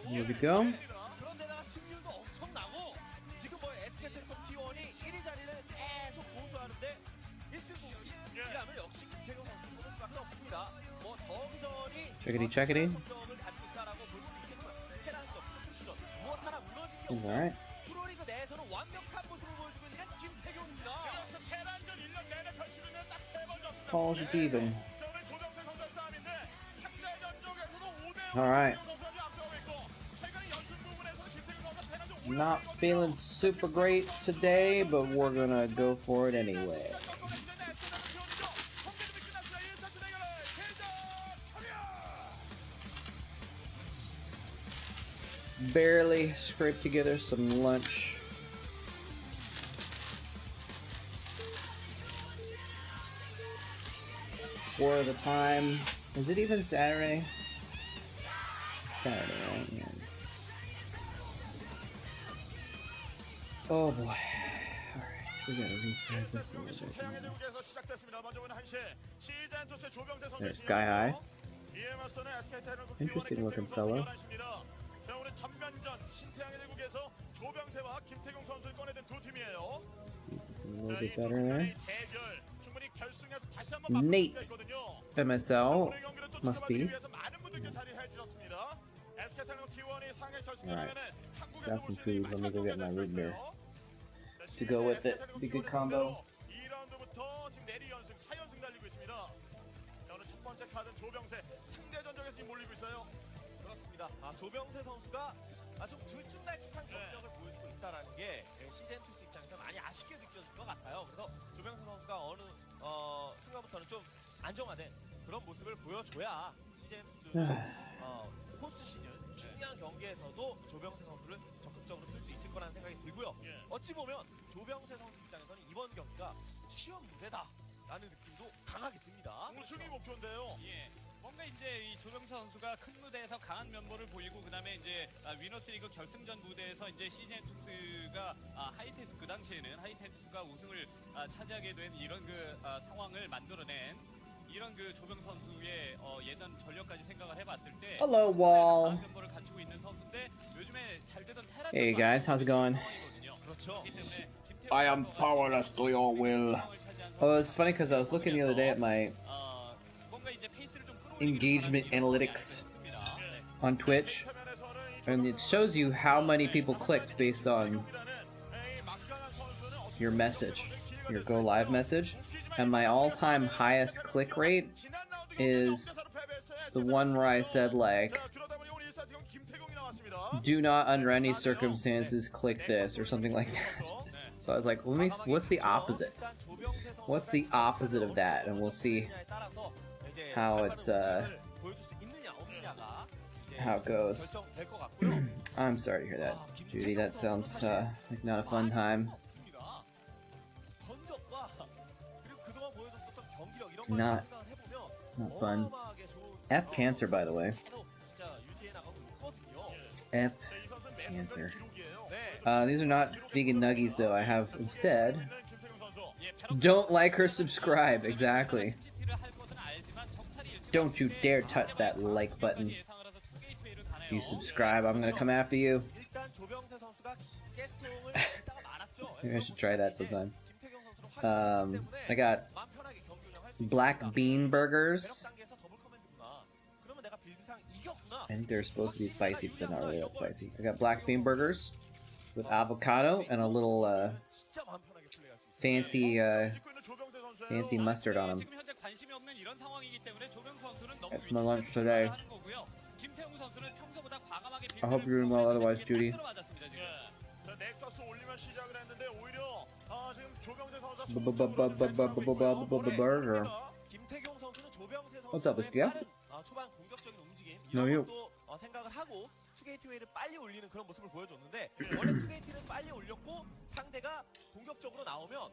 Here we go. 그런데다가 승률도 엄청나고 지금 뭐 SK텔레콤 T1이 1위 자리를 계속 고수하는데 1등 공식이라면 역시 김태경 선수 보는 수밖에 없습니다. 뭐 저기전이 Checkity. 성적을 가지고 있다라고 볼 수도 있겠지만 테란전, 프로토스전 무엇 하나 무너진 게 Alright. 없어요. 프로리그 내에서는 완벽한 모습을 보여주고 있는 김태경입니다. 그래서 테란전 1년 내내 펼치면 딱 3번 졌습니다. Positive. 저는 조정세 선수의 싸움인데 상대 전적에서도 5대5 Alright. 선수들이 앞서고 있고 최근에 연습 부분에서는 김태경 선수가 테란전 Not feeling super great today, but we're gonna go for it anyway. Barely scraped together some lunch. For the time. Is it even Saturday? Saturday, right? Yeah. Oh boy. Alright, we gotta resize this a little bit. There's Sky High. Interesting looking fellow. 자, 오늘 전면전 신태양의 대국에서 조병세와 김태경 선수를 꺼내든 두 팀이에요. It's a little bit better there. 대결 충분히 결승에서 다시 한번 Nate MSL must be. Alright, got some food. Let me go get my root beer to go with it. Be good combo. 2라운드부터 지금 내리 연승 4연승 달리고 있습니다. 자, 오늘 첫 번째 카드는 조병세 상대 전적에서 지금 몰리고 있어요. 그렇습니다. 조병세 선수가 좀 들쭉날쭉한 경력을 보여주고 있다는 게 시즌2 입장에서 많이 아쉽게 느껴질 것 같아요. 그래서 조병세 선수가 어느 순간부터는 좀 안정화된 그런 모습을 보여줘야 시즌2 포스트 시즌 중요한 경기에서도 조병세 선수를 적극적으로 쓸 수 있을 거라는 생각이 들고요. 어찌 보면 조병세 선수 입장에서는 이번 경기가 쉬운 무대다라는 느낌도 강하게 듭니다. 우승이 목표인데요. 예. 뭔가 이제 이 조병세 선수가 큰 무대에서 강한 면모를 보이고 그다음에 이제 위너스리그 결승전 무대에서 이제 시즌2스가 하이텐 그 당시에는 하이텐투스가 우승을 차지하게 된 이런 그 상황을 만들어낸 이런 그 조병세 선수의 예전 전력까지 생각을 해봤을 때 Hello, Wall. 강한 면모를 갖추고 있는 선수인데 요즘에 잘 되던 테란 Hey guys, how's it going? 그렇죠. I am powerless to your will. Oh, it's funny because I was looking the other day at my engagement analytics on Twitch, and it shows you how many people clicked based on your message, your go live message, and my all-time highest click rate is the one where I said like, do not under any circumstances click this or something like that. So I was like, what's the opposite? What's the opposite of that? And we'll see how it's how it goes. I'm sorry to hear that, Judy. That sounds like not a fun time. Not fun. F cancer, by the way. F cancer. These are not vegan nuggies, though. I have instead. Don't like or subscribe. Exactly. Don't you dare touch that like button. If you subscribe, I'm gonna come after you. Maybe I should try that sometime. I got black bean burgers. I think they're supposed to be spicy, but they're not really that spicy. I got black bean burgers with avocado and a little fancy mustard on them. That's my lunch today. I hope you're doing well otherwise, Judy. Burger. What's up, Eskia? No, you. 생각을 하고 투게이트웨이를 빨리 올리는 그런 모습을 보여줬는데 원래 투게이트는 빨리 올렸고 상대가 공격적으로 나오면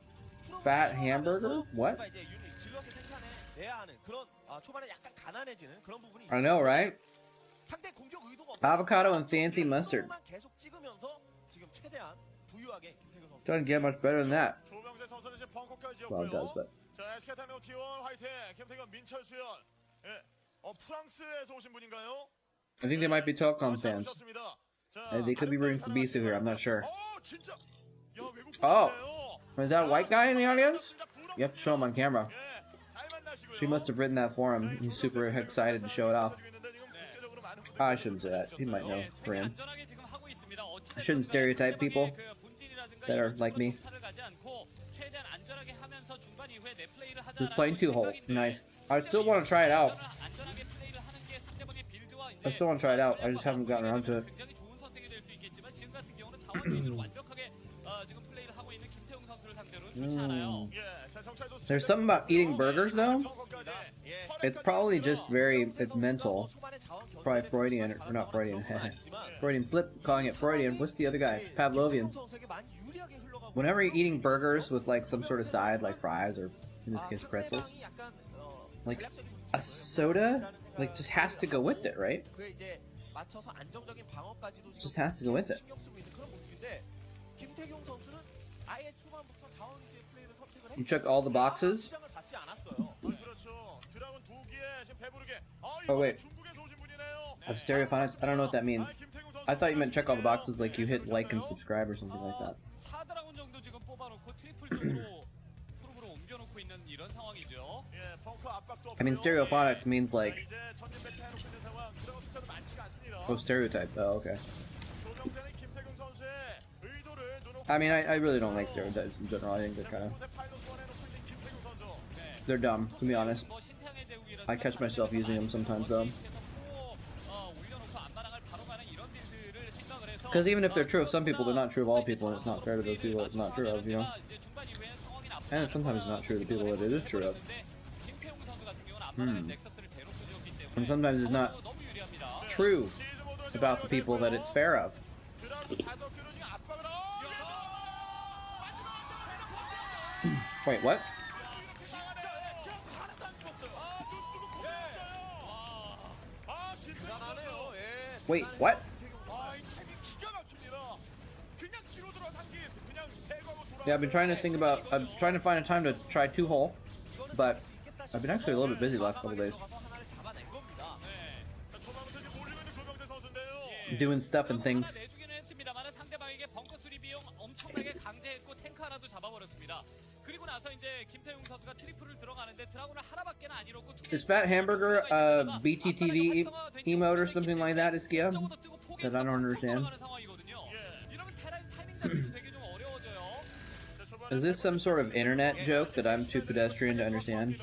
Fat hamburger? What? 이제 유닛 질럿을 생산해내야 하는 그런 초반에 약간 가난해지는 그런 부분이 I know, right? 상대 공격 의도가 Avocado and fancy mustard. 계속 찍으면서 지금 최대한 부유하게 김태경 선수. Doesn't get much better than that. 조병세 선수는 지금 벙커까지 Well, it does, 지었고요. but 자, SK텔레콤 T1 화이팅. 김태경 민철수연. 예. 프랑스에서 오신 분인가요? I think they might be telecom fans. They could be rooting for Bisu here. I'm not sure. Oh, is that a white guy in the audience? You have to show him on camera. She must have written that for him. He's super excited to show it off. I shouldn't say that. He might know Korean. I shouldn't stereotype people that are like me. Just playing 2-hole. Nice. I still want to try it out. I still want to try it out. I just haven't gotten around to it. There's something about eating burgers though. It's probably just it's mental. Probably Freudian, or not Freudian. Freudian slip, calling it Freudian. What's the other guy? It's Pavlovian. Whenever you're eating burgers with like some sort of side, like fries or in this case pretzels, like a soda, like just has to go with it, right? Just has to go with it. You check all the boxes. Oh wait, of stereophonics. I don't know what that means. I thought you meant check all the boxes, like you hit like and subscribe or something like that. I mean, stereophonics means like, oh, stereotypes. Oh, okay. I mean, I really don't like stereotypes in general. I think they're dumb, to be honest. I catch myself using them sometimes though. Because even if they're true of some people, they're not true of all people, and it's not fair to those people it's not true of, you know? And sometimes it's not true of the people that it is true of. And sometimes it's not true about the people that it's fair of. Wait, what? Wait, what? Yeah, I'm trying to find a time to try 2-hole, but I've been actually a little bit busy the last couple days. Doing stuff and things. Is Fat Hamburger a BTTV emote or something like that, Iskia? Because I don't understand. Is this some sort of internet joke that I'm too pedestrian to understand?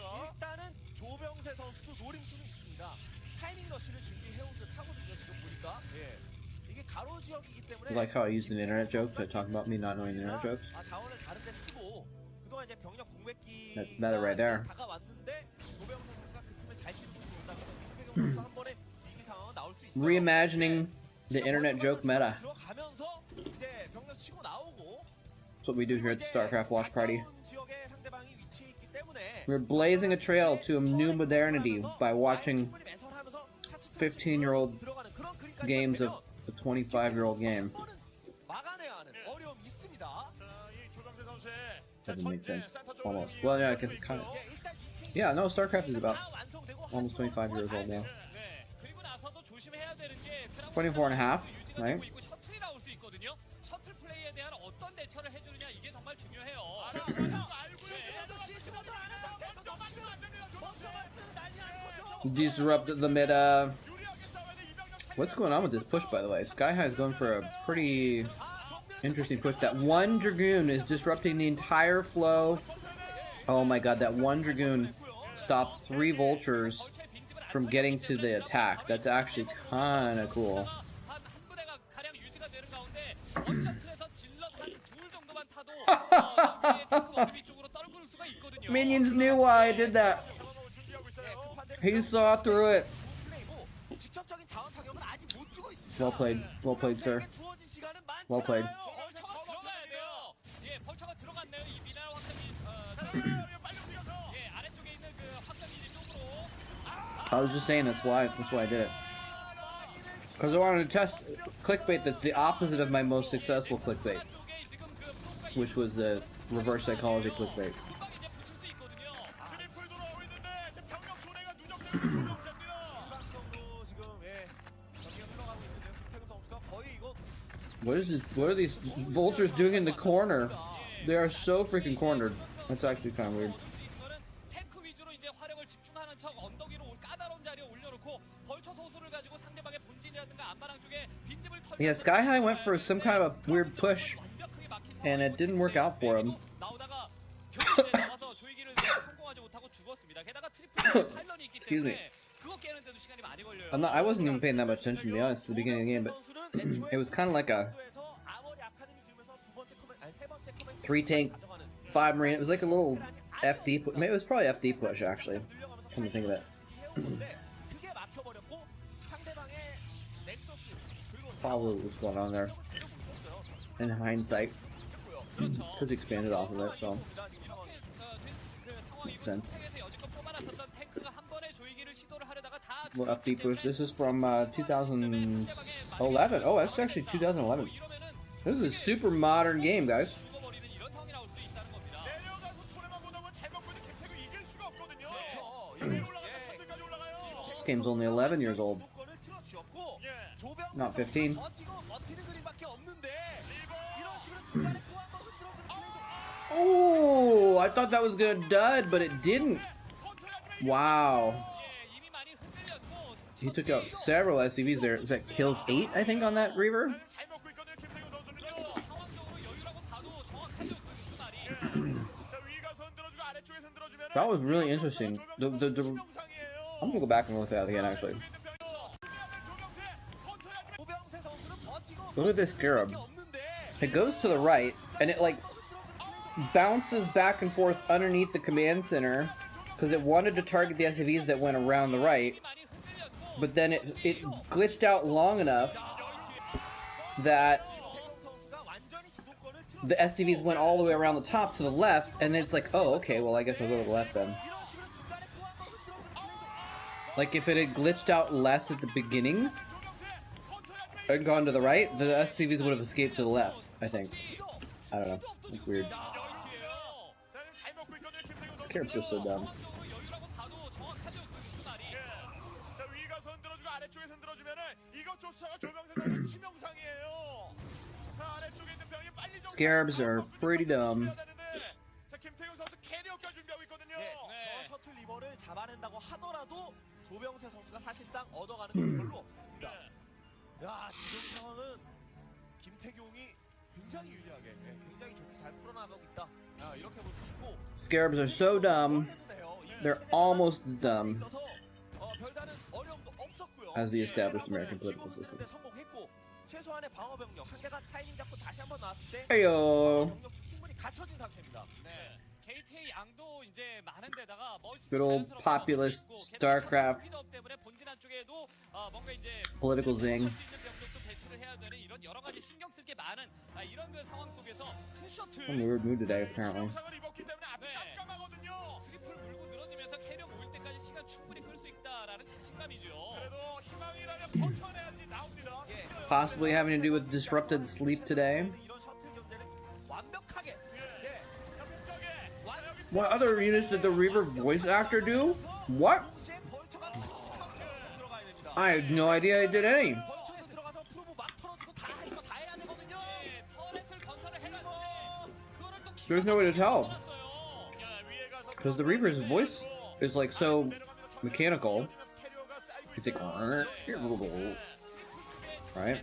You like how I used an internet joke to talk about me not knowing internet jokes? That's better right there. Reimagining the internet joke meta. That's what we do here at the Starcraft watch party. We're blazing a trail to a new modernity by watching 15-year-old games of a 25-year-old game. That doesn't make sense. Almost. Well, yeah, I guess it kind of. Yeah, no, Starcraft is about almost 25 years old now. 24 and a half, right? Disrupt the meta. What's going on with this push, by the way? Sky High is going for a pretty interesting push. That one Dragoon is disrupting the entire flow. Oh my god, that one Dragoon stopped 3 Vultures from getting to the attack. That's actually kind of cool. Minions knew why I did that. He saw through it. Well played, sir. Well played. I was just saying that's why I did it. Because I wanted to test clickbait that's the opposite of my most successful clickbait, which was the reverse psychology clickbait. What is this? What are these vultures doing in the corner? They are so freaking cornered. That's actually kind of weird. 탱크 위주로 이제 화력을 집중하는 척 언덕 위로 까다로운 자리에 올려놓고 벌처 소수를 가지고 상대방의 본진이라든가 안마랑 쪽에 빈집을 털. Yeah, Sky High went for some kind of a weird push, and it didn't work out for him. 나오다가 결국 이제 나와서 조이기를 성공하지 못하고 죽었습니다. 게다가 트리플 파일런이 있기 Excuse me. 때문에 그거 깨는데도 시간이 많이 걸려요. I wasn't even paying that much attention, to be honest, to the beginning of the game, but it was kind of like a 3-tank, 5-marine. It was like a little FD. Maybe it was probably FD push, actually. Come to think of it. Probably what was going on there. In hindsight, because he expanded off of it, so makes sense. Well, FD push. This is from 2011. Oh, that's actually 2011. This is a super modern game, guys. This game's only 11 years old. Not 15. Oh, I thought that was gonna dud, but it didn't. Wow. He took out several SCVs there. Is that kills 8, I think, on that Reaver? That was really interesting. I'm gonna go back and look at that again, actually. Look at this Scarab. It goes to the right, and it like bounces back and forth underneath the command center because it wanted to target the SCVs that went around the right, but then it glitched out long enough that the SCVs went all the way around the top to the left, and it's like, oh, okay, well, I guess I'll go to the left then. Like, if it had glitched out less at the beginning and gone to the right, the SCVs would have escaped to the left, I think. I don't know. It's weird. Scarabs are so dumb. Scarabs are pretty dumb. 야, 지금 상황은 김태경이 굉장히 유리하게, 굉장히 좋게 잘 풀어나가고 있다. 야, 이렇게 볼 수 있고. Scarabs are so dumb. They're almost as dumb as the established American political system. 최소한의 방어 병력 한 개가 타이밍 잡고 다시 한번 나왔을 때 Heyo. 병력 충분히 갖춰진 상태입니다. 네. KTA 양도 이제 많은 데다가 Good old populist Starcraft 때문에 본진 안쪽에도 뭔가 이제 political zing. 병력도 배치를 해야 되는 이런 여러 가지 신경 쓸 게 많은 이런 그 상황 속에서 투셔틀 I'm in a weird mood today, apparently. 트리플 물고 늘어지면서 캐력 모일 때까지 시간 충분히 끌 수 있다라는 자신감이죠. Possibly having to do with disrupted sleep today. What other units did the Reaver voice actor do? What? I had no idea I did any. There's no way to tell. Because the Reaver's voice is like so mechanical. It's like, right?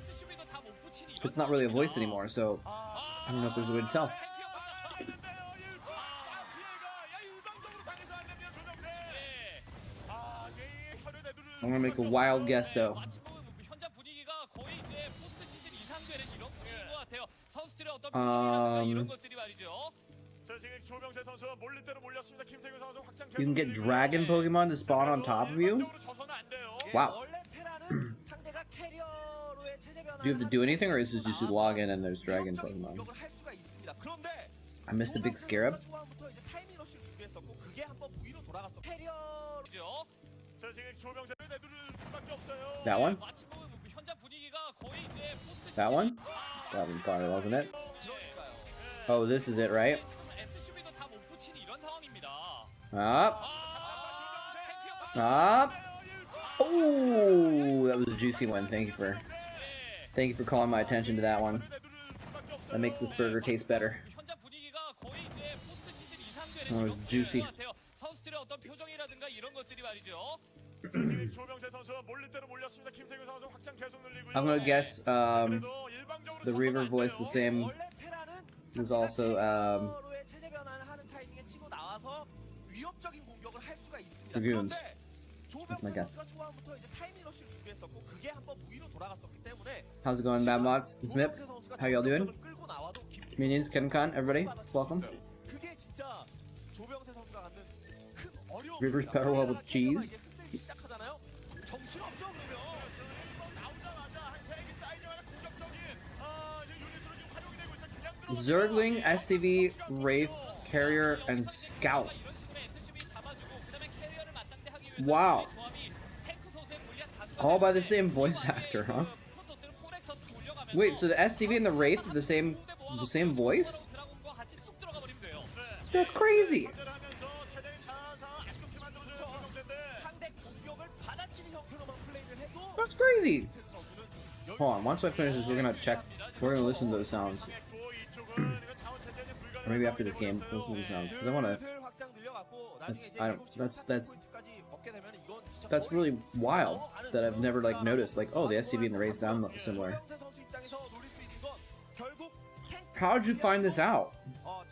It's not really a voice anymore, so I don't know if there's a way to tell. I'm gonna make a wild guess though. You can get dragon Pokemon to spawn on top of you? Wow. Do you have to do anything, or is this just you log in and there's dragon Pokemon? I missed a big Scarab. That one? That one? That one probably wasn't it. Oh, this is it, right? Up. Up. Oh, that was a juicy one. Thank you for Thank you for calling my attention to that one. That makes this burger taste better. 현장 분위기가 거의 이제 포스트 시즌 이상 되는 Oh, it's 그런 juicy. 것 같아요. 선수들의 어떤 표정이라든가 이런 것들이 말이죠. 조병세 선수가 몰릴 대로 몰렸습니다. 김태균 선수 확장 계속 늘리고요. I'm gonna guess 그래도 일방적으로 the Reaver voice the same. 원래 테라는 Who's also 상대로의 체제 변환을 하는 타이밍에 치고 나와서 위협적인 공격을 할 수가 있습니다. Dragoons. 그런데 That's my 조병세 guess. 선수가 초반부터 이제 타이밍 러시를 준비했었고 그게 한번 무위로 돌아갔었기 때문에 How's it going, Bad Mods? It's Mip. How y'all doing? 끌고 나와도 김태균 Minions, KenCon, everybody, welcome. 그게 진짜 조병세 선수가 갖는 큰 어려움. Reaver's power wall with cheese. 시작하잖아요. 정신없죠 그러면. 나오자마자 한 3개 사이드와는 공격적인 유닛으로 지금 활용이 되고 있어. 그냥 들어가서 Zergling, SCV, Wraith, Carrier, and Scout. 이런 식으로 SCV 잡아주고 그다음에 캐리어를 맞상대하기 위해서 Wow. 조합이 탱크 소수의 골리앗 다수가 All by the same voice actor, huh? 프로토스는 포렉서스 돌려가면서 Wait, so the SCV and the Wraith are the same voice? 드라곤과 같이 쑥 들어가 버리면 돼요. That's crazy. 하면서 체제의 자아상 안 좋게 만들어주는 조병세인데 상대 공격을 받아치는 형태로만 플레이를 해도 That's crazy. Hold on, once I finish this, we're gonna check. We're gonna listen to those sounds. 했고 이쪽은 이거 자원 체제는 불가능한 Or maybe after this game, listen to the sounds. Because I wanna. 확장 늘려갖고 That's, 나중에 이제 I don't. That's 포인트까지 얻게 되면 이건 진짜 that's 거의 really wild that I've never like noticed. Like, oh, the SCV and the Wraith sound similar. 조병세 선수 입장에서 노릴 수 있는 건 결국 탱크 How did you find this out?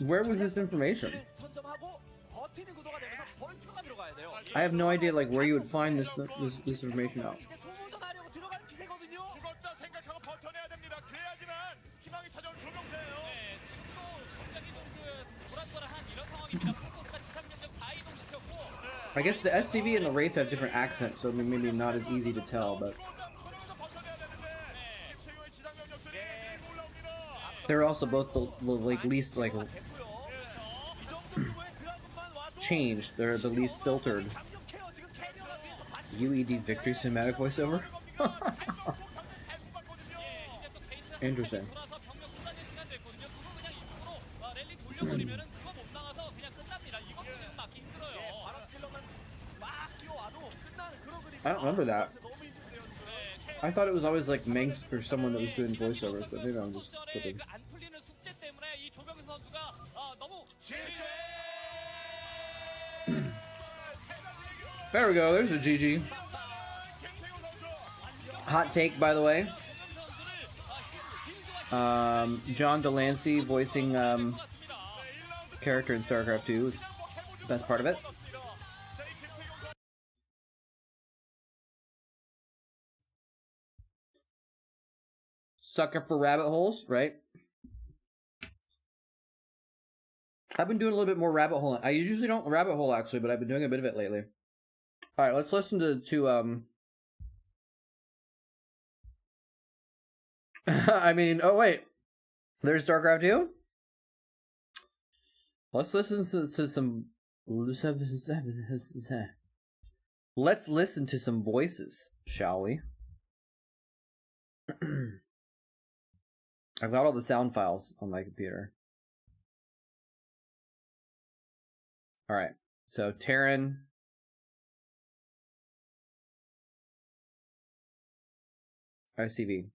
Where was this information? 선점하고 버티는 구도가 되면서 벌처가 들어가야 돼요. I have no idea like where you would find this information out. 이제 소모전하려고 들어가는 기세거든요. 죽었다 생각하고 버텨내야 됩니다. 그래야지만 희망이 찾아온 조병세예요. 네, 지금도 굉장히 좀 불안불안한 이런 상황입니다. 프로토스가 지상 면적 다 이동시켰고 I guess the SCV and the Wraith have different accents, so maybe not as easy to tell, but 그러면서 버텨내야 되는데 김태균의 지상 병력들이 밀고 올라옵니다. they're also both the like least like 됐고요. 이 정도 규모의 드라군만 와도 changed. They're the least filtered. 강력해요. 지금 캐리어가 뒤에서 받치 UED victory cinematic voiceover. Interesting. 돌아서 병력 쏟아질 시간 됐거든요. 그거 그냥 이쪽으로 랠리 돌려버리면은 그거 못 나가서 그냥 끝납니다. 이것도 지금 막기 힘들어요. 바람질러만 막 뛰어와도 끝나는 그런 그림. I don't remember that. 너무 힘든데요, 지금. I thought it was always like Manx for someone that was doing voiceovers, but maybe I'm just 전에 tripping. 그안 풀리는 숙제 때문에 이 조병세 선수가 너무 There we go. There's a GG. Hot take, by the way. John Delancey voicing character in Starcraft 2 was the best part of it. Sucker for rabbit holes, right? I've been doing a little bit more rabbit hole. I usually don't rabbit hole actually, but I've been doing a bit of it lately. All right, let's listen to I mean, oh wait, there's Starcraft 2. Let's listen to some. Let's listen to some voices, shall we? I've got all the sound files on my computer. All right, so Terran. ICV.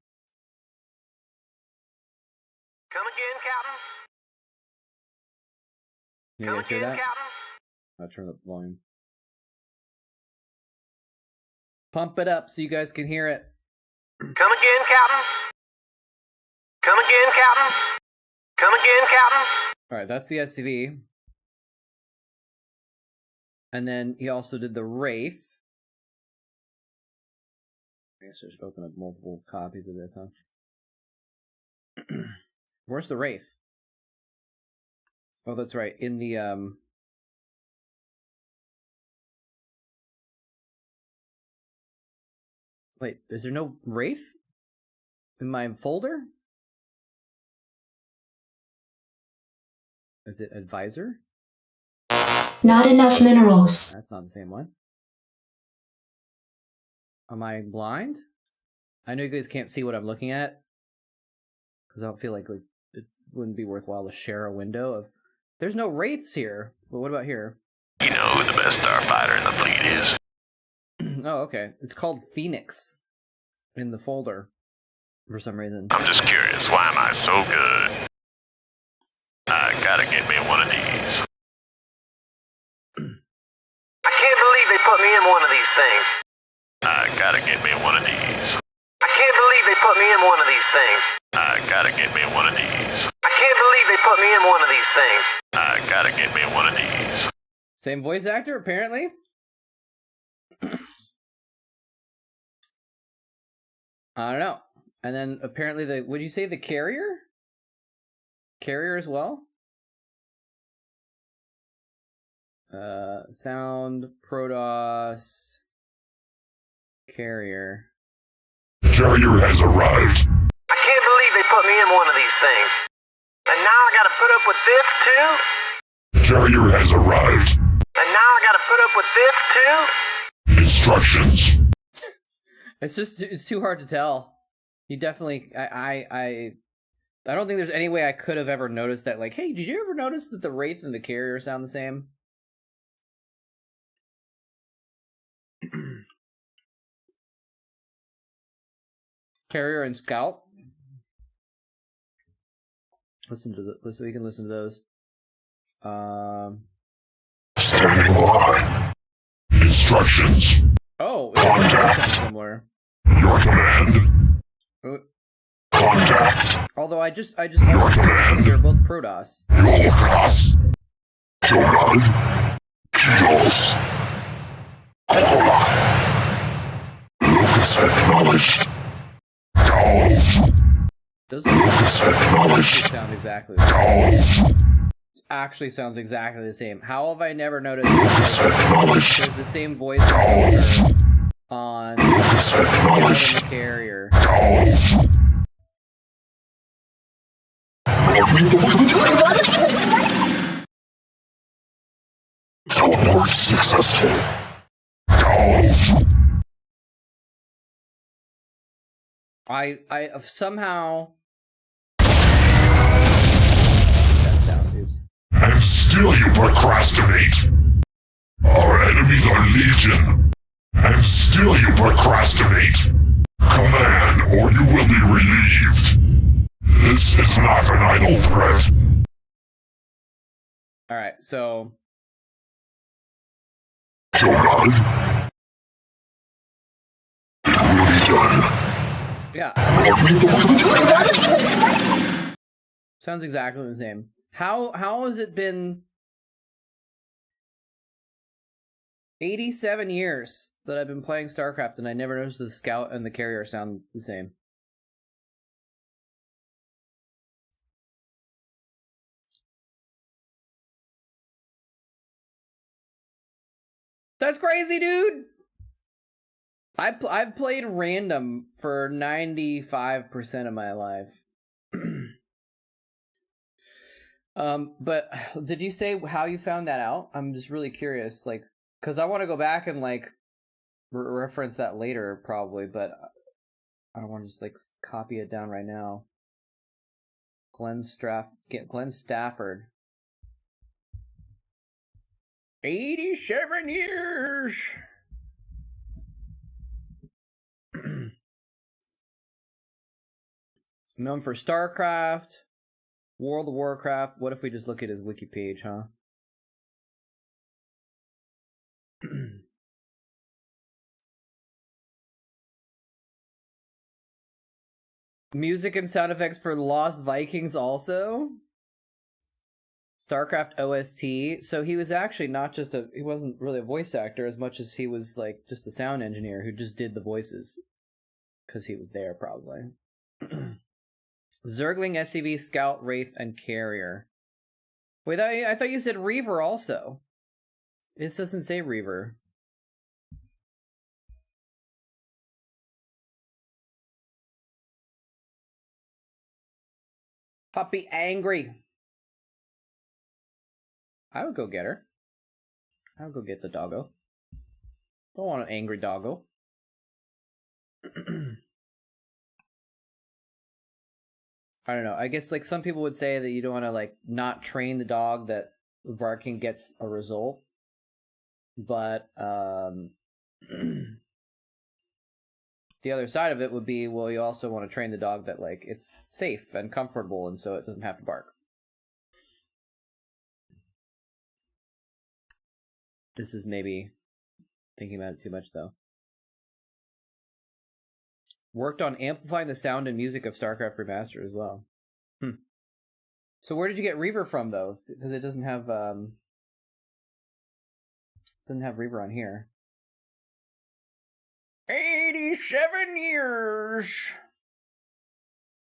Come again, Captain? You Come guys hear again, that? Captain? I'll turn up the volume. Pump it up so you guys can hear it. Come again, Captain? Come again, Captain? Come again, Captain? Alright, that's the SCV. And then he also did the Wraith. I guess I should open up multiple copies of this, huh? Where's the Wraith? Oh, that's right. In the, Wait, is there no Wraith? In my folder? Is it Advisor? Not enough minerals. That's not the same one. Am I blind? I know you guys can't see what I'm looking at. Because I don't feel like it wouldn't be worthwhile to share a window of... There's no Wraiths here. But what about here? You know who the best starfighter in the fleet is. Oh, okay. It's called Phoenix. In the folder. for some reason. I'm just curious, why am I so good? I gotta get me one of these. I can't believe they put me in one of these things. I gotta get me one of these. I can't believe they put me in one of these things. I gotta get me one of these. I can't believe they put me in one of these things. I gotta get me one of these. Same voice actor, apparently. I don't know. And then apparently would you say the carrier? Carrier as well? Sound, Protoss, carrier. Carrier has arrived. I can't believe they put me in one of these things. And now I gotta put up with this too? Carrier has arrived. And now I gotta put up with this too? Instructions. It's too hard to tell. You definitely, I don't think there's any way I could have ever noticed that, like, hey, did you ever notice that the Wraith and the carrier sound the same? Carrier and Scout. Listen, we can listen to those. Standing by. Instructions. Oh, Contact. Similar. Your command. Contact. Although I just understand they're both Protoss. Your class. Shogun. Kios. Kola. Lucas acknowledged. Cows. Those Lucas acknowledged. sound exactly the same. Actually sounds exactly the same. How have I never noticed? There's the same voice actor on Scout and the carrier. Teleport successful. I somehow that sound, dudes. And still you procrastinate. Our enemies are legion. And still you procrastinate. Command, or you will be relieved. This is not an idle threat. Alright, so Shogun. It will be done. yeah. Sounds exactly the same. How has it been 87 years that I've been playing Starcraft and I never noticed the Scout and the carrier sound the same? That's crazy, dude! I've played random for 95% of my life. But did you say how you found that out? I'm just really curious, like, because I want to go back and, like, reference that later, probably, but I don't want to just, like, copy it down right now. Glenn Stafford. 87 years! Known for Starcraft, World of Warcraft. What if we just look at his wiki page, huh? Music and sound effects for Lost Vikings also. Starcraft OST. So he was actually not just he wasn't really a voice actor as much as he was like just a sound engineer who just did the voices. Because he was there, probably. Zergling, SCV, Scout, Wraith, and Carrier. Wait, I thought you said Reaver also. This doesn't say Reaver. Puppy angry. I would go get her. I would go get the doggo. Don't want an angry doggo. I don't know. I guess like some people would say that you don't want to like not train the dog that barking gets a result. But the the other side of it would be, well, you also want to train the dog that, like, it's safe and comfortable, and so it doesn't have to bark. This is maybe thinking about it too much, though. Worked on amplifying the sound and music of StarCraft Remastered as well. So where did you get Reaver from, though? Because it doesn't have Reaver on here. 87 years!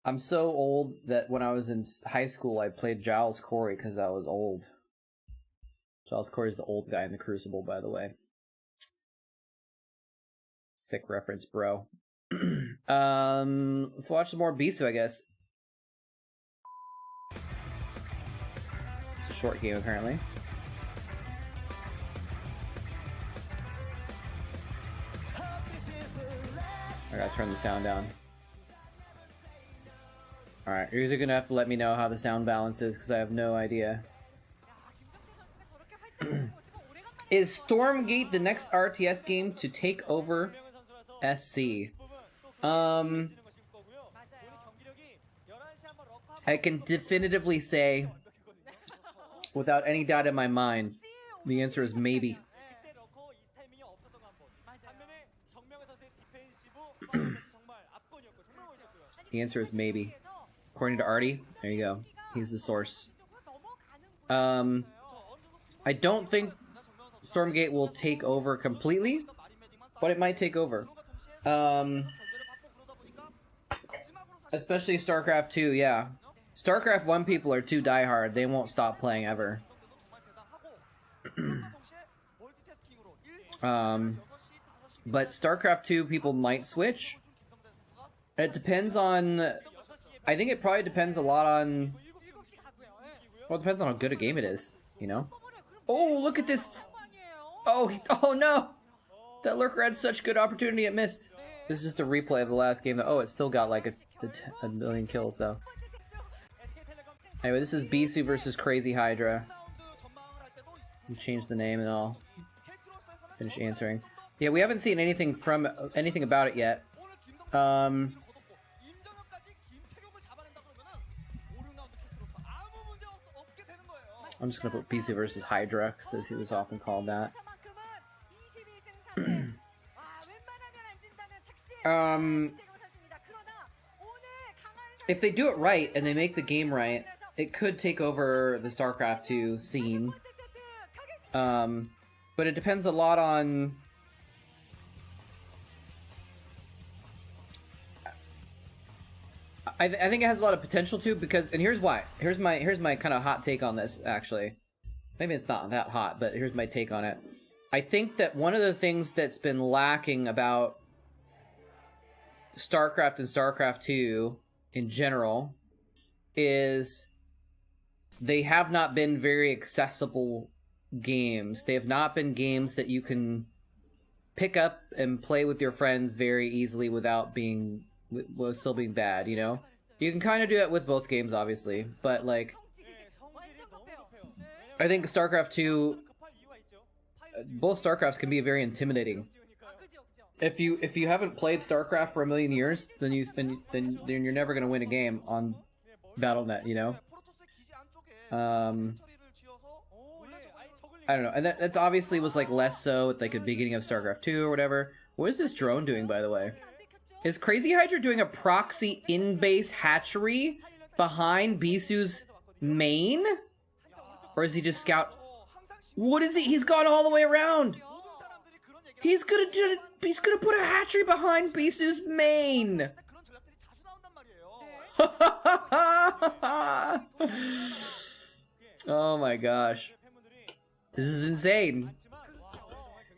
I'm so old that when I was in high school, I played Giles Corey because I was old. Giles Corey's the old guy in the Crucible, by the way. Sick reference, bro. Let's watch some more Bisu, I guess. It's a short game, apparently. I gotta turn the sound down. Alright, you're gonna have to let me know how the sound balance is, because I have no idea. Is Stormgate the next RTS game to take over SC? I can definitively say, without any doubt in my mind, the answer is maybe. The answer is maybe. According to Artie, there you go. He's the source. I don't think Stormgate will take over completely, but it might take over. Especially Starcraft 2, yeah. Starcraft 1 people are too diehard. They won't stop playing ever. But Starcraft 2 people might switch. It depends on... I think it probably depends a lot on... Well, it depends on how good a game it is, you know? Oh, look at this! Oh no! That lurker had such good opportunity, it missed. This is just a replay of the last game. Oh, it still got like a million kills, though. Anyway, this is Bisu versus Crazy Hydra. You changed the name and all. Finish answering. Yeah, we haven't seen anything about it yet. I'm just gonna put Bisu versus Hydra because he was often called that. If they do it right and they make the game right, it could take over the StarCraft 2 scene. But it depends a lot on... I think it has a lot of potential too, because, and here's why. Here's my kind of hot take on this, actually. Maybe it's not that hot, but here's my take on it. I think that one of the things that's been lacking about StarCraft and StarCraft 2 in general is they have not been very accessible games. They have not been games that you can pick up and play with your friends very easily without being... well, still being bad, you know? You can kind of do it with both games, obviously, but, like... I think StarCraft 2... both StarCrafts can be very intimidating. If you haven't played StarCraft for a million years, then you're never gonna win a game on Battle.net, you know? I don't know, and that's obviously was, like, less so at, like, the beginning of StarCraft 2 or whatever. What is this drone doing, by the way? Is Crazy Hydra doing a proxy in-base hatchery behind Bisu's main? Or is he just scout? What is he? He's gone all the way around! He's gonna put a hatchery behind Bisu's main! Oh my gosh. This is insane.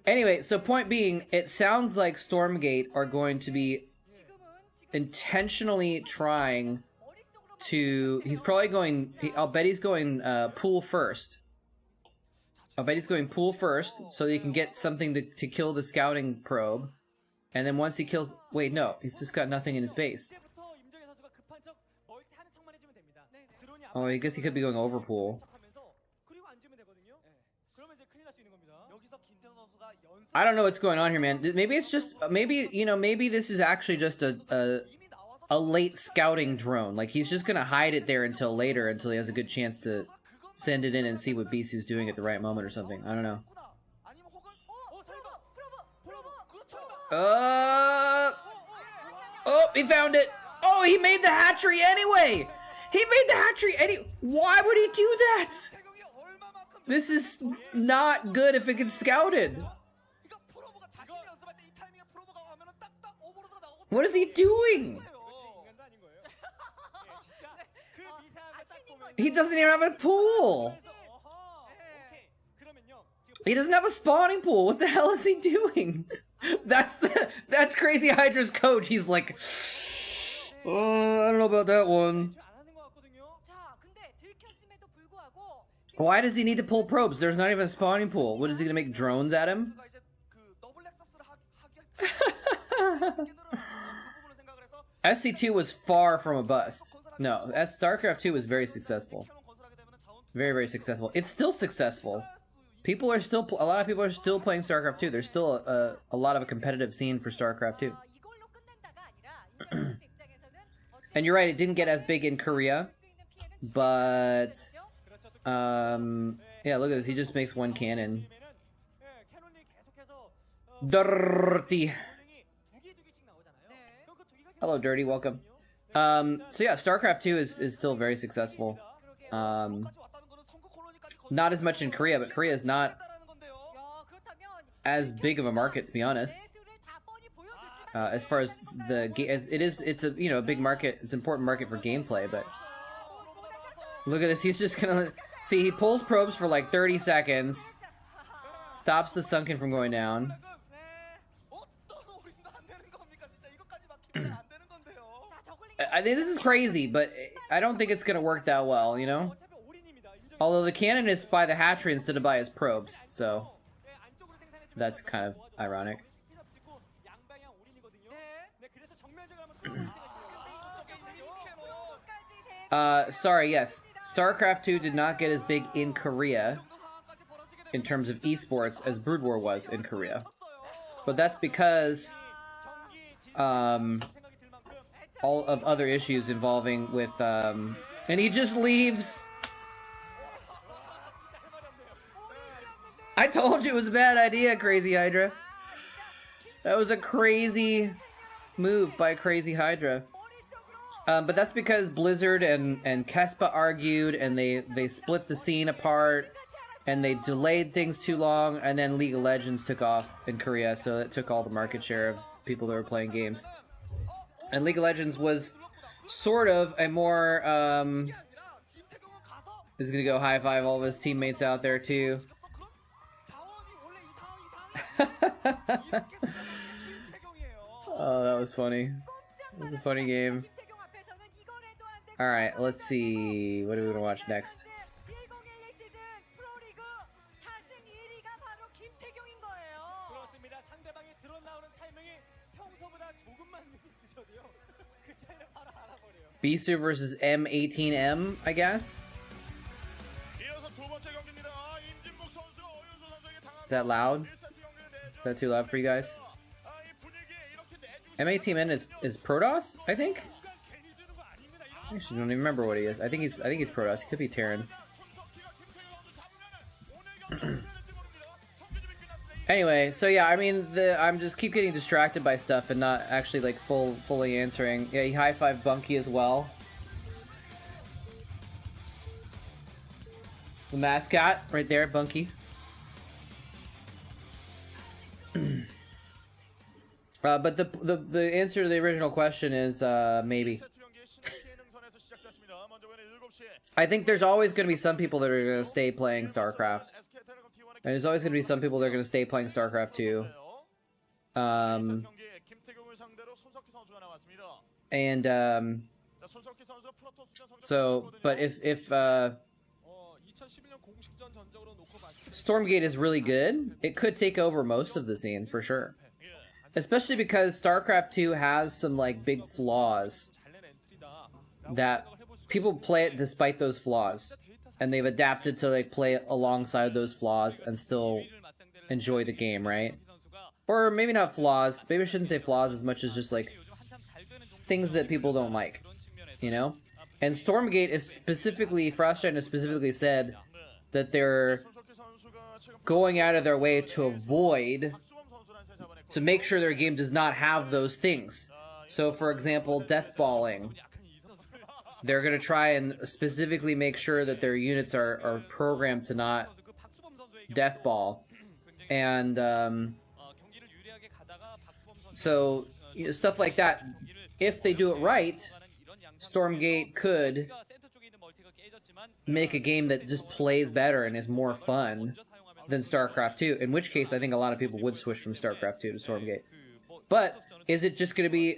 Anyway, so point being, it sounds like Stormgate are going to be intentionally trying to... He's probably going... I'll bet he's going pool first. I'll bet he's going pool first, so he can get something to kill the scouting probe. And then once he kills... Wait, no. He's just got nothing in his base. Oh, I guess he could be going over pool. I don't know what's going on here, man. Maybe it's just maybe maybe this is actually just a late scouting drone. Like he's just gonna hide it there until later, until he has a good chance to send it in and see what Bisu's doing at the right moment or something. I don't know. Oh, he found it. Oh, he made the hatchery anyway. He made the hatchery Why would he do that? This is not good if it gets scouted. What is he doing? He doesn't even have a pool. He doesn't have a spawning pool. What the hell is he doing? That's Crazy Hydra's coach. He's like, oh, I don't know about that one. Why does he need to pull probes? There's not even a spawning pool. What is he gonna make drones at him? SC2 was far from a bust. No, Starcraft 2 was very successful. Very, very successful. It's still successful. People are still, a lot of people are still playing Starcraft 2. There's still a lot of a competitive scene for Starcraft 2. And you're right, it didn't get as big in Korea. But, yeah, look at this. He just makes one cannon. Dirty. Hello, Dirty. Welcome. So yeah, Starcraft 2 is still very successful. Not as much in Korea, but Korea is not as big of a market, to be honest. As far as the it's a a big market. It's an important market for gameplay, but look at this. He's just gonna see. He pulls probes for like 30 seconds, stops the sunken from going down. I think this is crazy, but I don't think it's gonna work that well, you know? Although the cannon is by the hatchery instead of by his probes, so that's kind of ironic. Sorry, yes. Starcraft 2 did not get as big in Korea in terms of esports as Brood War was in Korea. But that's because all of other issues involving with and he just leaves. I told you it was a bad idea, Crazy Hydra. That was a crazy move by Crazy Hydra. But that's because Blizzard and Kespa argued, and they split the scene apart, and they delayed things too long, and then League of Legends took off in Korea, so it took all the market share of people that were playing games. And League of Legends was sort of a more, He's gonna go high five all of his teammates out there too. Oh, that was funny. It was a funny game. Alright, let's see. What do we want to watch next? Bisu versus M18M, I guess? Is that loud? Is that too loud for you guys? M18M is Protoss, I think? I actually don't even remember what he is. I think he's Protoss. He could be Terran. Anyway, so yeah, I mean, I'm just keep getting distracted by stuff and not actually like fully answering. Yeah, he high-fived Bunky as well. The mascot right there, Bunky. But the answer to the original question is maybe. I think there's always going to be some people that are going to stay playing StarCraft. And there's always going to be some people that are going to stay playing StarCraft 2. So, but if Stormgate is really good, it could take over most of the scene for sure. Especially because StarCraft 2 has some like big flaws that people play it despite those flaws, and they've adapted to like play alongside those flaws and still enjoy the game, right? Or maybe not flaws. Maybe I shouldn't say flaws as much as just like things that people don't like, you know? And Stormgate is specifically, Frostgiant has specifically said that they're going out of their way to avoid, to make sure their game does not have those things. So for example, deathballing. They're going to try and specifically make sure that their units are programmed to not deathball. And so you know, stuff like that, if they do it right, Stormgate could make a game that just plays better and is more fun than StarCraft 2, in which case I think a lot of people would switch from StarCraft 2 to Stormgate. But is it just going to be,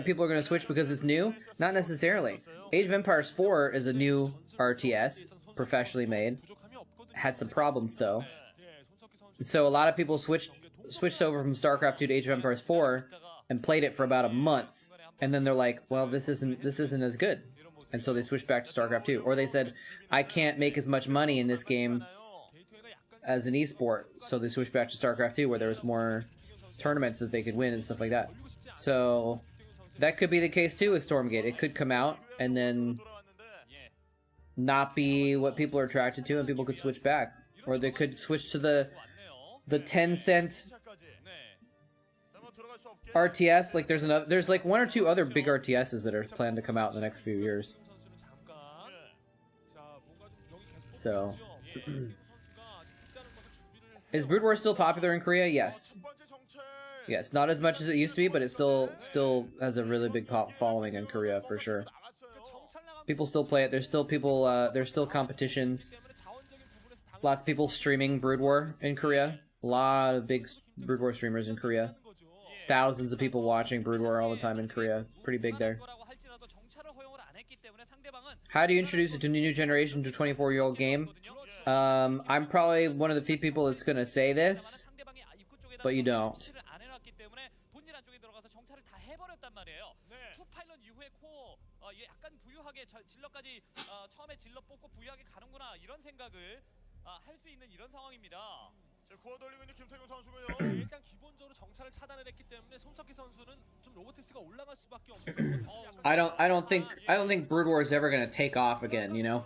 people are going to switch because it's new? Not necessarily. Age of Empires 4 is a new RTS, professionally made. Had some problems though. So a lot of people switched over from StarCraft 2 to Age of Empires 4 and played it for about a month, and then they're like, well, this isn't as good. And so they switched back to StarCraft 2. Or they said, I can't make as much money in this game as an esport, so they switched back to StarCraft 2 where there was more tournaments that they could win and stuff like that. So that could be the case too with Stormgate. It could come out and then not be what people are attracted to, and people could switch back. Or they could switch to the 10-cent RTS. Like there's like one or two other big RTSs that are planned to come out in the next few years. So is Brood War still popular in Korea? Yes. Yes, not as much as it used to be, but it still has a really big following in Korea for sure. People still play it. There's still people. There's still competitions. Lots of people streaming Brood War in Korea. A lot of big Brood War streamers in Korea. Thousands of people watching Brood War all the time in Korea. It's pretty big there. How do you introduce it to the new generation to 24-year-old game? I'm probably one of the few people that's gonna say this, but you don't. I don't think Brood War is ever gonna take off again, you know?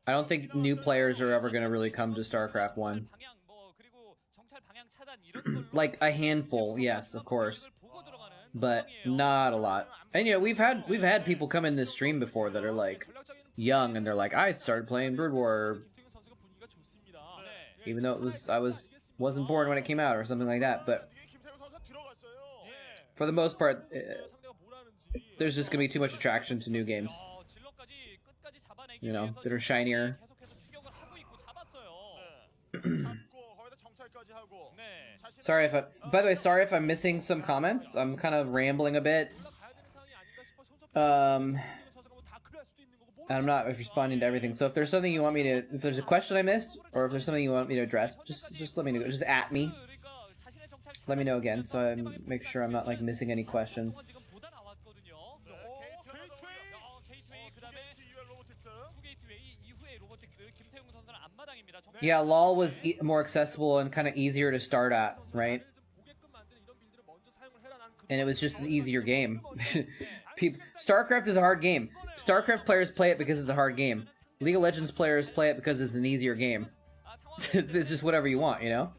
I don't think new players are ever gonna really come to StarCraft 1. Like a handful, yes, of course, but not a lot. And you know, we've had people come in this stream before that are like young, and they're like, I started playing Brood War, even though I wasn't born when it came out or something like that. But for the most part, there's just gonna be too much attraction to new games, you know, that are shinier. Sorry if by the way, sorry if I'm missing some comments. I'm kind of rambling a bit. And I'm not responding to everything. So if there's something you want me to, if there's a question I missed, or if there's something you want me to address, just let me know. Just at me. Let me know again, so I make sure I'm not like missing any questions. Yeah, LoL was more accessible and kind of easier to start at, right? And it was just an easier game. StarCraft is a hard game. StarCraft players play it because it's a hard game. League of Legends players play it because it's an easier game. It's just whatever you want, you know?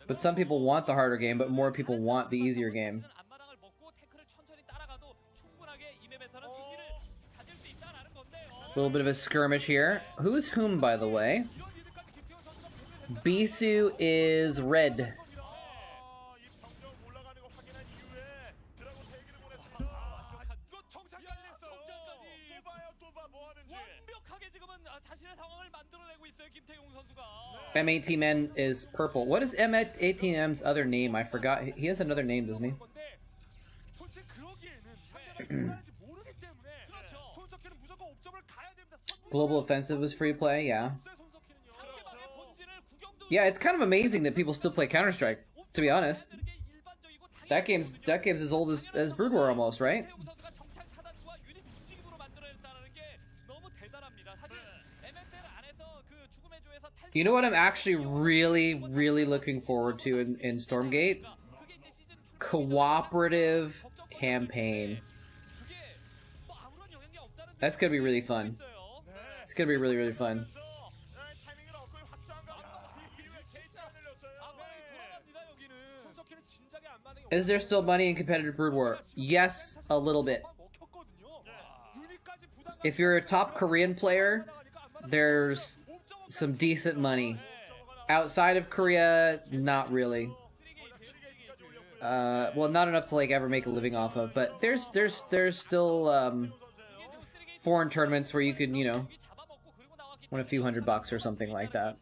But some people want the harder game, but more people want the easier game. A little bit of a skirmish here. Who's whom, by the way? Bisu is red. M18M is purple. What is M18M's other name? I forgot. He has another name, doesn't he? Global Offensive was free play, yeah. Yeah, it's kind of amazing that people still play Counter-Strike, to be honest. That game's as old as Brood War almost, right? You know what I'm actually really looking forward to in Stormgate? Cooperative campaign. That's gonna be really fun. It's gonna be really fun. 타이밍을 얻고 확장과 이후에 게이트가 열렸어요. Is there still money in competitive Brood War? Yes, a little bit. If you're a top Korean player, there's some decent money. Outside of Korea, not really. Well, not enough to like ever make a living off of, but there's still foreign tournaments where you could, you know, win a few $100 or something like that.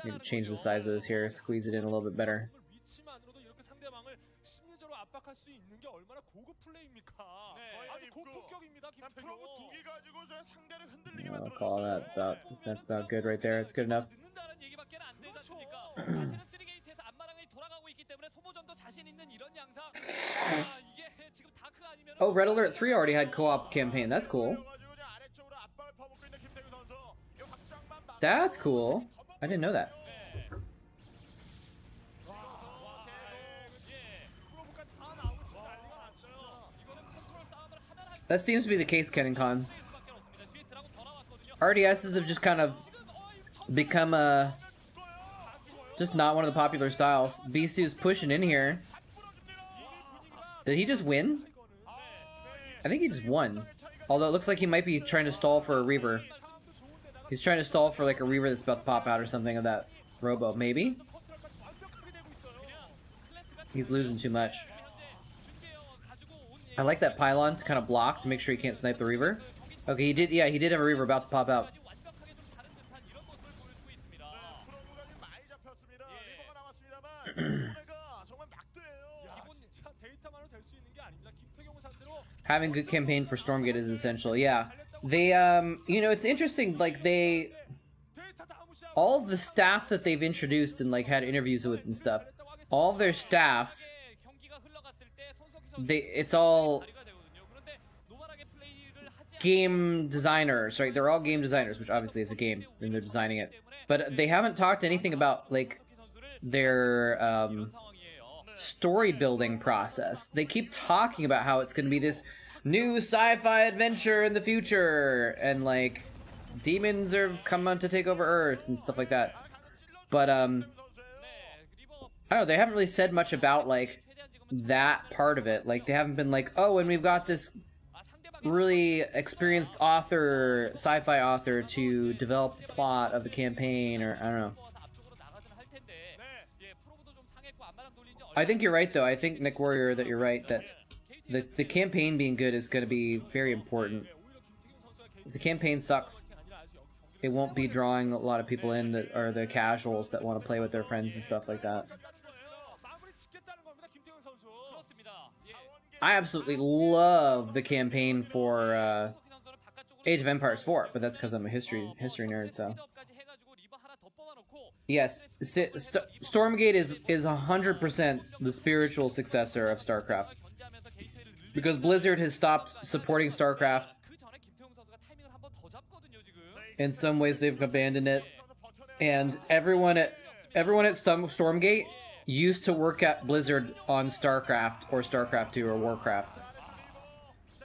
Maybe change the size of this here, squeeze it in a little bit better. I'll call that's about good right there. It's good enough. Oh, Red Alert 3 already had co-op campaign. That's cool. That's cool. I didn't know that. That seems to be the case, KenningCon. RDSs have just kind of become just not one of the popular styles. Bisu's pushing in here. Did he just win? I think he just won. Although it looks like he might be trying to stall for a Reaver. He's trying to stall for like a Reaver that's about to pop out or something of that Robo. Maybe? He's losing too much. I like that pylon to kind of block to make sure he can't snipe the Reaver. Okay, he did. Yeah, he did have a Reaver about to pop out. Having good campaign for Stormgate is essential. Yeah, they you know, it's interesting. Like all of the staff that they've introduced and like had interviews with and stuff. All of their staff, it's all game designers, right? They're all game designers, which obviously is a game and they're designing it. But they haven't talked anything about like their story building process. They keep talking about how it's going to be this new sci-fi adventure in the future and like demons are coming to take over Earth and stuff like that. But I don't know, they haven't really said much about like that part of it. Like they haven't been like, oh, and we've got this really experienced author, sci-fi author to develop the plot of the campaign, or I don't know. I think you're right though. I think Nick Warrior that you're right that the campaign being good is going to be very important. If the campaign sucks, it won't be drawing a lot of people in that are the casuals that want to play with their friends and stuff like that. I absolutely love the campaign for Age of Empires 4, but that's because I'm a history nerd, so. Yes, Stormgate is 100% the spiritual successor of Starcraft. Because Blizzard has stopped supporting Starcraft. In some ways they've abandoned it. And everyone at Stormgate used to work at Blizzard on Starcraft or Starcraft 2 or Warcraft.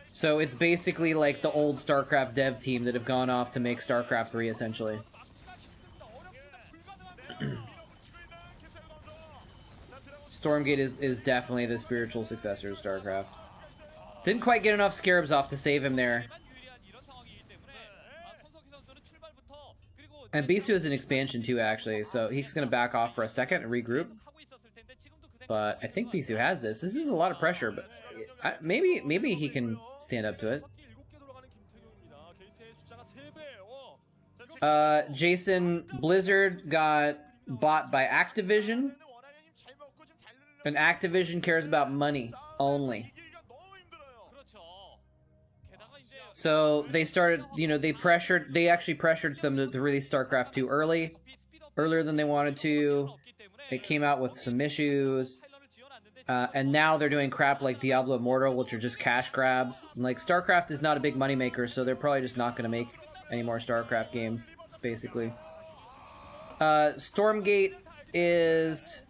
So it's basically like the old Starcraft dev team that have gone off to make Starcraft 3 essentially. Stormgate is definitely the spiritual successor of Starcraft. Didn't quite get enough Scarabs off to save him there. And Bisu is an expansion too, actually, so he's gonna back off for a second and regroup. But I think Bisu has this. This is a lot of pressure, but maybe he can stand up to it. Jason, Blizzard got bought by Activision, and Activision cares about money only. So they started, you know, they actually pressured them to release StarCraft 2 earlier than they wanted to. It came out with some issues, And now they're doing crap like Diablo Immortal, which are just cash grabs. And, like, Starcraft is not a big moneymaker, so they're probably just not going to make any more Starcraft games, basically. Stormgate is...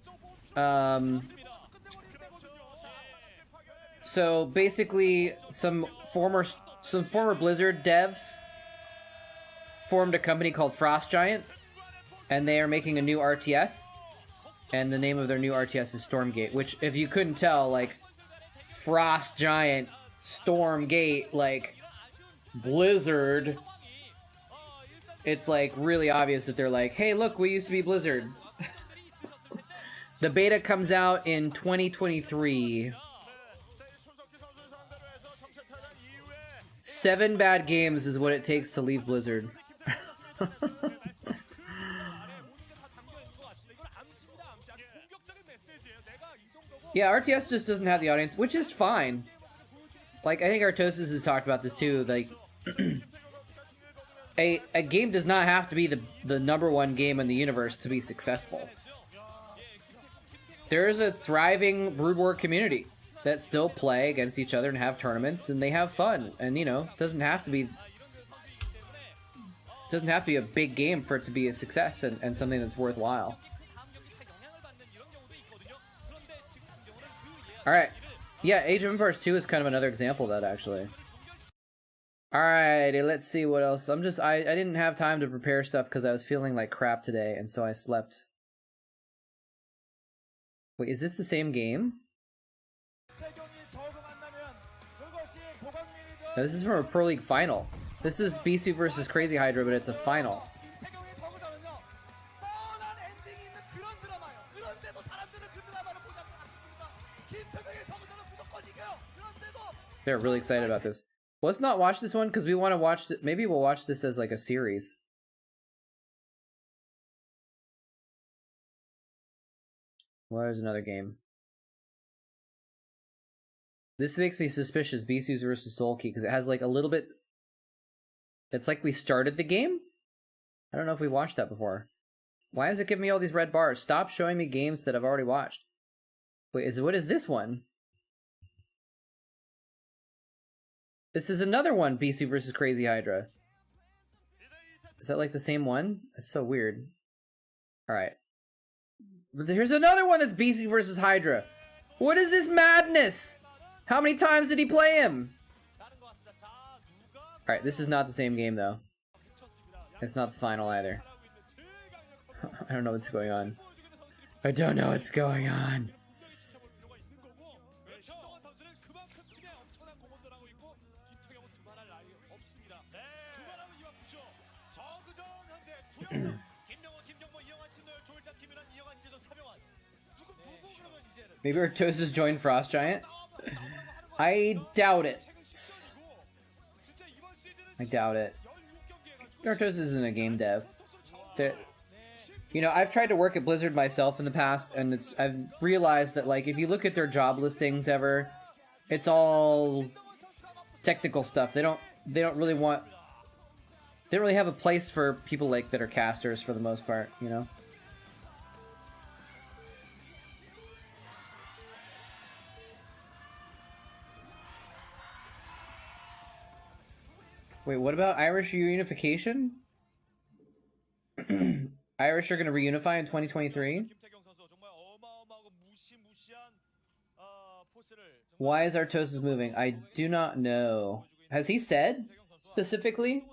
so basically, some former Blizzard devs formed a company called Frost Giant, and they are making a new RTS. And the name of their new RTS is Stormgate, which, if you couldn't tell, like, Frost Giant, Stormgate, like, Blizzard, it's, like, really obvious that they're like, hey, look, we used to be Blizzard. The beta comes out in 2023. 7 bad games is what it takes to leave Blizzard. Yeah, RTS just doesn't have the audience, which is fine. Like, I think Artosis has talked about this too. Like, a game does not have to be the #1 game in the universe to be successful. There is a thriving Brood War community that still play against each other and have tournaments, and they have fun. And, you know, it doesn't have to be a big game for it to be a success and something that's worthwhile. Alright. Yeah, Age of Empires 2 is kind of another example of that, actually. Alrighty, let's see what else. I didn't have time to prepare stuff because I was feeling like crap today, and so I slept. Wait, is this the same game? No, this is from a Pro League final. This is BC versus Crazy Hydra, but it's a final. They're really excited about this. Well, let's not watch this one because we want to watch it. Maybe we'll watch this as like a series. Well, there's another game. This makes me suspicious, BCs versus Soulkey, because it has like a little bit... It's like we started the game? I don't know if we watched that before. Why is it giving me all these red bars? Stop showing me games that I've already watched. Wait, what is this one? This is another one, BC versus Crazy Hydra. Is that like the same one? That's so weird. Alright. Here's another one that's BC versus Hydra. What is this madness? How many times did he play him? Alright, this is not the same game though. It's not the final either. I don't know what's going on. I don't know what's going on. Maybe Artosis joined Frost Giant? I doubt it. I doubt it. Artosis isn't a game dev. You know, I've tried to work at Blizzard myself in the past, and I've realized that, like, if you look at their job listings ever, it's all technical stuff. They don't really have a place for people like that are casters for the most part, you know? Wait, what about Irish reunification? Irish are going to reunify in 2023? Why is Artosis moving? I do not know. Has he said specifically?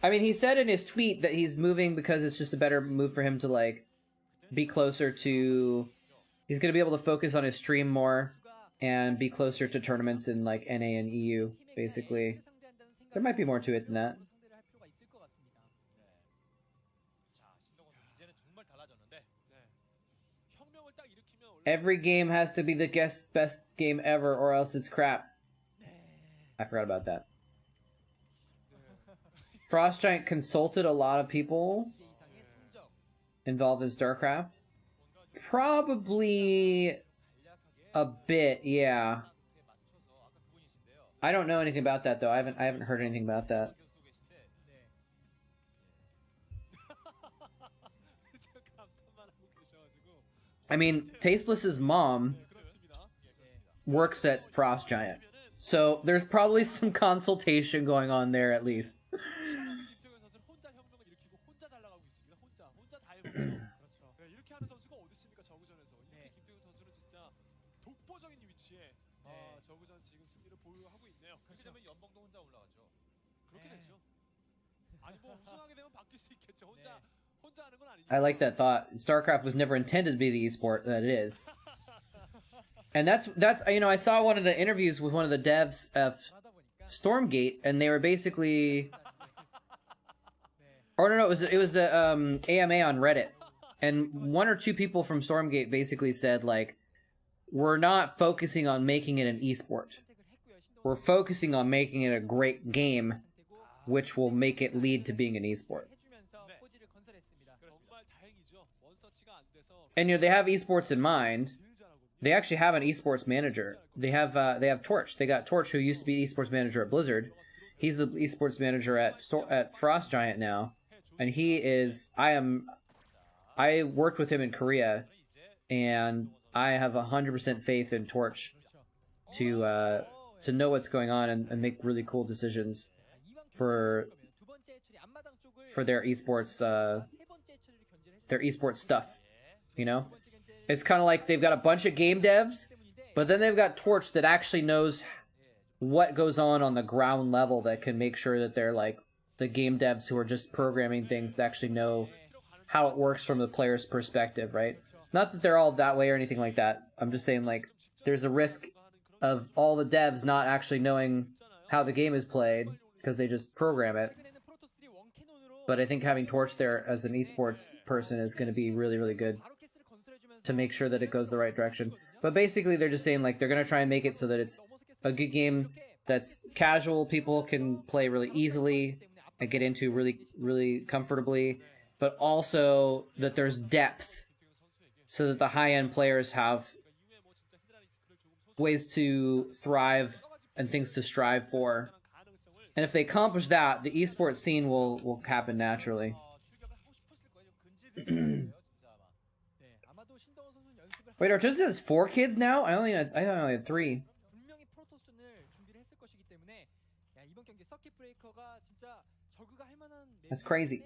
I mean, he said in his tweet that he's moving because it's just a better move for him to, like, be closer to... He's going to be able to focus on his stream more and be closer to tournaments in, like, NA and EU, basically. There might be more to it than that. Every game has to be the best game ever or else it's crap. I forgot about that. Frost Giant consulted a lot of people involved in Starcraft. Probably a bit, yeah. I don't know anything about that though. I haven't heard anything about that. I mean, Tasteless's mom works at Frost Giant. So there's probably some consultation going on there at least. 김태균 선수는 혼자 혁명을 일으키고 혼자 잘 나가고 있습니다. 혼자 다 해보죠. 그렇죠. 네, 이렇게 하는 선수가 어디 있습니까? 저그전에서. 이렇게 김태균 선수는 진짜 독보적인 위치에 저그전 지금 승리를 보유하고 있네요. 그렇게 되면 연봉도 혼자 올라가죠. 그렇게 되죠. 아니 뭐 우승하게 되면 바뀔 수 있겠죠. 혼자 하는 건 아니죠. I like that thought. Starcraft was never intended to be the esport that it is. And that's you know, I saw one of the interviews with one of the devs of Stormgate, and they were basically, or no, it was the AMA on Reddit, and one or two people from Stormgate basically said, like, we're not focusing on making it an esport. We're focusing on making it a great game, which will make it lead to being an esport. And you know, they have esports in mind. They actually have an esports manager. They have Torch. They got Torch, who used to be esports manager at Blizzard. He's the esports manager at Frost Giant now, and he is. I worked with him in Korea, and I have 100% faith in Torch to know what's going on and make really cool decisions for their esports stuff. You know, it's kind of like they've got a bunch of game devs, but then they've got Torch that actually knows what goes on the ground level, that can make sure that they're like the game devs who are just programming things that actually know how it works from the player's perspective, right? Not that they're all that way or anything like that. I'm just saying, like, there's a risk of all the devs not actually knowing how the game is played because they just program it. But I think having Torch there as an esports person is going to be really, really good to make sure that it goes the right direction. But basically, they're just saying, like, they're going to try and make it so that it's a good game that's casual, people can play really easily and get into really, really comfortably, but also that there's depth so that the high-end players have ways to thrive and things to strive for. And if they accomplish that, the esports scene will happen naturally. Wait, Archon has 4 kids now? I only had 3. That's crazy.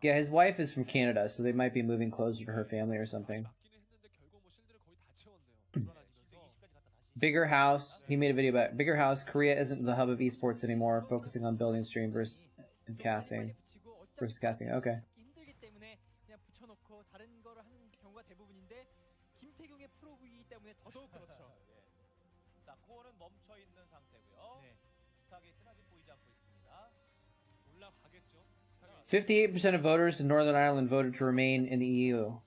Yeah, his wife is from Canada, so they might be moving closer to her family or something. Bigger house. He made a video about it. Bigger house. Korea isn't the hub of esports anymore, focusing on building stream versus casting. Okay. 자, 코어는 멈춰 있는 상태고요. 스타게이트는 아직 보이지 않고 있습니다. 올라가겠죠. 58% of voters in Northern Ireland voted to remain in the EU.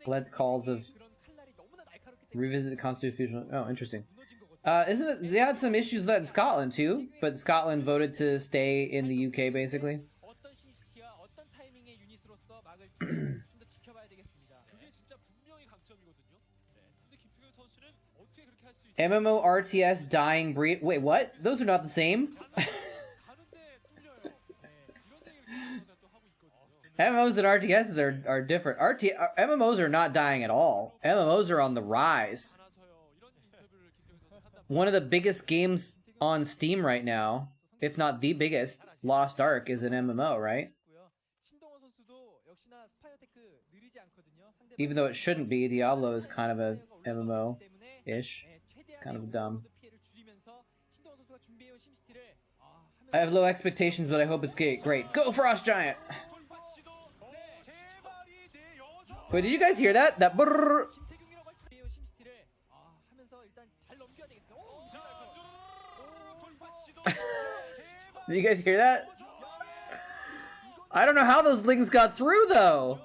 Led calls of revisit the constitutional. Oh, interesting. Isn't it? They had some issues with that in Scotland too, but Scotland voted to stay in the UK basically. MMO RTS dying breed. Wait, what? Those are not the same. MMOs and RTSs are different. MMOs are not dying at all. MMOs are on the rise. One of the biggest games on Steam right now, if not the biggest, Lost Ark, is an MMO, right? Even though it shouldn't be, Diablo is kind of a MMO-ish. It's kind of dumb. I have low expectations, but I hope it's great. Go Frost Giant! Wait, did you guys hear that? That brrrr. Did you guys hear that? I don't know how those lings got through though.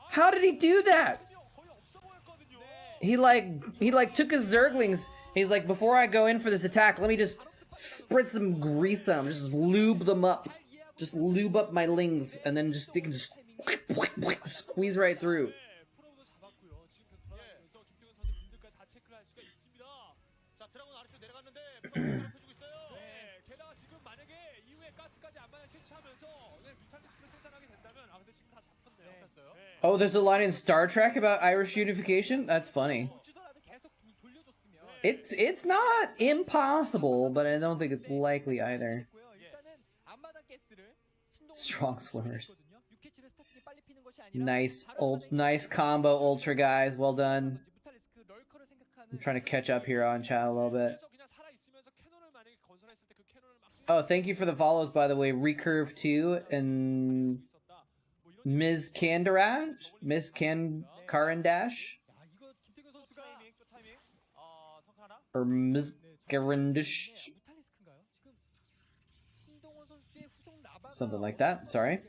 How did he do that? He took his Zerglings. He's like, before I go in for this attack, let me just spritz them, grease them, just lube them up. Just lube up my lings, and then they can just squeeze right through. Oh, there's a line in Star Trek about Irish unification? That's funny. It's not impossible, but I don't think it's likely either. Strong swimmers. Nice combo, Ultra guys. Well done. I'm trying to catch up here on chat a little bit. Oh, thank you for the follows, by the way. Recurve 2 and Ms. Kandash? Ms. Karandash? Or Ms. Garandish? Something like that, sorry.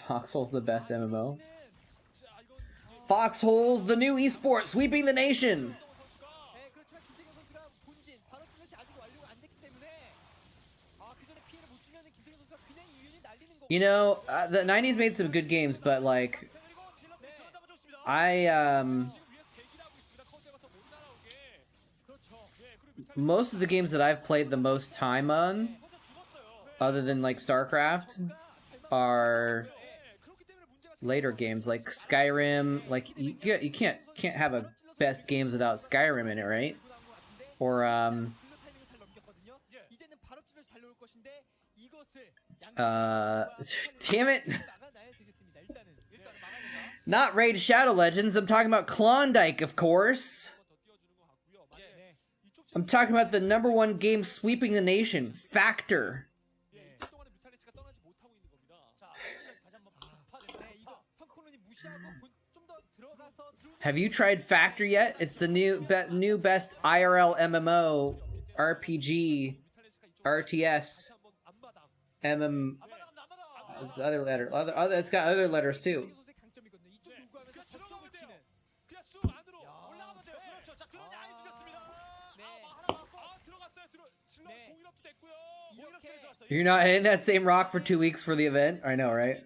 Foxhole's the best MMO. Foxhole's the new esport, sweeping the nation! You know, the 90s made some good games, but like, most of the games that I've played the most time on, other than like Starcraft, are later games like Skyrim. Like you can't have a best games without Skyrim in it, right? Or damn it. Not Raid Shadow Legends, I'm talking about Klondike, of course. I'm talking about the #1 game sweeping the nation, Factor. Have you tried Factor yet? It's the new best IRL MMO, RPG, RTS, MM. It's other letter. It's got other letters too. You're not hitting that same rock for 2 weeks for the event? I know, right?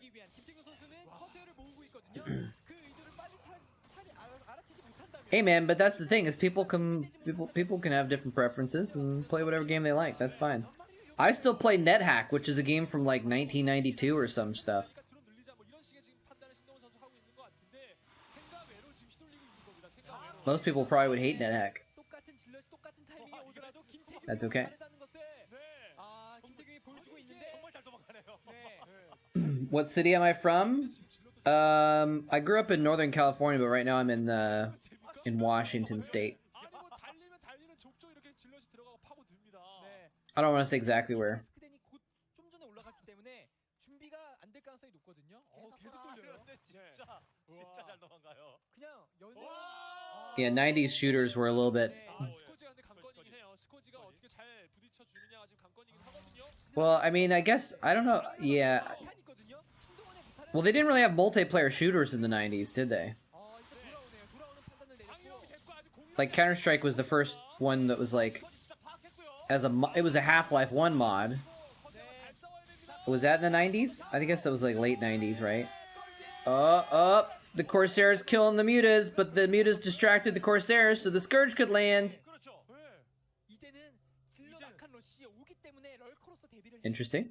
Hey man, but that's the thing, is people can have different preferences and play whatever game they like. That's fine. I still play NetHack, which is a game from like 1992 or some stuff. Most people probably would hate NetHack. That's okay. What city am I from? I grew up in Northern California, but right now I'm in Washington State. I don't want to say exactly where. Yeah, 90s shooters were a little bit... Well, I mean, I guess, I don't know, yeah. Well, they didn't really have multiplayer shooters in the 90s, did they? Like, Counter-Strike was the first one that was like, it was a Half-Life 1 mod. Was that in the 90s? I guess that was like late 90s, right? The Corsairs killing the mutas, but the mutas distracted the Corsairs so the Scourge could land. Interesting.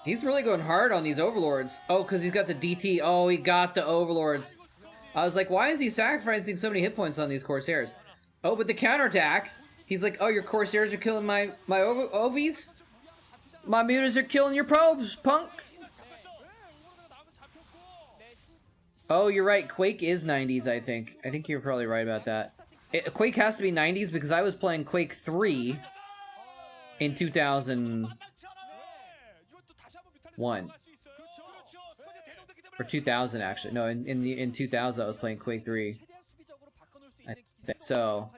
He's really going hard on these overlords. Oh, because he's got the DT. Oh, he got the overlords. I was like, why is he sacrificing so many hit points on these Corsairs? Oh, but the counterattack. He's like, oh, your Corsairs are killing my Ovies? My mutas are killing your probes, punk. Oh, you're right. Quake is 90s, I think. I think you're probably right about that. Quake has to be 90s because I was playing Quake 3 in 2001. Or 2000, actually. No, in 2000 I was playing Quake 3. So...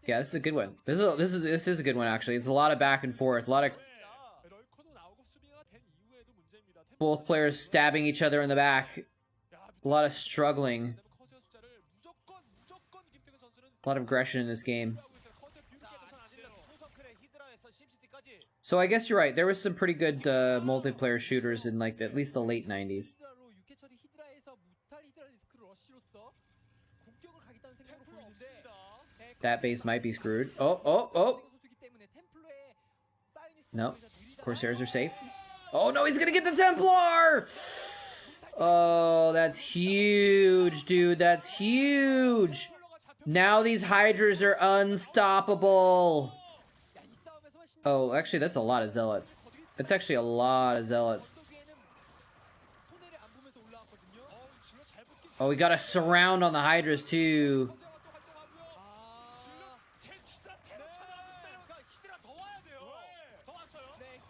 yeah, this is a good one. This is a good one, actually. It's a lot of back and forth. A lot of both players stabbing each other in the back. A lot of struggling. A lot of aggression in this game. So I guess you're right. There was some pretty good multiplayer shooters in like at least the late 90s. That base might be screwed. Oh, oh, oh! No. Corsairs are safe. Oh no, he's gonna get the Templar! Oh, that's huge, dude. That's huge! Now these Hydras are unstoppable! Oh, actually, that's a lot of Zealots. That's actually a lot of Zealots. Oh, we got a surround on the Hydras, too.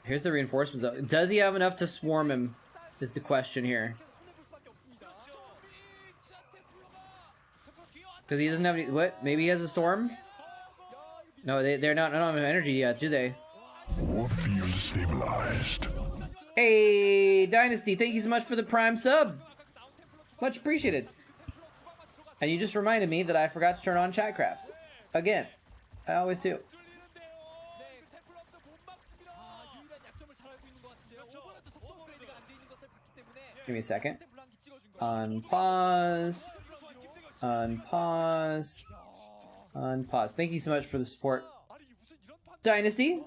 Here's the reinforcements, though. Does he have enough to swarm him, is the question here. Because he doesn't have any... What? Maybe he has a storm? No, they're not... I don't have energy yet, do they? War field stabilized. Hey, Dynasty, thank you so much for the Prime sub. Much appreciated. And you just reminded me that I forgot to turn on Chatcraft. Again. I always do. Give me a second. Unpause. Unpause. Unpause. Thank you so much for the support. Dynasty.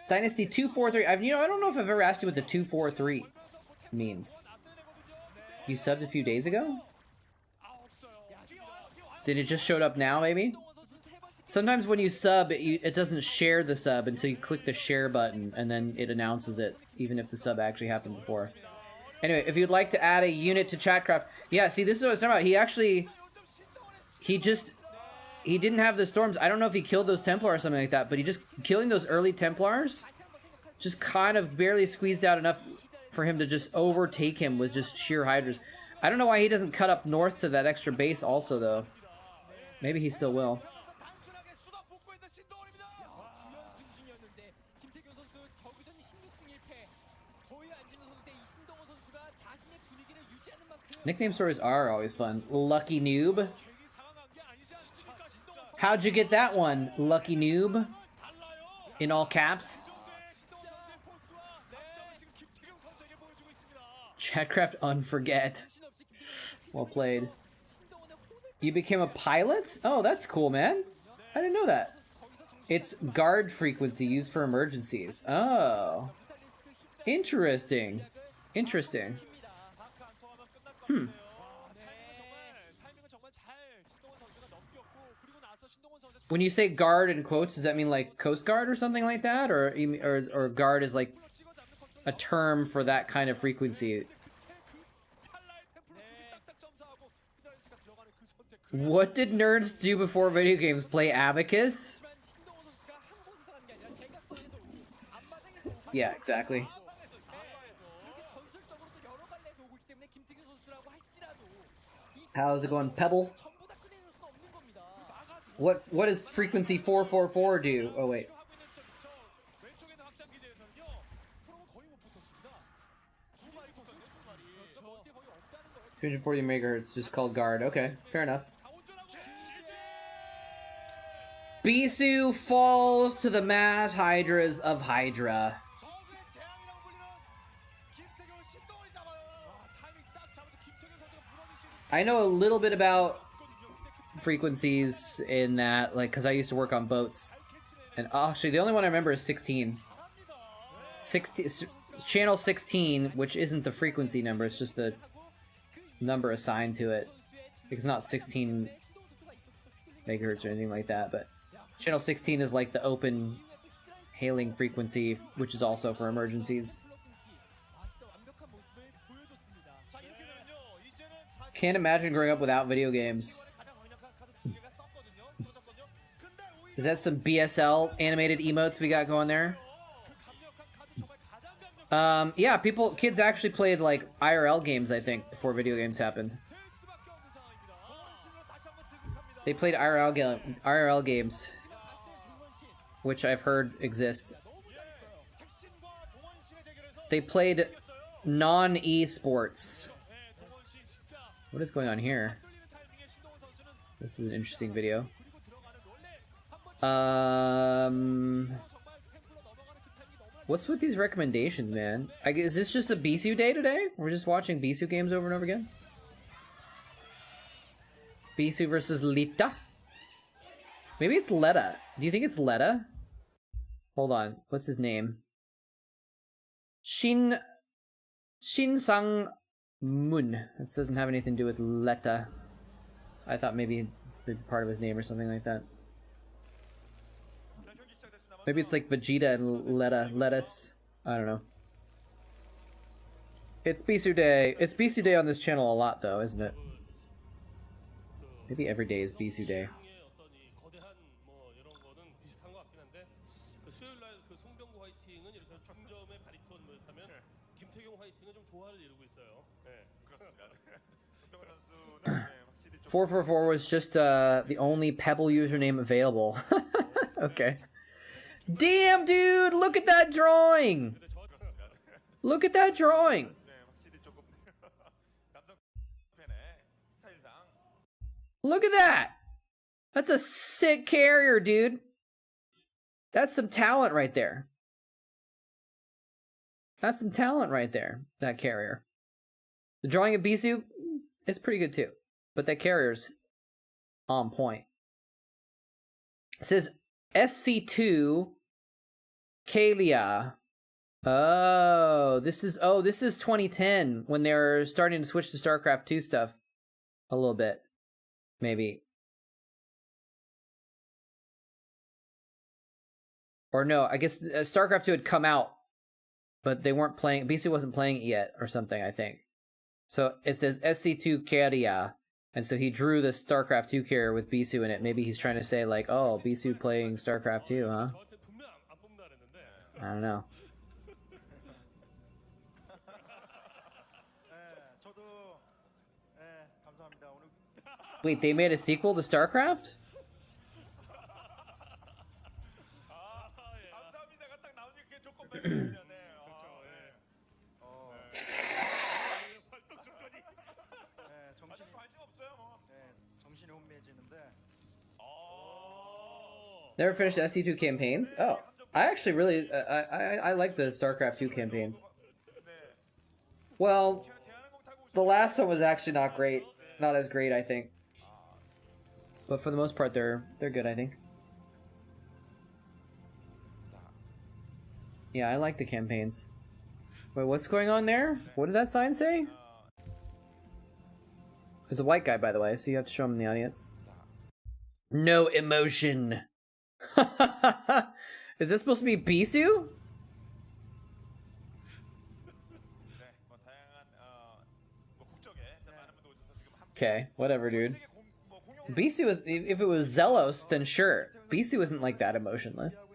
Dynasty 243. I don't know if I've ever asked you what the 243 means. You subbed a few days ago? Did it just showed up now, maybe? Sometimes when you sub, it doesn't share the sub until you click the share button, and then it announces it, even if the sub actually happened before. Anyway, if you'd like to add a unit to Chatcraft... Yeah, see, this is what I was talking about. He actually... He didn't have the storms. I don't know if he killed those Templar or something like that, but he just... Killing those early Templars just kind of barely squeezed out enough for him to just overtake him with just sheer Hydras. I don't know why he doesn't cut up north to that extra base also, though. Maybe he still will. Nickname stories are always fun. Lucky Noob. How'd you get that one, Lucky Noob? In all caps. Chatcraft unforget. Well played. You became a pilot? Oh, that's cool, man. I didn't know that. It's guard frequency used for emergencies. Oh. Interesting. Interesting. Hmm. When you say guard in quotes, does that mean like Coast Guard or something like that? Or guard is like a term for that kind of frequency? What did nerds do before video games? Play Abacus? Yeah, exactly. How's it going, Pebble? What does frequency 444 do? Oh wait. 240 megahertz, just called guard. Okay, fair enough. Bisu falls to the mass hydras of Hydra. I know a little bit about frequencies in that, like, because I used to work on boats. And actually, the only one I remember is 16. Channel 16, which isn't the frequency number, it's just the number assigned to it. It's not 16 megahertz or anything like that, but channel 16 is like the open hailing frequency, which is also for emergencies. Can't imagine growing up without video games. Is that some BSL animated emotes we got going there? Yeah, kids actually played like IRL games, I think, before video games happened. They played IRL games, which I've heard exist. They played non-esports. What is going on here? This is an interesting video. What's with these recommendations, man? Is this just a Bisu day today? We're just watching Bisu games over and over again? Bisu versus Lita? Maybe it's Letta. Do you think it's Letta? Hold on. What's his name? Shin Sang Moon. That doesn't have anything to do with Letta. I thought maybe it'd be part of his name or something like that. Maybe it's like Vegeta and lettuce. I don't know. It's Bisu Day. It's Bisu Day on this channel a lot though, isn't it? Maybe every day is Bisu Day. 선수는 444 was just the only Pebble username available. Okay. Damn, dude! Look at that drawing! Look at that drawing! Look at that! That's a sick carrier, dude. That's some talent right there. That's some talent right there, that carrier. The drawing of Bisu is pretty good too, but that carrier's on point. It says SC2 Kalia. Oh, this is 2010 when they're starting to switch to Starcraft 2 stuff a little bit. Maybe. Or no, I guess Starcraft 2 had come out, but they weren't playing, BC wasn't playing it yet or something, I think. So it says SC2 Kalia, and so he drew the Starcraft 2 carrier with Bisu in it. Maybe he's trying to say like, oh, Bisu playing Starcraft 2, huh? I don't know. Wait, they made a sequel to StarCraft? Never finished SC2 campaigns? Oh, I actually really, I like the StarCraft 2 campaigns. Well, the last one was actually not great. Not as great, I think. But for the most part, they're good, I think. Yeah, I like the campaigns. Wait, what's going on there? What did that sign say? There's a white guy, by the way, so you have to show him in the audience. No emotion. Is this supposed to be Bisu? Okay, whatever, dude. Bisu was, if it was Zelos, then sure. Bisu isn't like that emotionless.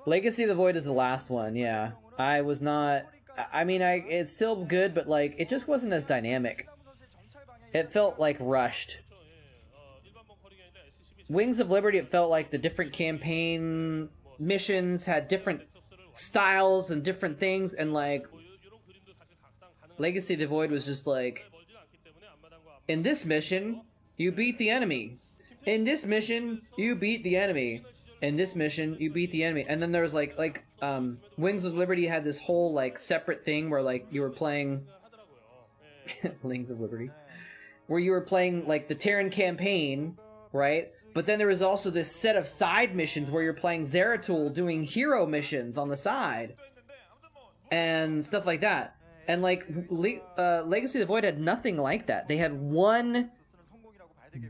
Legacy of the Void is the last one, yeah. I was not, I mean, it's still good, but like, it just wasn't as dynamic. It felt like rushed. Wings of Liberty, it felt like the different campaign missions had different styles and different things, and like, Legacy of the Void was just like, in this mission, you beat the enemy. In this mission, you beat the enemy. In this mission, you beat the enemy. And then there was like Wings of Liberty had this whole like separate thing where like you were playing Wings of Liberty, where you were playing like the Terran campaign, right? But then there was also this set of side missions where you're playing Zeratul doing hero missions on the side and stuff like that. And like Legacy of the Void had nothing like that. They had one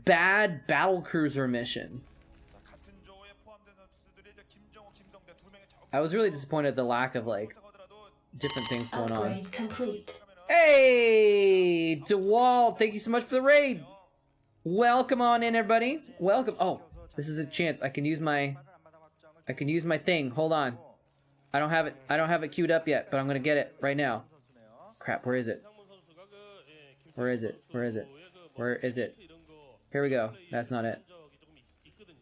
bad battlecruiser mission. I was really disappointed at the lack of like different things going on. Upgrade complete. Hey, DeWalt, thank you so much for the raid. Welcome on in, everybody. Welcome. Oh, this is a chance. I can use my thing. Hold on. I don't have it queued up yet, but I'm gonna get it right now. Crap, where is it? Where is it? Where is it? Where is it? Here we go. That's not it.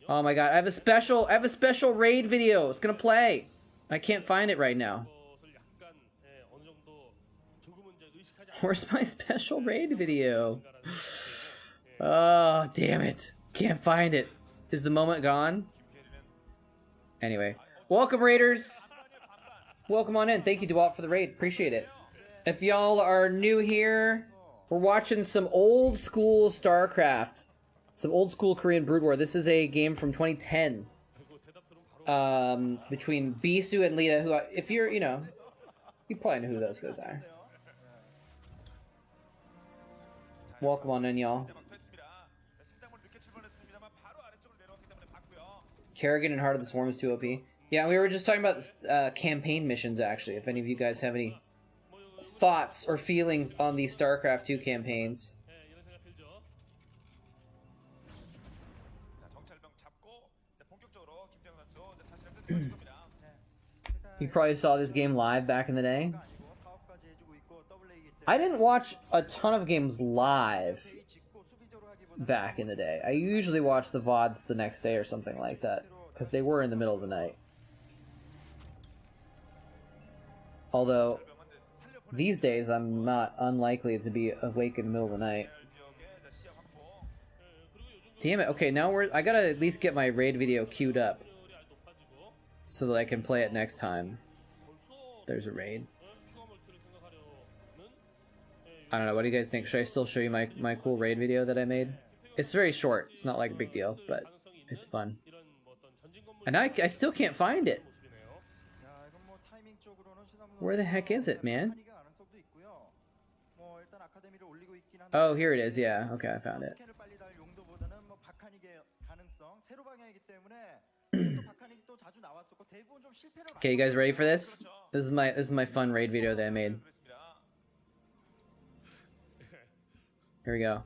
Oh my god, I have a special raid video. It's gonna play. I can't find it right now. Where's my special raid video? Oh, damn it. Can't find it. Is the moment gone? Anyway, welcome Raiders. Welcome on in. Thank you DeWalt for the raid. Appreciate it. If y'all are new here, we're watching some old school Starcraft. Some old school Korean Brood War. This is a game from 2010. Between Bisu and Lita, who, if you're, you know, you probably know who those guys are. Welcome on in, y'all. Kerrigan and Heart of the Swarm is too OP. Yeah, we were just talking about campaign missions, actually. If any of you guys have any thoughts or feelings on the StarCraft 2 campaigns. You probably saw this game live back in the day. I didn't watch a ton of games live back in the day. I usually watch the VODs the next day or something like that, because they were in the middle of the night. Although, these days I'm not unlikely to be awake in the middle of the night. Damn it, okay, now I gotta at least get my raid video queued up so that I can play it next time. There's a raid. I don't know, what do you guys think? Should I still show you my cool raid video that I made? It's very short, it's not like a big deal, but it's fun. And I still can't find it. Where the heck is it, man? Oh, here it is, yeah. Okay, I found it. Okay, you guys ready for this? This is my fun raid video that I made. Here we go.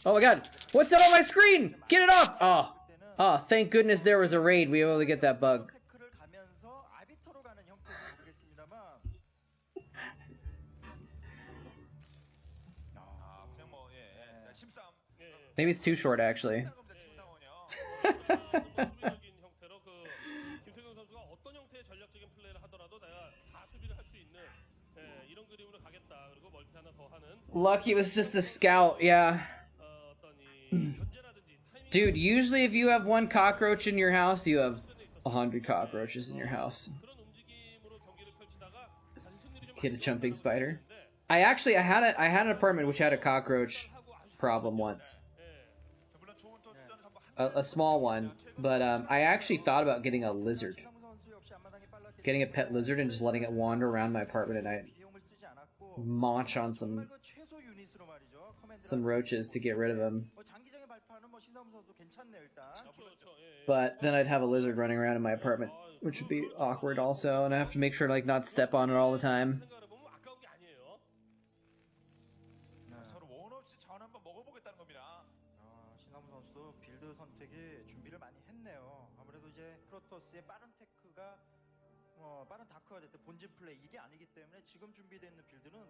Oh my god! What's that on my screen? Get it off! Oh. Oh, thank goodness there was a raid. We were able to get that bug. Maybe it's too short, actually. Lucky it was just a scout, yeah. Dude, usually if you have one cockroach in your house, you have 100 cockroaches in your house. Get a jumping spider. I had an apartment which had a cockroach problem once. A small one, but I actually thought about getting a lizard. Getting a pet lizard and just letting it wander around my apartment at night. Munch on some roaches to get rid of them. But then I'd have a lizard running around in my apartment, which would be awkward also, and I have to make sure to like not step on it all the time.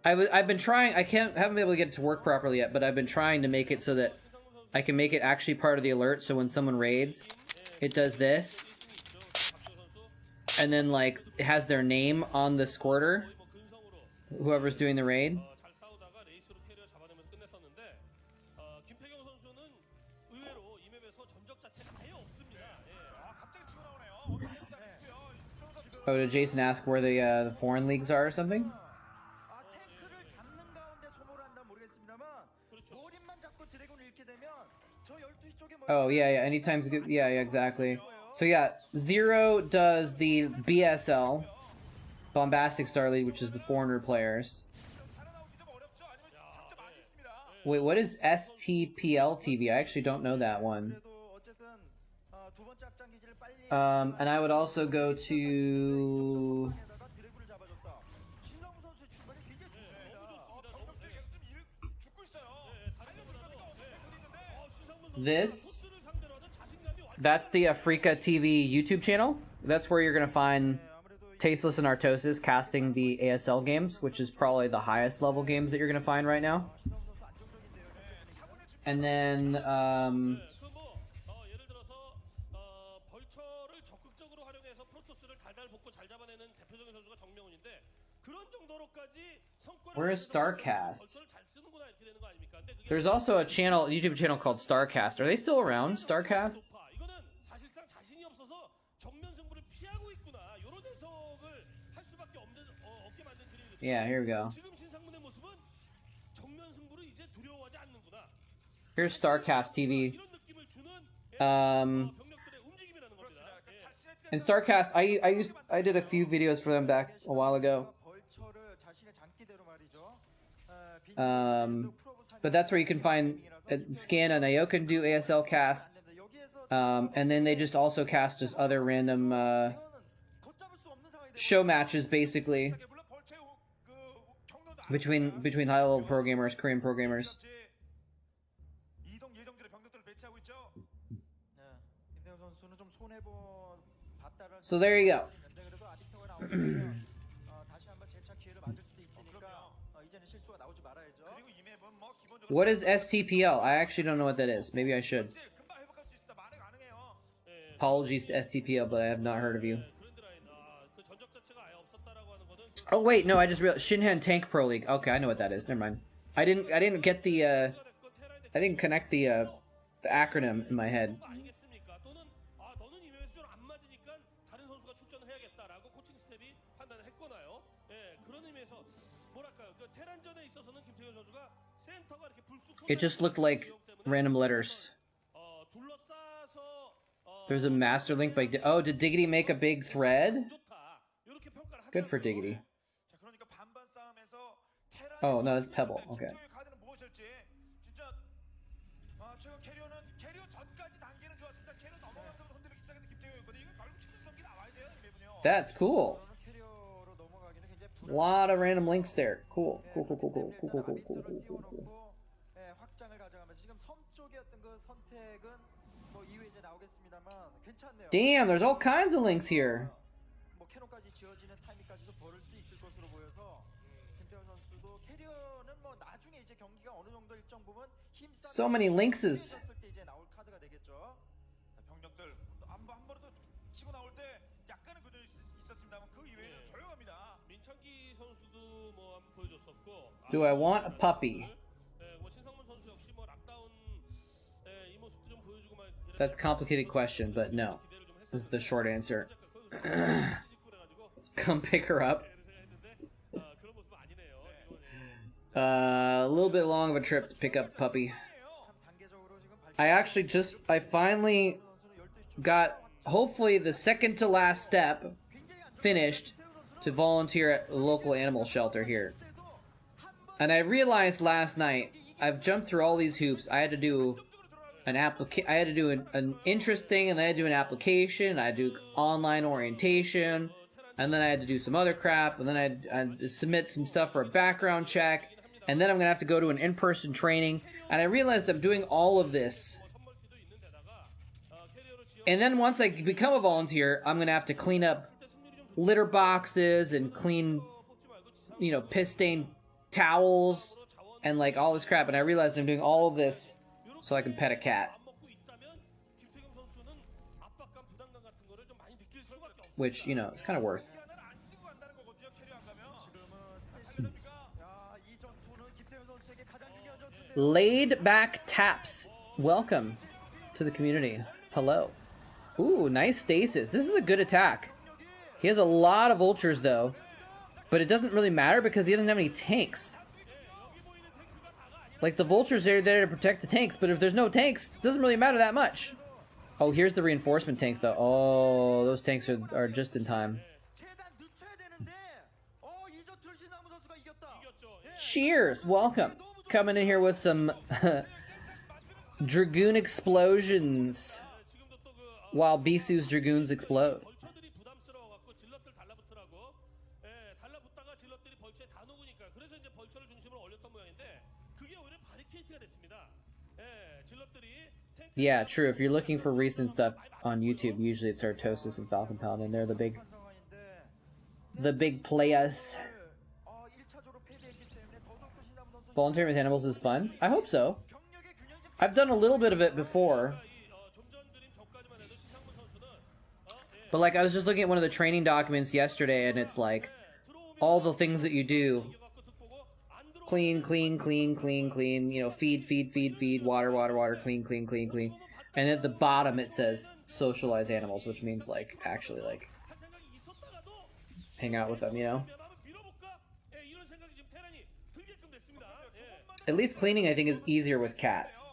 I've been trying. Haven't been able to get it to work properly yet, but I've been trying to make it so that I can make it actually part of the alert. So when someone raids, it does this, and then like it has their name on the squirter, whoever's doing the raid. Oh, did Jason ask where the foreign leagues are or something? Oh, yeah, yeah, anytime's good. Yeah, yeah, exactly. So, yeah, Zero does the BSL, Bombastic Star League, which is the foreigner players. Wait, what is STPL TV? I actually don't know that one. And I would also go to... this. That's the Africa TV YouTube channel. That's where you're going to find Tasteless and Artosis casting the ASL games, which is probably the highest level games that you're going to find right now. And then, Where is Starcast? There's also a channel, YouTube channel called Starcast. Are they still around? Starcast? Yeah, here we go. Here's Starcast TV. And Starcast, I did a few videos for them back a while ago. But that's where you can find Scan and Ayokan do ASL casts. And then they just also cast just other random show matches, basically, between high-level programmers, Korean programmers. So there you go. What is STPL? I actually don't know what that is. Maybe I should. Apologies to STPL, but I have not heard of you. Oh wait, no, I just realized Shinhan Tank Pro League. Okay, I know what that is. Never mind. I didn't get the I didn't connect the acronym in my head. It just looked like random letters. There's a master link by... Oh, did Diggity make a big thread? Good for Diggity. Oh, no, that's Pebble. Okay. That's cool. A lot of random links there. Cool. Cool. Damn, there's all kinds of links here. So many linkses. Do I want a puppy? That's a complicated question, but no. This is the short answer. Come pick her up. A little bit long of a trip to pick up puppy. I finally got, hopefully, the second to last step finished to volunteer at a local animal shelter here. And I realized last night, I've jumped through all these hoops. I had to do an an interest thing, and then I had to do an application, I had to do online orientation, and then I had to do some other crap, and then I had to submit some stuff for a background check, and then I'm gonna have to go to an in-person training, and I realized I'm doing all of this. And then once I become a volunteer, I'm gonna have to clean up litter boxes and clean, you know, piss-stained towels and like all this crap, and I realized I'm doing all of this so I can pet a cat. Which, you know, it's kind of worth. Laid back taps. Welcome to the community. Hello. Ooh, nice stasis. This is a good attack. He has a lot of vultures though, but it doesn't really matter because he doesn't have any tanks. Like, the vultures are there to protect the tanks, but if there's no tanks, it doesn't really matter that much. Oh, here's the reinforcement tanks though. Oh, those tanks are just in time. Cheers, welcome. Coming in here with some Dragoon explosions while Bisu's Dragoons explode. Yeah, true. If you're looking for recent stuff on YouTube, usually it's Artosis and Falcon Paladin. They're the big players. Volunteering with animals is fun. I hope so. I've done a little bit of it before. But like, I was just looking at one of the training documents yesterday, and it's like, all the things that you do. Clean, clean, clean, clean, clean. You know, feed, feed, feed, feed. Water, water, water. Clean, clean, clean, clean. And at the bottom it says socialize animals, which means like actually like hang out with them, you know? At least cleaning I think is easier with cats.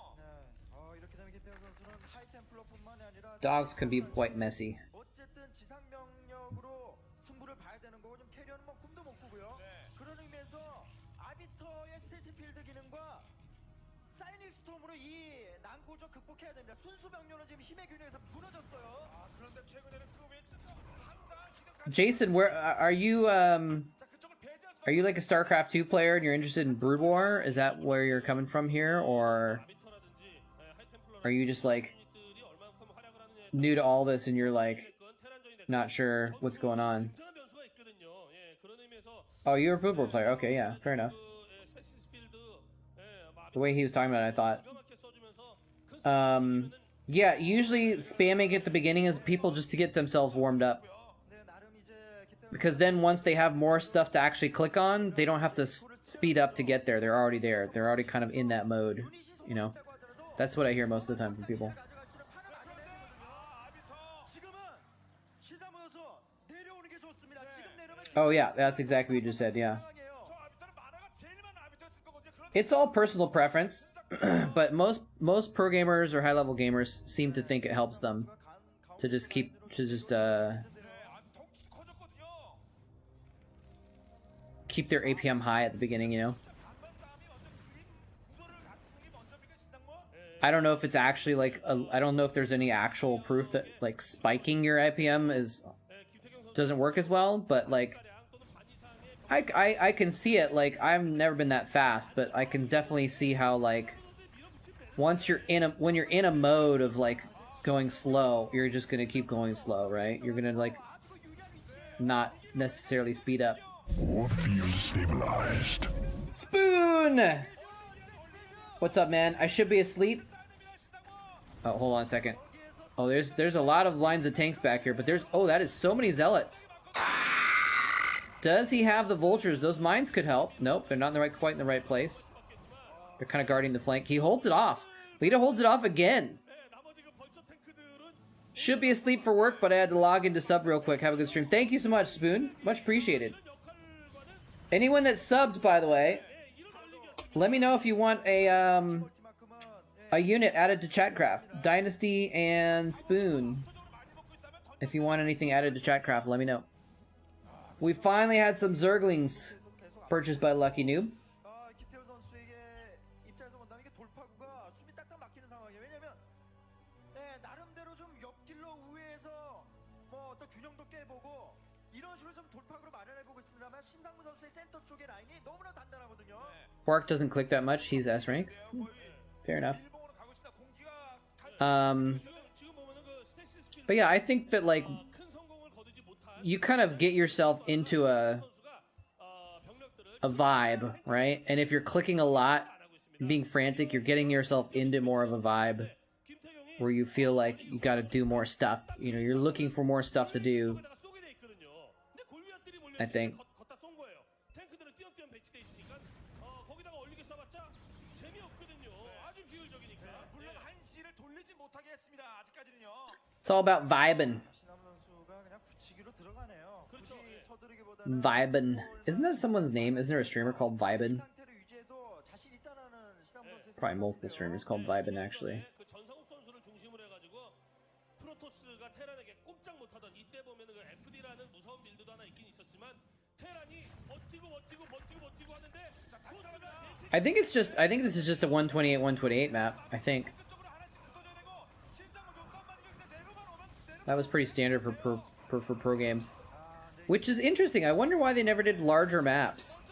Dogs can be quite messy. 어쨌든 지상 병력으로 승부를 봐야 되는 거고 좀 캐리어는 뭐 꿈도 못 꾸고요. 그런 의미에서 아비터의 스테이시 필드 기능과 사이닉 스톰으로 이 난구조 극복해야 됩니다. 순수 병력은 지금 힘의 균형에서 무너졌어요. 아, 그런데 최근에는 그 외에 항상 Jason, where are you like a Starcraft 2 player and you're interested in Brood War? Is that where you're coming from here, or are you just like new to all this and you're like not sure what's going on? Oh, you're a Brood War player. Okay, yeah, fair enough. The way he was talking about it, I thought. Yeah, usually spamming at the beginning is people just to get themselves warmed up. Because then once they have more stuff to actually click on, they don't have to speed up to get there. They're already there. They're already kind of in that mode, you know? That's what I hear most of the time from people. Oh yeah, that's exactly what you just said, yeah. It's all personal preference, but most pro gamers or high-level gamers seem to think it helps them to just keep their APM high at the beginning, you know? I don't know if it's actually like I don't know if there's any actual proof that like spiking your APM doesn't work as well, but like I can see it. Like I've never been that fast, but I can definitely see how like when you're in a mode of like going slow, you're just gonna keep going slow, right? You're gonna like not necessarily speed up. Or field stabilized. Spoon! What's up, man? I should be asleep. Oh, hold on a second. Oh, there's a lot of lines of tanks back here, but that is so many zealots. Does he have the vultures? Those mines could help. Nope, they're not quite in the right place. They're kind of guarding the flank. He holds it off. Lita holds it off again. Should be asleep for work, but I had to log into sub real quick. Have a good stream. Thank you so much, Spoon. Much appreciated. Anyone that subbed, by the way, let me know if you want a unit added to Chatcraft. Dynasty and Spoon. If you want anything added to Chatcraft, let me know. We finally had some Zerglings purchased by Lucky Noob. 김태우 선수에게 입장에서 본다면 이게 돌파구가 숨이 딱딱 막히는 상황이에요. 왜냐면 나름대로 좀 옆길로 우회해서 뭐 어떤 균형도 깨보고 이런 식으로 좀 돌파구로 마련해보고 있습니다만 신상무 선수의 센터 쪽의 라인이 너무나 단단하거든요. Quark doesn't click that much. He's S rank. Fair enough. But yeah, I think that like you kind of get yourself into a vibe, right? And if you're clicking a lot, being frantic, you're getting yourself into more of a vibe where you feel like you got to do more stuff. You know, you're looking for more stuff to do. I think. It's all about vibing. Vibin. Isn't that someone's name? Isn't there a streamer called Vibin? Probably multiple streamers called Vibin, actually. I think this is just a 128 map, I think. That was pretty standard for pro games. Which is interesting. I wonder why they never did larger maps.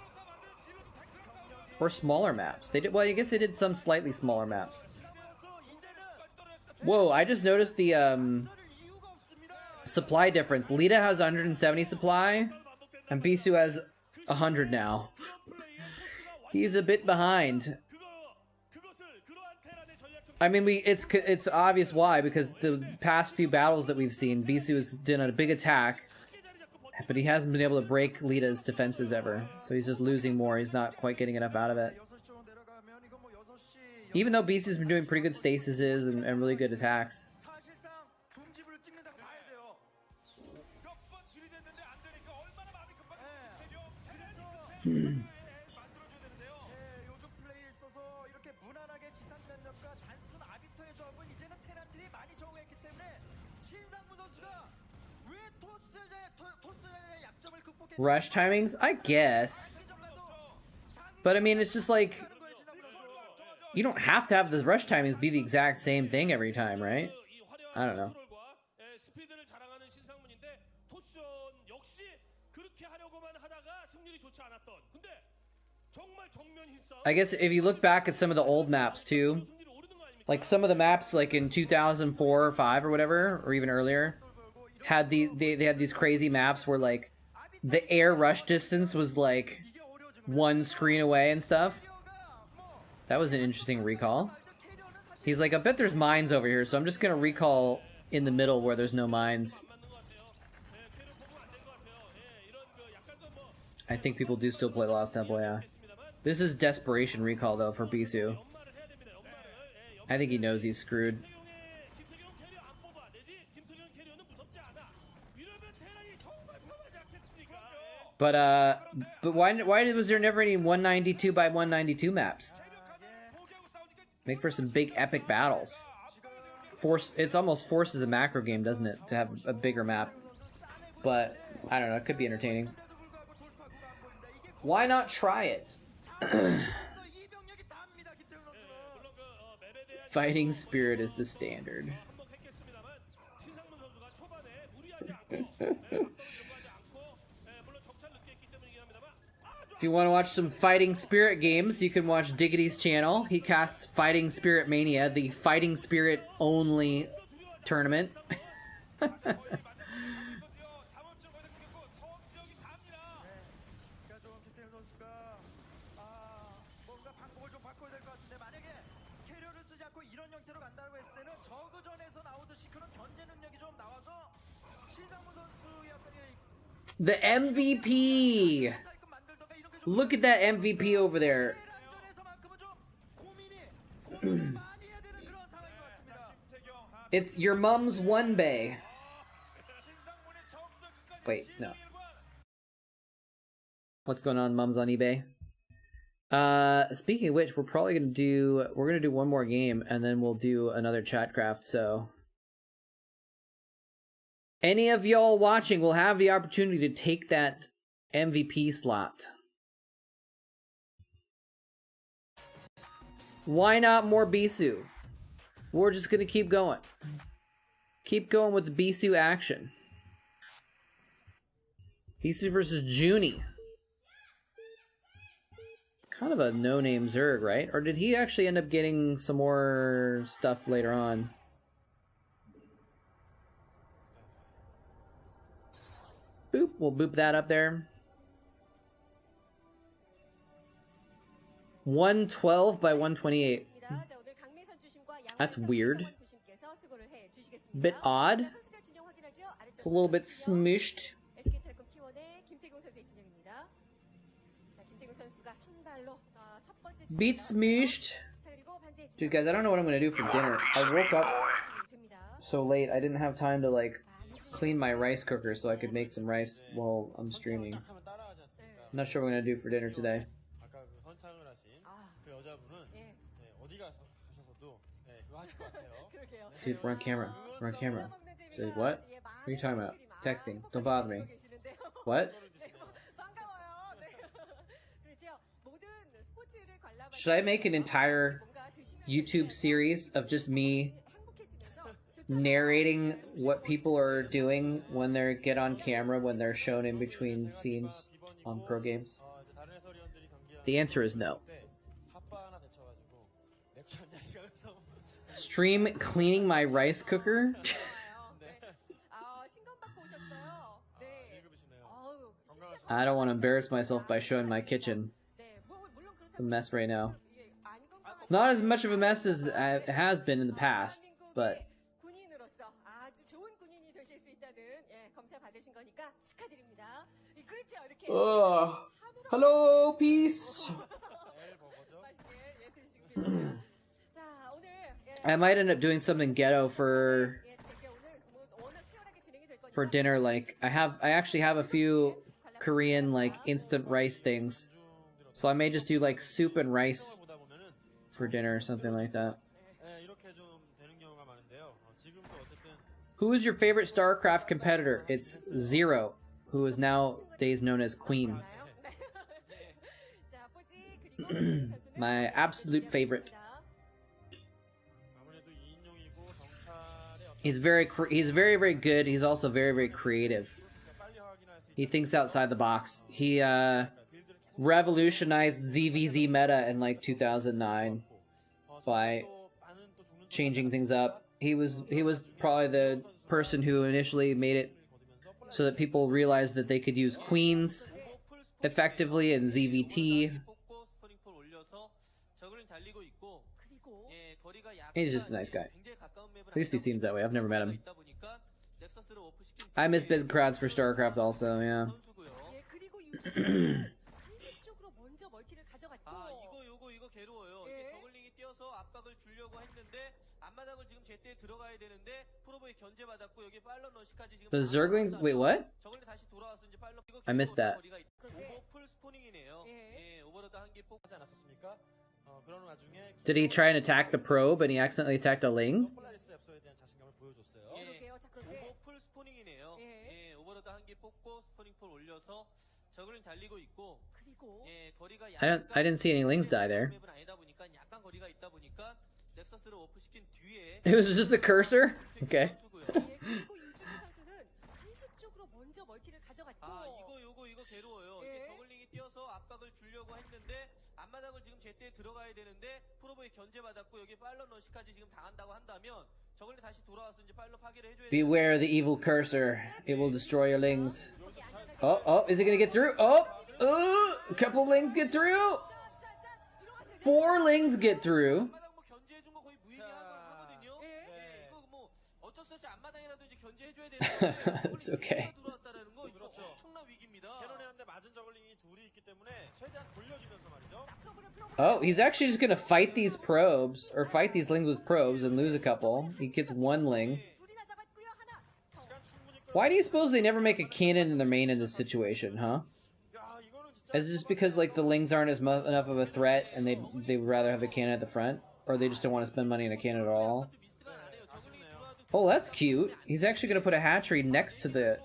Or smaller maps. They did, well, I guess they did some slightly smaller maps. Whoa, I just noticed the supply difference. Lita has 170 supply, and Bisu has 100 now. He's a bit behind. I mean, it's obvious why, because the past few battles that we've seen, Bisu has done a big attack, But he hasn't been able to break Lita's defenses ever, so he's just losing more. He's not quite getting enough out of it. Even though Beast has been doing pretty good stasises and really good attacks. Rush timings? I guess. But I mean, it's just like, you don't have to have the rush timings be the exact same thing every time, right? I don't know. I guess if you look back at some of the old maps too, like some of the maps like in 2004 or 5 or whatever, or even earlier, had they had these crazy maps where like the air rush distance was like 1 screen away and stuff. That was an interesting recall. He's like, I bet there's mines over here, so I'm just gonna recall in the middle where there's no mines. I think people do still play Lost Temple, yeah. This is desperation recall though for Bisu. I think he knows he's screwed. But why was there never any 192 by 192 maps? Make for some big epic battles. It's almost forces a macro game, doesn't it, to have a bigger map? But I don't know, it could be entertaining. Why not try it? Fighting spirit is the standard. If you want to watch some Fighting Spirit games, you can watch Diggity's channel. He casts Fighting Spirit Mania, the Fighting Spirit only tournament. The MVP! Look at that MVP over there. It's your mom's one bay. Wait, no. What's going on, mums on eBay? Speaking of which, we're gonna do one more game and then we'll do another Chatcraft, so any of y'all watching will have the opportunity to take that MVP slot. Why not more Bisu? We're just gonna keep going. Keep going with the Bisu action. Bisu versus Junie. Kind of a no-name Zerg, right? Or did he actually end up getting some more stuff later on? Boop, we'll boop that up there. 112 by 128. That's weird. Bit odd. It's a little bit smushed. Beat smushed. Dude, guys, I don't know what I'm gonna do for dinner. I woke up so late, I didn't have time to, like, clean my rice cooker so I could make some rice while I'm streaming. I'm not sure what I'm gonna do for dinner today. Dude, we're on camera. We're on camera. Dude, what? What are you talking about? Texting. Don't bother me. What? Should I make an entire YouTube series of just me narrating what people are doing when they get on camera, when they're shown in between scenes on pro games? The answer is no. Stream cleaning my rice cooker? I don't want to embarrass myself by showing my kitchen. It's a mess right now. It's not as much of a mess as it has been in the past, but 받으신 거니까 축하드립니다. 그렇죠. 이렇게 Hello, peace. 맛있게 예, 드시고 계세요. 자, 오늘 I might end up doing something ghetto for 되게 오늘 뭐 워낙 치열하게 진행이 될 거니까 for dinner. Like I actually have a few Korean like instant rice things, so I may just do like soup and rice for dinner or something like that. 이렇게 좀 되는 경우가 많은데요. 지금도 어쨌든 Who is your favorite Starcraft competitor? It's Zero, who is nowadays known as Queen. 자, 뽀지 그리고 선수는 My absolute favorite. 아무래도 2인용이고 정찰에 어떤 He's very good. He's also very creative. 빨리 확인할 수 He thinks outside the box. He revolutionized ZVZ meta in like 2009 by changing things up. He was probably the person who initially made it so that people realized that they could use queens effectively in ZVT. He's just a nice guy. At least he seems that way. I've never met him. I miss big crowds for StarCraft also, yeah. 예, 그리고 유저는 한식적으로 먼저 멀티를 가져갔고 이거 괴로워요. 예. 이게 저글링이 뛰어서 압박을 주려고 했는데 앞마당을 지금 제때 들어가야 되는데 프로보의 견제받았고 여기 팔런 러시까지 지금 The Zerglings. Wait, what? 저글링 다시 돌아와서 이제 팔런 이거 I missed that. 거리가 있- 오버 풀 스포닝이네요. 예. 예, 오버로드 한개 뽑. 하지 않았었습니까? 그런 와중에 Did he try and attack the probe and he accidentally attacked a ling? 폴라리스 앱서에 대한 자신감을 보여줬어요. 그러게요. 자, 그런데 오버 풀 스포닝이네요. 예. 예, 오버로드 한개 뽑고 스포닝 폴 올려서 저글링 달리고 있고 그리고 예, 거리가 I didn't see any lings die there. 맵은 아니다 보니까 약간 거리가 있다 보니까 넥서스를 오프시킨 뒤에 It was just the cursor? Okay. 선수고요. 예, 그리고 유준호 선수는 한식적으로 먼저 멀티를 가져갔고 이거 괴로워요. 예. 이게 저글링이 뛰어서 압박을 주려고 했는데 앞마당을 지금 제때 들어가야 되는데 프로보의 견제받았고 여기 팔런 러시까지 지금 당한다고 한다면 저글링 다시 돌아와서 이제 팔런 파괴를 해줘야 돼요. Beware the evil cursor. It will destroy your lings. Oh, is it gonna get through? Oh, a couple lings get through. 4 lings get through. 앞마당 뭐 견제해준 거 거의 무의미한 하거든요. 예. 이거 뭐 어쩔 수 없이 앞마당이라도 이제 견제해줘야 되는데 It's okay. 들어왔다라는 거 이거 그렇죠. 엄청난 위기입니다. 캐논에 한 대 맞은 저글링이 둘이 있기 때문에 최대한 돌려주면서 말이죠. Oh, he's actually just gonna fight these probes, or fight these lings with probes and lose a couple. He gets 1 ling. 둘이나 잡았고요. 하나. 시간 충분히 Why do you suppose they never make a cannon in their main in this situation, huh? 야, 이거는 진짜 Is it just because like the lings aren't as enough of a threat and they would rather have a cannon at the front, or they just don't want to spend money on a cannon at all? 미스가 나네요. 저글링이 들어와도 Oh, that's cute. He's actually gonna put a hatchery next to the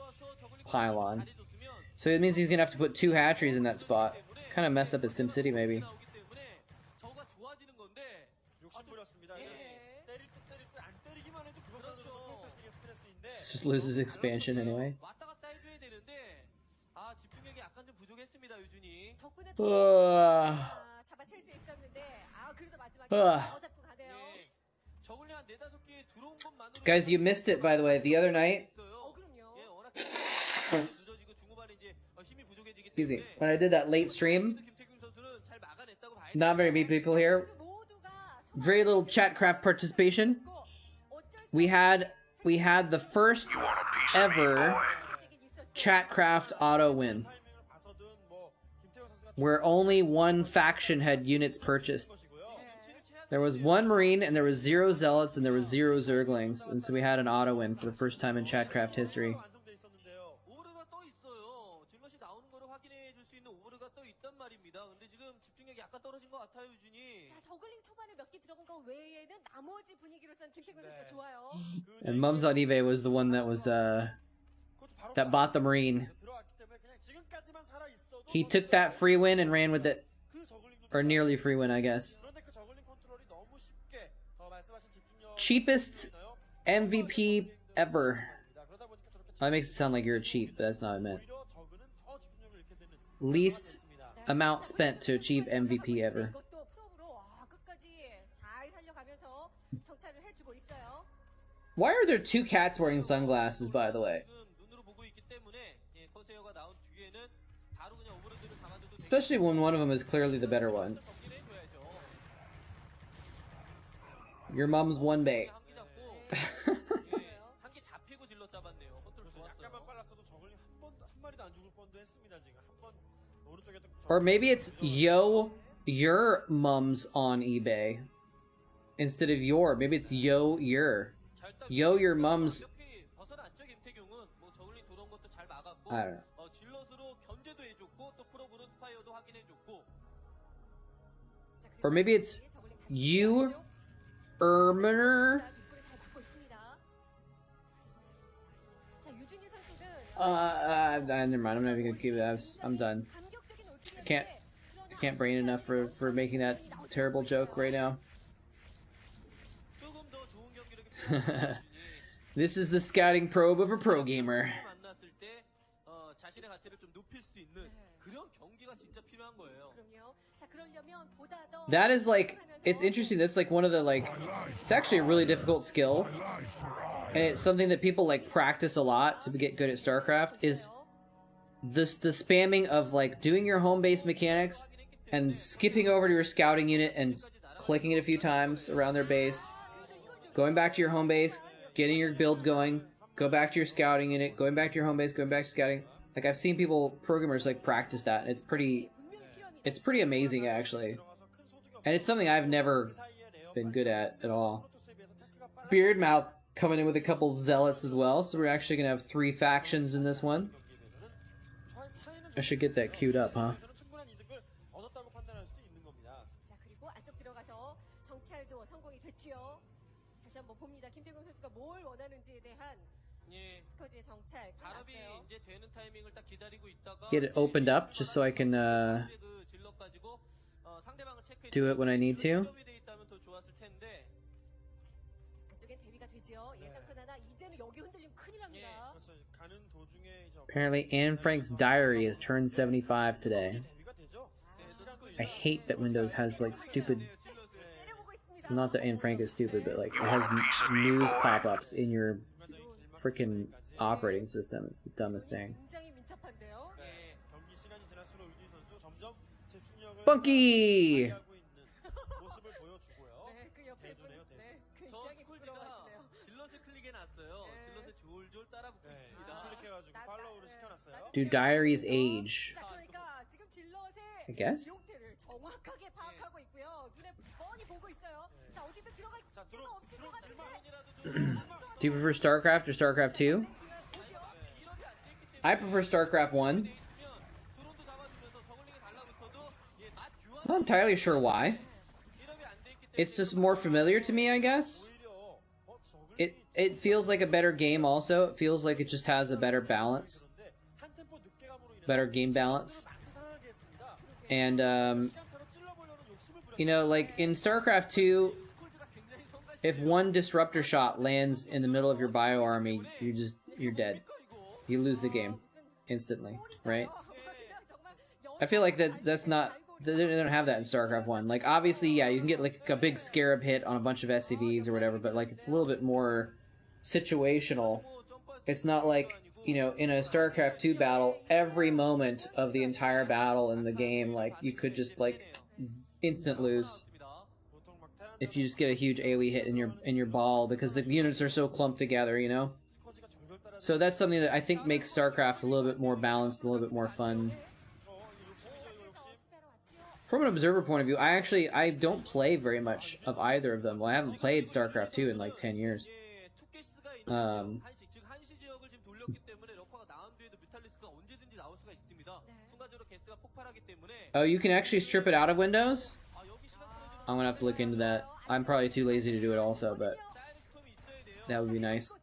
pylon, so it means he's gonna have to put 2 hatcheries in that spot. Kind of mess up his SimCity maybe. 나오기 때문에 저가 좋아지는 건데 욕심 부렸습니다. 예. 때릴 듯 안 때리기만 해도 그것만으로도 프로토스에게 스트레스인데 Just loses expansion anyway. 왔다 갔다 해줘야 되는데 아 집중력이 약간 좀 부족했습니다 유준이. 덕분에 잡아챌 수 있었는데 그래도 마지막에 잡고 가네요. 예. 저글링 한 4-5개 들어온 것만으로 Guys, you missed it by the way. The other night, 그럼요. 예, 워낙 늦어지고 중후반에 이제 힘이 부족해지기 excuse me, 때문에 when I did that late stream, 김태균 선수는 잘 막아냈다고 봐야 not very many people here, very little Chatcraft participation. We had the first ever Chatcraft auto win, 타이밍을 봐서든 뭐 김태호 선수가 where only one faction had units purchased. There was 1 Marine, and there was 0 Zealots, and there was 0 Zerglings, and so we had an auto win for the first time in Chatcraft history. 완성돼 있었는데요. 오버로드가 떠 있어요. 질럿이 나오는 거를 확인해 줄 수 있는 오버로드가 떠 있단 말입니다. 근데 지금 집중력이 약간 떨어진 것 같아요, 유준이. 자, 저글링 초반에 몇 개 들어간 거 외에는 나머지 분위기로선 김태균 선수가 좋아요. And Mums on eBay was the one that was that bought the Marine. 들어왔기 때문에 그냥 지금까지만 살아 있어도 He took that free win and ran with it, 그 저글링도 or nearly free win, I guess. 그런데 그 저글링 컨트롤이 너무 쉽게 말씀하신 집중력 Cheapest MVP ever. 그러다 보니까 저렇게 That makes it sound like you're cheap, but that's not what I meant. 오히려 저그는 더 집중력을 잃게 되는 Least amount spent to achieve MVP ever. 이것도 프로브로 끝까지 잘 살려가면서 정찰을 해주고 있어요. Why are there 2 cats wearing sunglasses, by the way? 지금 눈으로 보고 있기 때문에 예, 커세어가 나온 뒤에는 바로 그냥 오버로드를 담아줘도 Especially when one of them is clearly the better one. 정리를 해줘야죠. Your mom's one bait. 한개 잡고 예, 한개 잡히고 질럿 잡았네요. 컨트롤 약간만 좋았어요. 빨랐어도 저글링 마리도 안 죽을 뻔도 했습니다. 지금 한번 오른쪽에 또 Or maybe it's yo your mums on eBay instead of your. Maybe it's yo your. Yo your mums. 이렇게 벗어났죠. 김태경은 뭐 저글링 들어온 것도 잘 막았고 I don't know. 질럿으로 견제도 해줬고 또 프로브로 스파이어도 확인해줬고. Or maybe it's you Erminer. Never mind. I'm not even gonna keep that. I'm done. I can't brain enough for making that terrible joke right now. 조금 더 좋은 경기력이 필요한 This is the scouting probe of a pro gamer. 만났을 때 자신의 가치를 좀 높일 수 있는 그런 경기가 진짜 필요한 거예요. That is like, it's interesting. That's like one of the like, it's actually a really difficult skill, and it's something that people like practice a lot to get good at Starcraft. Is the spamming of like doing your home base mechanics and skipping over to your scouting unit and clicking it a few times around their base, going back to your home base, getting your build going, go back to your scouting unit, going back to your home base, going back to scouting. Like I've seen people, programmers, like practice that, and it's pretty amazing actually, and it's something I've never been good at all. Beardmouth coming in with a couple zealots as well, so we're actually gonna have 3 factions in this one. I should get that queued up, huh? Get it opened up just so I can do it when I need to. Apparently Anne Frank's diary is turned 75 today. I hate that Windows has like stupid, not that Anne Frank is stupid, but like it has news pop-ups in your freaking operating system. It's the dumbest thing. Bunky! Do diaries age? I guess? Do you prefer StarCraft or StarCraft 2? I prefer StarCraft 1. Not entirely sure why. It's just more familiar to me, I guess. It feels like a better game also. It feels like it just has a better balance. Better game balance. And, you know, like in StarCraft 2, if one disruptor shot lands in the middle of your bio army, you're dead. You lose the game instantly, right? I feel like that's not, they don't have that in StarCraft 1. Like, obviously, yeah, you can get like a big scarab hit on a bunch of SCVs or whatever, but like it's a little bit more situational. It's not like, you know, in a StarCraft 2 battle, every moment of the entire battle in the game, like, you could just like instant lose if you just get a huge AoE hit in your ball because the units are so clumped together, you know? So that's something that I think makes StarCraft a little bit more balanced, a little bit more fun. From an observer point of view, I don't play very much of either of them. Well, I haven't played StarCraft 2 in like 10 years. Oh, you can actually strip it out of Windows? I'm gonna have to look into that. I'm probably too lazy to do it also, but that would be nice.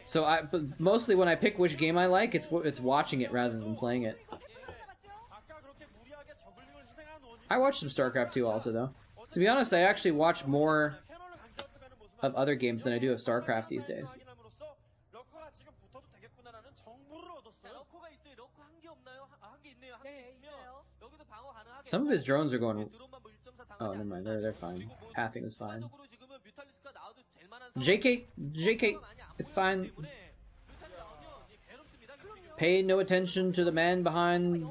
So but mostly when I pick which game I like, it's watching it rather than playing it. I watch some StarCraft 2 also, though. To be honest, I actually watch more of other games than I do of StarCraft these days. Some of his drones are going... Oh, never mind. They're fine. Pathing is fine. JK, it's fine. Pay no attention to the man behind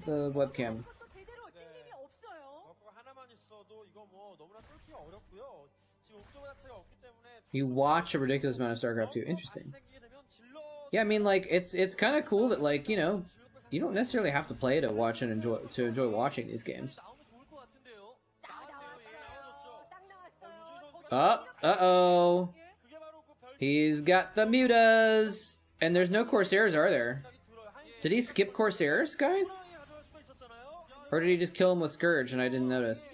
the webcam. You watch a ridiculous amount of StarCraft 2. Interesting. Yeah, I mean, like, it's kind of cool that, like, you know, you don't necessarily have to play to watch and enjoy watching these games. Uh-oh. He's got the mutas. And there's no Corsairs, are there? Did he skip Corsairs, guys? Or did he just kill him with Scourge and I didn't notice?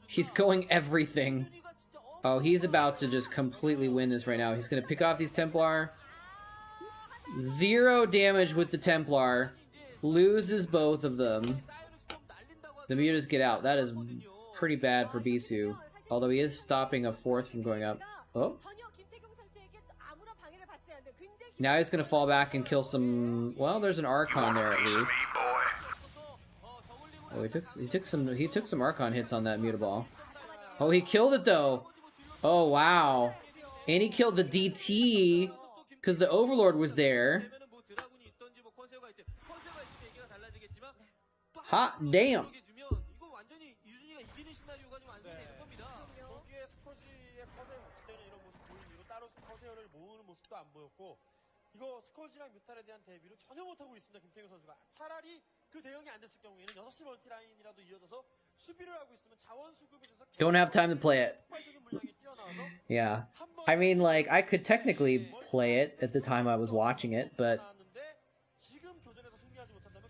He's going everything. Oh, he's about to just completely win this right now. He's going to pick off these Templar. 0 damage with the Templar. Loses both of them. The mutas get out. That is pretty bad for Bisu. Although he is stopping a 4th from going up. Oh. Now he's going to fall back and kill some... Well, there's an Archon there at least. Oh, he took some Archon hits on that mutaball. Oh, he killed it though. Oh, wow. And he killed the DT because the Overlord was there. Hot damn. 이거 스콜지랑 뮤탈에 대한 대비를 전혀 못하고 있습니다. 김태경 선수가. 차라리 그 대응이 안 됐을 경우에는 6시 멀티라인이라도 이어져서 수비를 하고 있으면 자원 수급에 대해서 Don't have time to play it. Yeah. I mean, like, I could technically play it at the time I was watching it, but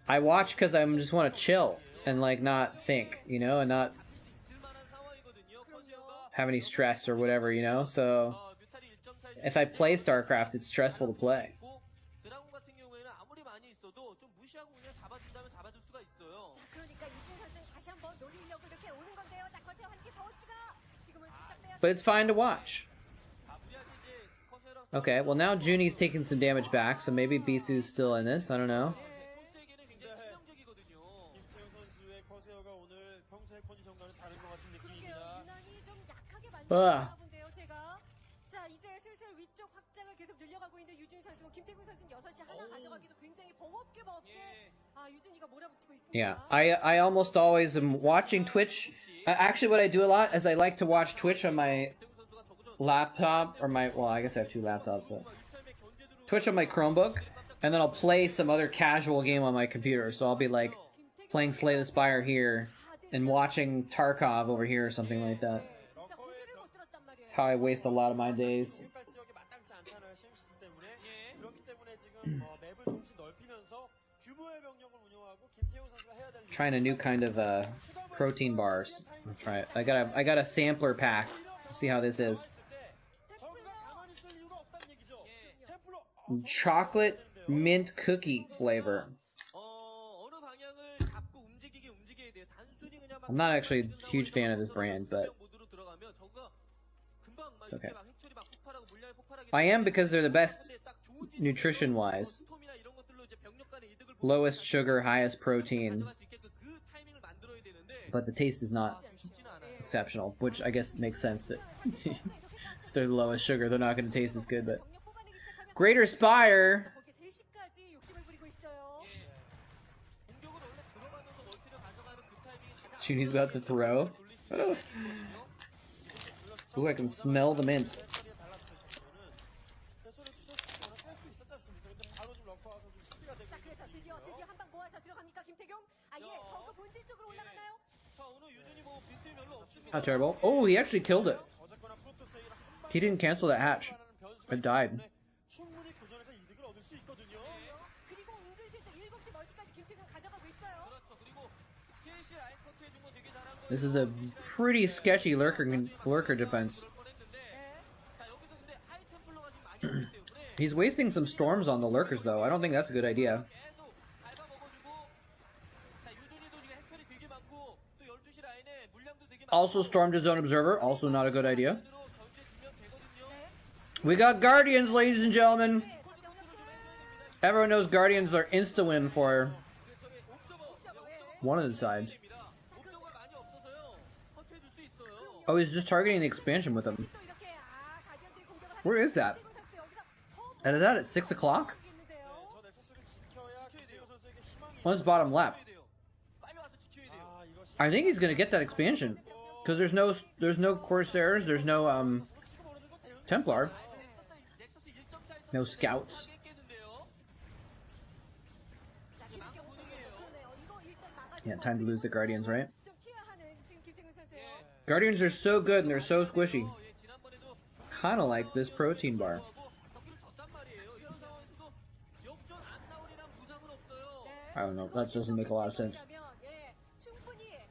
I watch because I just want to chill and, like, not think, you know, and not have any stress or whatever, you know? So if I play Starcraft, it's stressful to play. But it's fine to watch. Okay, well now Junie's taking some damage back, so maybe Bisu's still in this, I don't know. Ugh. Yeah, I almost always am watching Twitch. Actually, what I do a lot is I like to watch Twitch on my laptop, or my, well, I guess I have 2 laptops, but Twitch on my Chromebook, and then I'll play some other casual game on my computer. So I'll be like playing Slay the Spire here and watching Tarkov over here or something like that. That's how I waste a lot of my days. Trying a new kind of protein bars. I'll try it. I got a sampler pack. Let's see how this is. Chocolate mint cookie flavor. I'm not actually a huge fan of this brand, but it's okay. I am because they're the best nutrition-wise. Lowest sugar, highest protein. But the taste is not exceptional, which I guess makes sense that if they're the lowest sugar, they're not going to taste as good, but... Greater Spire! Junie's about to throw. Ooh, I can smell the mint. Not terrible. Oh, he actually killed it. He didn't cancel that hatch. It died. This is a pretty sketchy lurker defense. He's wasting some storms on the lurkers, though. I don't think that's a good idea. Also stormed his own observer. Also not a good idea. We got Guardians, ladies and gentlemen. Everyone knows Guardians are insta-win for one of the sides. Oh, he's just targeting the expansion with him. Where is that? And is that at 6 o'clock? One's bottom left. I think he's gonna get that expansion. Because there's no Corsairs, there's no Templar. No scouts. Yeah, time to lose the Guardians, right? Guardians are so good and they're so squishy. Kind of like this protein bar. I don't know, that doesn't make a lot of sense.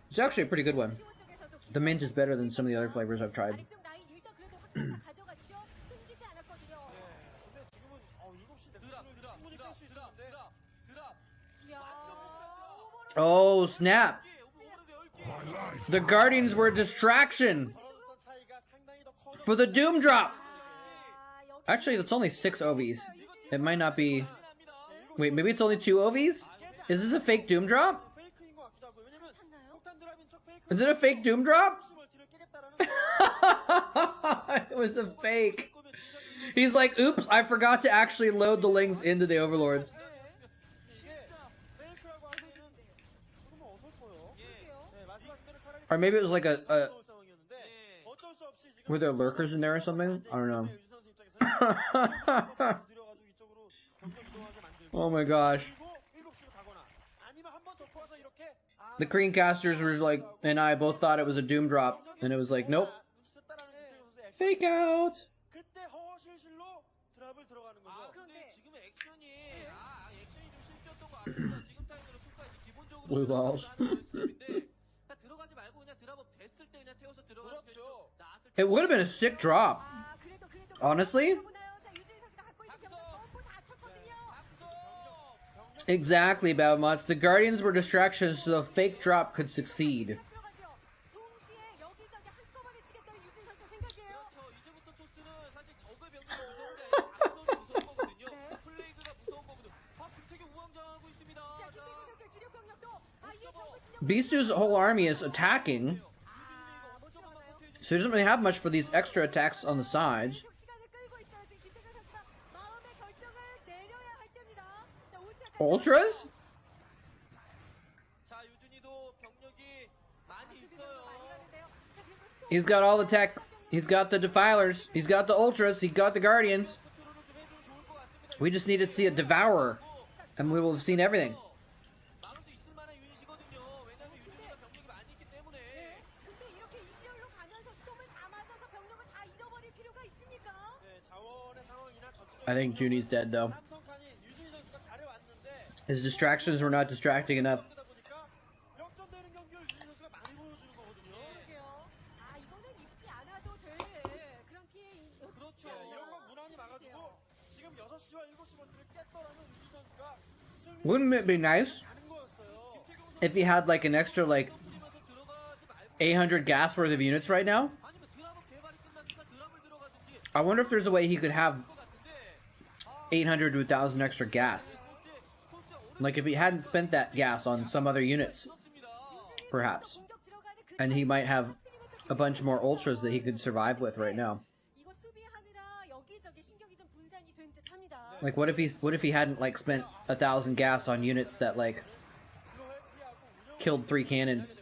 It's actually a pretty good one. The mint is better than some of the other flavors I've tried. Oh, snap! The Guardians were a distraction for the Doom drop! Actually, it's only 6 OVs. It might not be... Wait, maybe it's only 2 OVs? Is this a fake Doom drop? Is it a fake Doom drop? It was a fake. He's like, oops, I forgot to actually load the links into the Overlords. Or maybe it was like a were there lurkers in there or something? I don't know. Oh my gosh. The Creamcasters were like, and I both thought it was a Doom drop, and it was like, nope. Fake out. Blue balls. It would have been a sick drop. Honestly. Exactly, Babmots. The Guardians were distractions so a fake drop could succeed. Beastu's whole army is attacking, so he doesn't really have much for these extra attacks on the sides. Ultras? He's got all the tech. He's got the Defilers. He's got the Ultras. He got the Guardians. We just need to see a Devourer, and we will have seen everything. I think Junie's dead, though. His distractions were not distracting enough. Wouldn't it be nice if he had like an extra like 800 gas worth of units right now? I wonder if there's a way he could have 800 to 1,000 extra gas. Like if he hadn't spent that gas on some other units, perhaps. And he might have a bunch more Ultras that he could survive with right now. Like what if he hadn't like spent 1,000 gas on units that like killed 3 cannons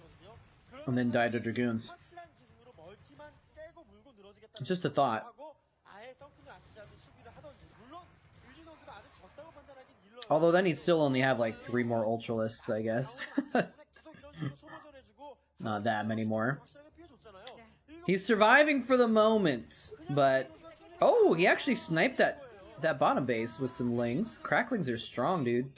and then died to Dragoons? Just a thought. Although then he'd still only have like 3 more Ultralisks, I guess. Not that many more. He's surviving for the moment, but... Oh, he actually sniped that bottom base with some lings. Cracklings are strong, dude.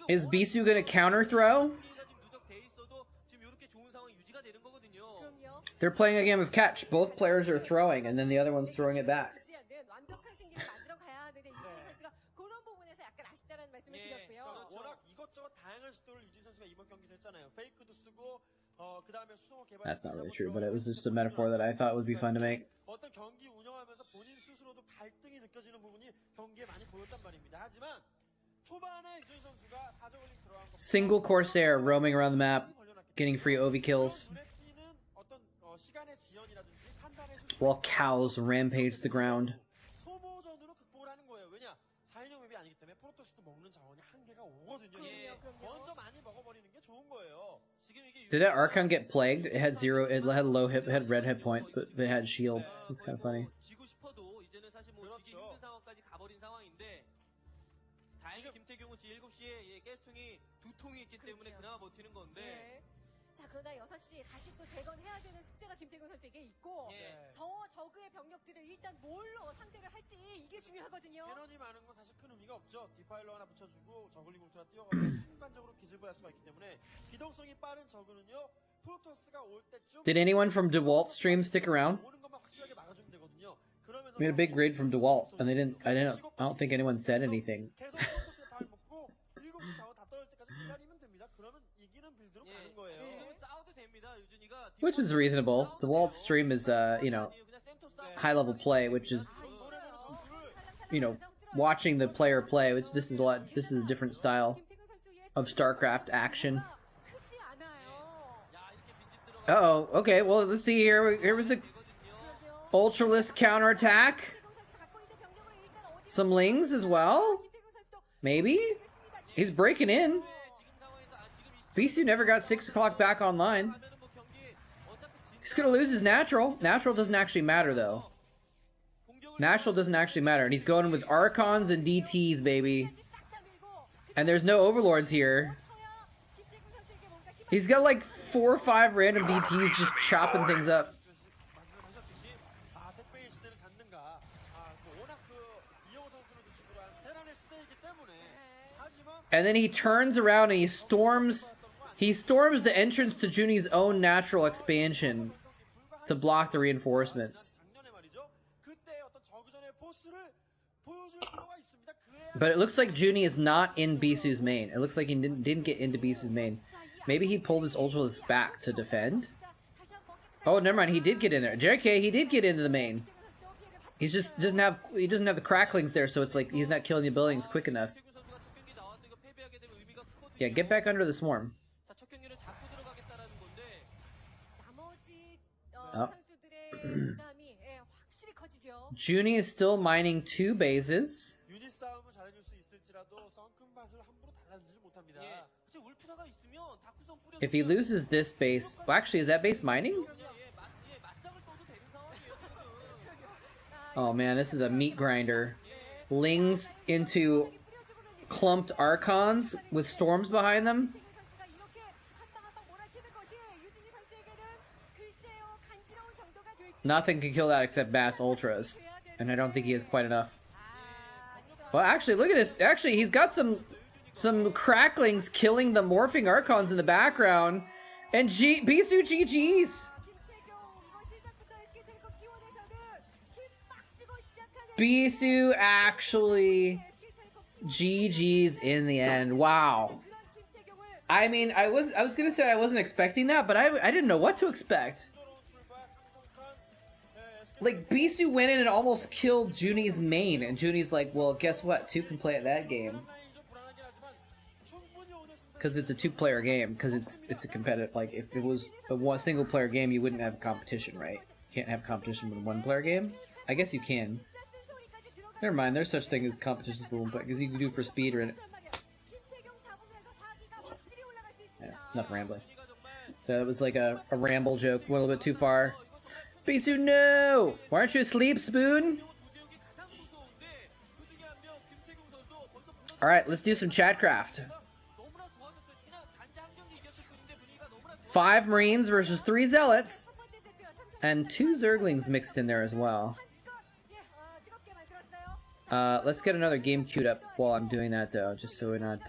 Is Bisu gonna counter throw? They're playing a game of catch. Both players are throwing, and then the other one's throwing it back. That's not really true, but it was just a metaphor that I thought would be fun to make. Single Corsair roaming around the map, getting free OV kills, while cows rampage the ground. 4인용 맵이 아니기 때문에 프로토스도 먹는 자원이 한계가 오거든요. 그럼요, 그럼요. 먼저 많이 먹어버리는 게 좋은 거예요. 지금 이게 Did that Archon get plagued? It had zero. It had low hit. It had red hit points, but it had shields. It's kind of funny. 지고 싶어도 이제는 사실 뭐 지기 그렇죠. 힘든 상황까지 가버린 상황인데 다행히 김태경은 G7시에 가스통이 2통이 있기 때문에 그렇죠. 그나마 버티는 건데 네. 자 그러나 6시 다시 또 재건해야 되는 숙제가 김태균 선수에게 있고 예. 저그의 병력들을 일단 뭘로 상대를 할지 이게 중요하거든요. 캐논이 많은 건 사실 큰 의미가 없죠. 디파일러 하나 붙여주고 저글링 울트라 뛰어가면 순간적으로 기습을 할 수가 있기 때문에 기동성이 빠른 저그는요. 프로토스가 올 때쯤 Did anyone from DeWalt stream stick around? 오는 것만 확실하게 막아주면 되거든요. 그러면서 We had a big raid from DeWalt, and they didn't. I don't think anyone said anything. 계속 프로토스에 발 먹고 7시 자원 다 떨어질 때까지 기다리면 됩니다. 그러면 이기는 빌드로 예. 가는 거예요. 지금은 싸워도 됩니다. 유준이가 Which is reasonable. DeWalt's stream is, 그냥 센터 싸움 high level play, which is, watching the player play. Which this is a lot. This is a different style of Starcraft action. 크지 않아요. 야 이렇게 빈집 들어 Uh oh. Okay. Well, let's see here. Here was the Ultralisk counterattack. Some lings as well. Maybe. He's breaking in. Bisu never got 6 o'clock back online. He's gonna lose his natural. Natural doesn't actually matter though. Natural doesn't actually matter, and he's going with Archons and DTs, baby. And there's no overlords here. He's got like 4 or 5 random DTs just chopping things up. 말씀하셨듯이 택배의 시대를 갖는가 워낙 이영호 선수를 주축으로 한 테란의 시대이기 때문에 하지만 And then he turns around and he storms the entrance to Junie's own natural expansion to block the reinforcements. 작년에 말이죠. 그때 어떤 저그전의 포스를 보여줄 필요가 있습니다. 그래야 But it looks like Junie is not in Bisu's main. It looks like he didn't get into Bisu's main. Maybe he pulled his Ultralisk back to defend. Oh, never mind. He did get in there. JK, he did get into the main. He's just doesn't have the cracklings there, so it's like he's not killing the buildings quick enough. 태균 선수가 첫 경기 나와서 이거 패배하게 되면 의미가 크거든요. Yeah, get back under the swarm. 자, 첫 경기를 잡고 들어가겠다라는 건데 나머지 어. 선수들의 부담이 확실히 커지죠. Junie is still mining 2 bases. 유닛 싸움을 잘해줄 수 있을지라도 썬큰 밭을 함부로 달아주지 못합니다. 예. 그치 울트라가 있으면 다크선 뿌려 If he loses this base, well, actually, is that base mining? 맞짱을 떠도 되는 상황이에요. 지금. Oh man, this is a meat grinder. Lings into clumped Archons with storms behind them. 이렇게 한방 몰아치는 것이 유진이 선수에게는 글쎄요 간지러운 정도가 될지. Nothing can kill that except Bass Ultras. And I don't think he has quite enough. Well, actually, look at this. Actually, he's got some cracklings killing the morphing Archons in the background. And Bisu GG's. Bisu actually GG's in the end. Wow. I mean, I was gonna say I wasn't expecting that, but I didn't know what to expect. Like, Bisu went in and almost killed Junie's main, and Junie's like, well, guess what? 2 can play at that game. Because it's a 2-player game, because it's a competitive, like, if it was a single-player game, you wouldn't have competition, right? You can't have competition with a 1-player game? I guess you can. Never mind, there's such thing as competitions for 1-player, because you can do for speed or... Yeah, enough rambling. So it was like a ramble joke, went a little bit too far. Bisu, no! Why aren't you asleep, Spoon? Alright, let's do some Chatcraft. 5 Marines versus 3 Zealots. And 2 Zerglings mixed in there as well. Let's get another game queued up while I'm doing that, though, just so we're not,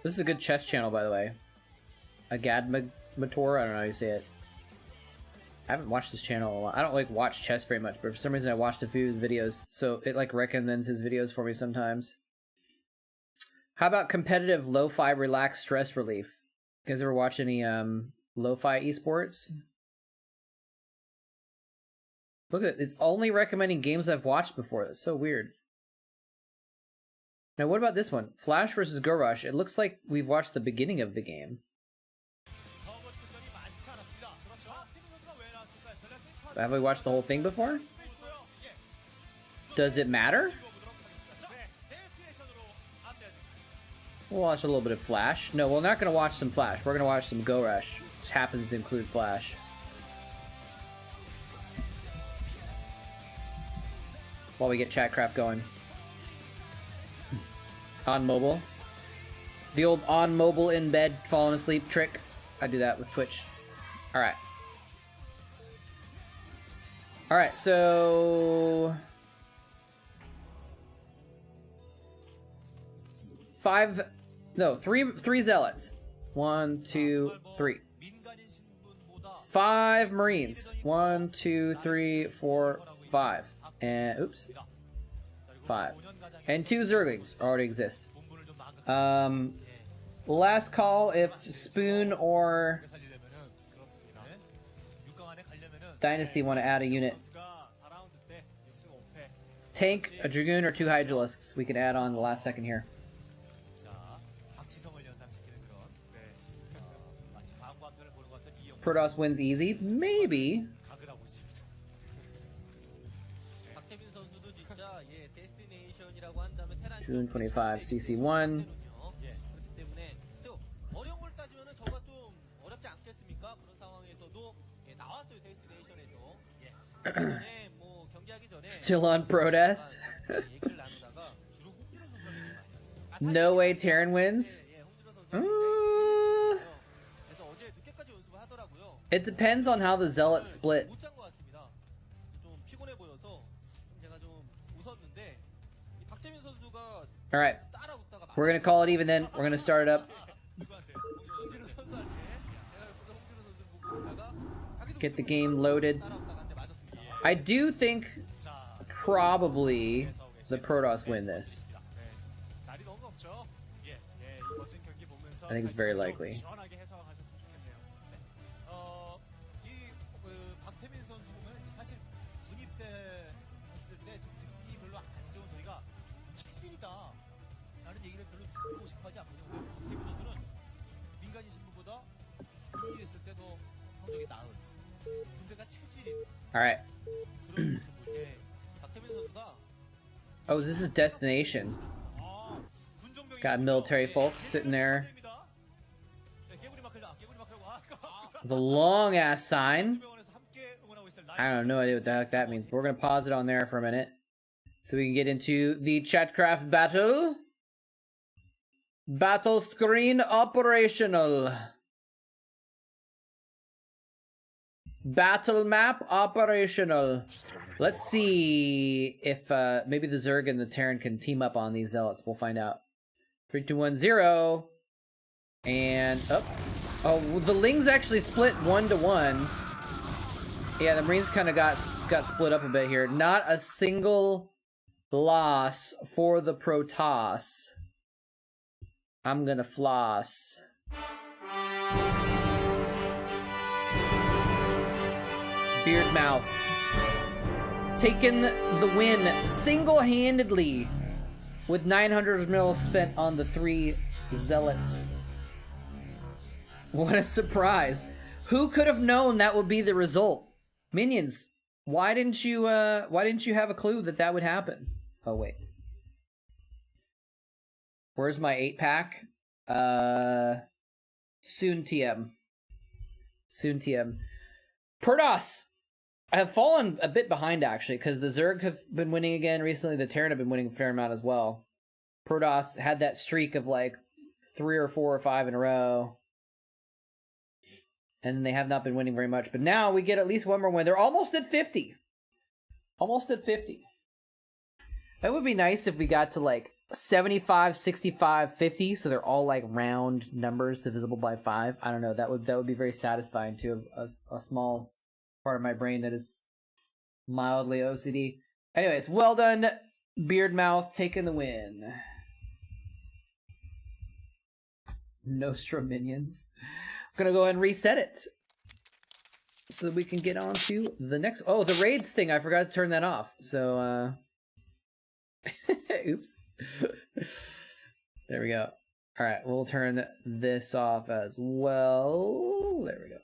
This is a good chess channel, by the way. Agadmator, I don't know how you say it. I haven't watched this channel a lot. I don't like watch chess very much, but for some reason I watched a few of his videos, so it like recommends his videos for me sometimes. How about competitive lo-fi relaxed stress relief? You guys ever watch any lo-fi esports? Look at it, it's only recommending games I've watched before. That's so weird. Now, what about this one? Flash versus Go Rush. It looks like we've watched the beginning of the game. Have we watched the whole thing before? Does it matter? We'll watch a little bit of Flash. No, we're not going to watch some Flash. We're going to watch some Go Rush, which happens to include Flash. While we get Chatcraft going. On mobile. The old on mobile in bed, falling asleep trick. I do that with Twitch. Alright. Alright, so... Three zealots. 1, 2, 3. 5 Marines. 1, 2, 3, 4, 5. And oops. 5. And 2 Zerglings already exist. Last call if Spoon or Dynasty want to add a unit. Tank, a Dragoon, or 2 Hydralisks we can add on the last second here. Protoss wins easy? Maybe. June 25, CC1. Still on Protoss? No way Terran wins? It depends on how the Zealots split. Alright. We're gonna call it even then. We're gonna start it up. Get the game loaded. I do think probably the Protoss win this. I think it's very likely. Alright. Oh, this is Destination. Got military folks sitting there. The long ass sign. I don't know what the heck that means, but we're gonna pause it on there for a minute so we can get into the Chatcraft battle. Battle screen operational. Battle map operational. Let's see if maybe the Zerg and the Terran can team up on these zealots. We'll find out. 3, 2, 1, 0. And oh, the Lings actually split 1 to 1. Yeah, the Marines kind of got split up a bit here. Not a single loss for the Protoss. I'm gonna floss. Beard Mouth taking the win single-handedly with 900 mil spent on the 3 zealots. What a surprise! Who could have known that would be the result? Minions, why didn't you have a clue that that would happen? Oh wait, where's my 8-pack? Soon TM. Soon TM. Protoss have fallen a bit behind actually, because the Zerg have been winning again recently. The Terran have been winning a fair amount as well. Protoss had that streak of like 3 or 4 or 5 in a row, and they have not been winning very much. But now we get at least one more win. They're almost at 50. Almost at 50. That would be nice if we got to like 75, 65, 50, so they're all like round numbers divisible by 5. I don't know. That would be very satisfying to a small part of my brain that is mildly OCD. Anyways, well done, Beard Mouth, taking the win. Nostra minions. I'm gonna go ahead and reset it so that we can get on to the next. Oh, the raids thing. I forgot to turn that off. So Oops. There we go. All right, we'll turn this off as well. There we go.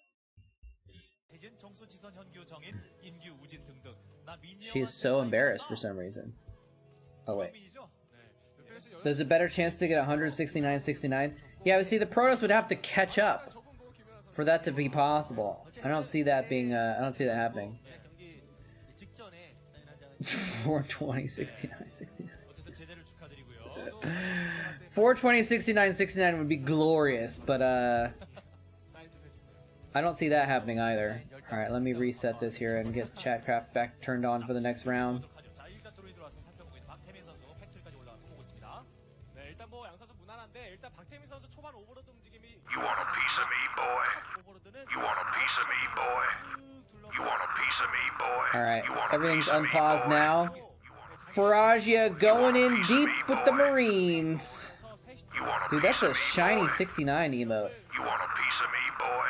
She is so embarrassed for some reason. Oh wait. There's a better chance to get 169.69. Yeah, but see, the Protoss would have to catch up for that to be possible. I don't see that being. I don't see that happening. 420.69.69. 420.69.69 would be glorious, but I don't see that happening either. All right, let me reset this here and get Chatcraft back turned on for the next round. You want a piece of me, boy? You want a piece of me, boy? You want a piece of me, boy? All right, everything's unpaused now. Faragia going in deep with the Marines. Dude, that's a shiny 69 emote. You want a piece of me, boy?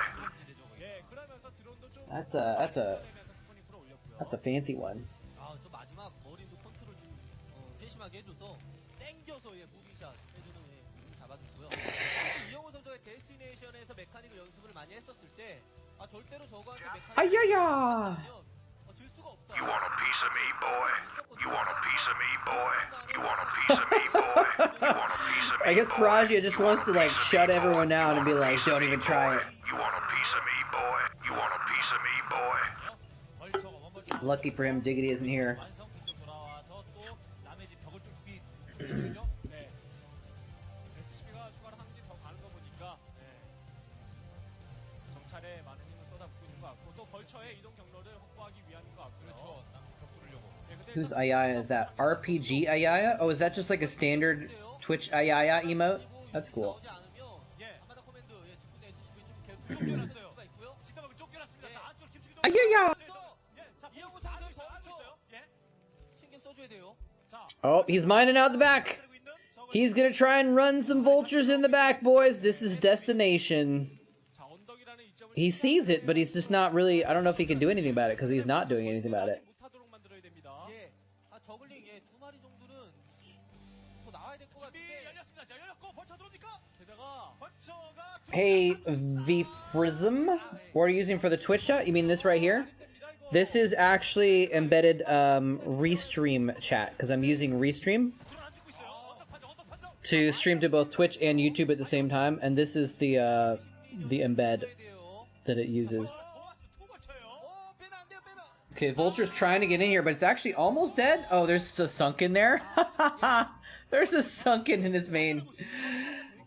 That's a fancy one. 저 마지막 머리도 컨트롤 좀 세심하게 해줘서 땡겨서 무기샷 해주는 잡아줬고요. 이영호 선수가 데스티네이션에서 메카닉을 연습을 많이 했었을 때 절대로 저거한테 메카닉 아야야! 질 수가 없다. You want a piece of me, boy? You want a piece of me, boy? You want a piece of me, boy? You want a piece of me? I guess Faragia just wants to like shut everyone down and be like, don't even try it. You want a piece of me, boy? You want a piece of me, boy? Lucky for him, Diggity isn't here. Whose Ayaya is that? RPG Ayaya? Oh, is that just like a standard Twitch Ayaya emote? That's cool. Ayaya! Oh, he's mining out the back. He's gonna try and run some vultures in the back, boys. This is destination. He sees it, but he's just not really... I don't know if he can do anything about it, because he's not doing anything about it. Hey, Vfrism, what are you using for the Twitch chat? You mean this right here? This is actually embedded Restream chat, because I'm using Restream to stream to both Twitch and YouTube at the same time, and this is the embed that it uses. Okay, Vulture's trying to get in here, but it's actually almost dead. Oh, there's a sunken there. There's a sunken in his main.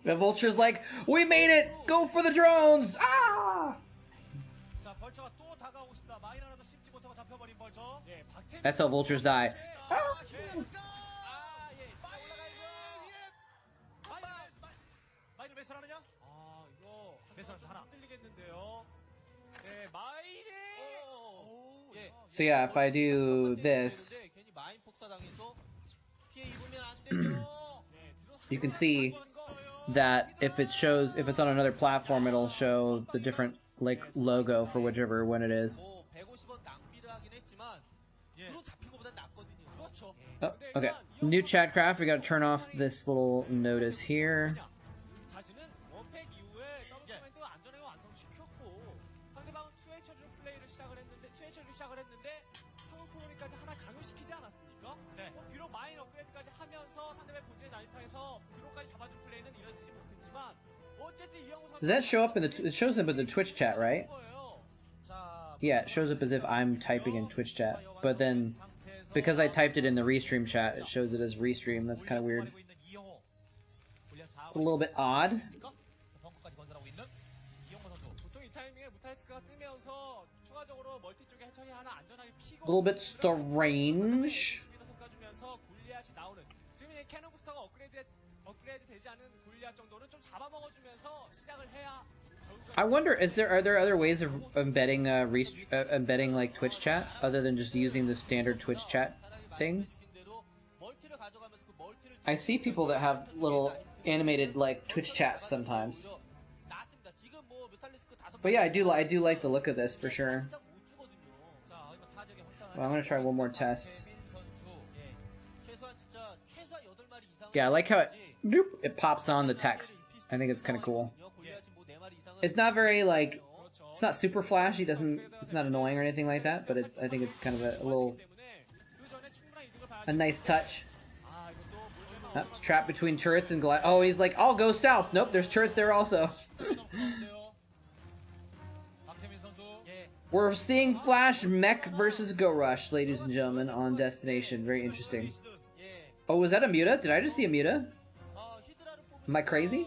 The Vulture's like, we made it! Go for the drones! Ah! That's how Vultures die. Ah! So yeah, if I do this, you can see that if it shows, if it's on another platform, it'll show the different like logo for whichever one it is. Oh, okay. New Chatcraft. We gotta turn off this little notice here. Does that show up in the... It shows up in the Twitch chat, right? Yeah, it shows up as if I'm typing in Twitch chat. But then, because I typed it in the Restream chat, it shows it as Restream. That's kind of weird. It's a little bit odd. A little bit strange. I wonder, are there other ways of embedding embedding like Twitch chat other than just using the standard Twitch chat thing? I see people that have little animated like Twitch chats sometimes. But yeah, I do like the look of this for sure. Well, I'm gonna try one more test. Yeah, I like how it pops on the text. I think it's kind of cool. It's not very like, it's not super flashy. It's not annoying or anything like that. But I think it's kind of a nice touch. Oh, it's trapped between turrets and glide. Oh, he's like, I'll go south. Nope, there's turrets there also. We're seeing Flash Mech versus Go Rush, ladies and gentlemen, on Destination. Very interesting. Oh, was that a muta? Did I just see a muta? Am I crazy?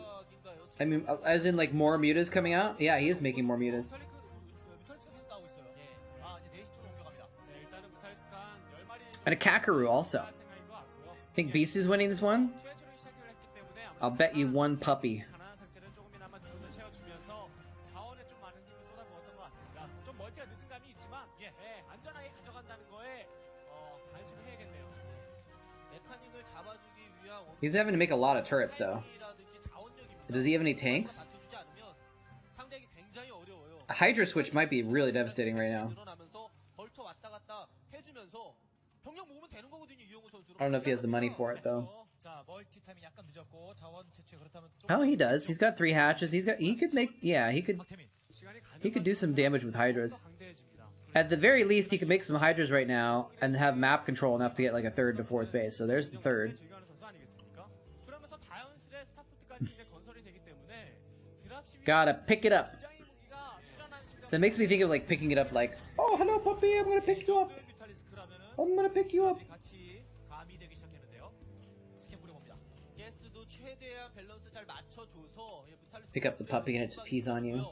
I mean, as in like more mutas coming out? Yeah, he is making more mutas. And a Kakaru also. Think Beast is winning this one? I'll bet you one puppy. He's having to make a lot of turrets though. Does he have any tanks? A Hydra switch might be really devastating right now. I don't know if he has the money for it though. Oh, he does. He's got 3 hatches. He could make, yeah, he could do some damage with Hydras. At the very least, he could make some Hydras right now and have map control enough to get like a 3rd to 4th base. So there's the 3rd. Gotta pick it up. That makes me think of like picking it up like, oh, hello puppy, I'm gonna pick you up. I'm gonna pick you up. Pick up the puppy and it just pees on you.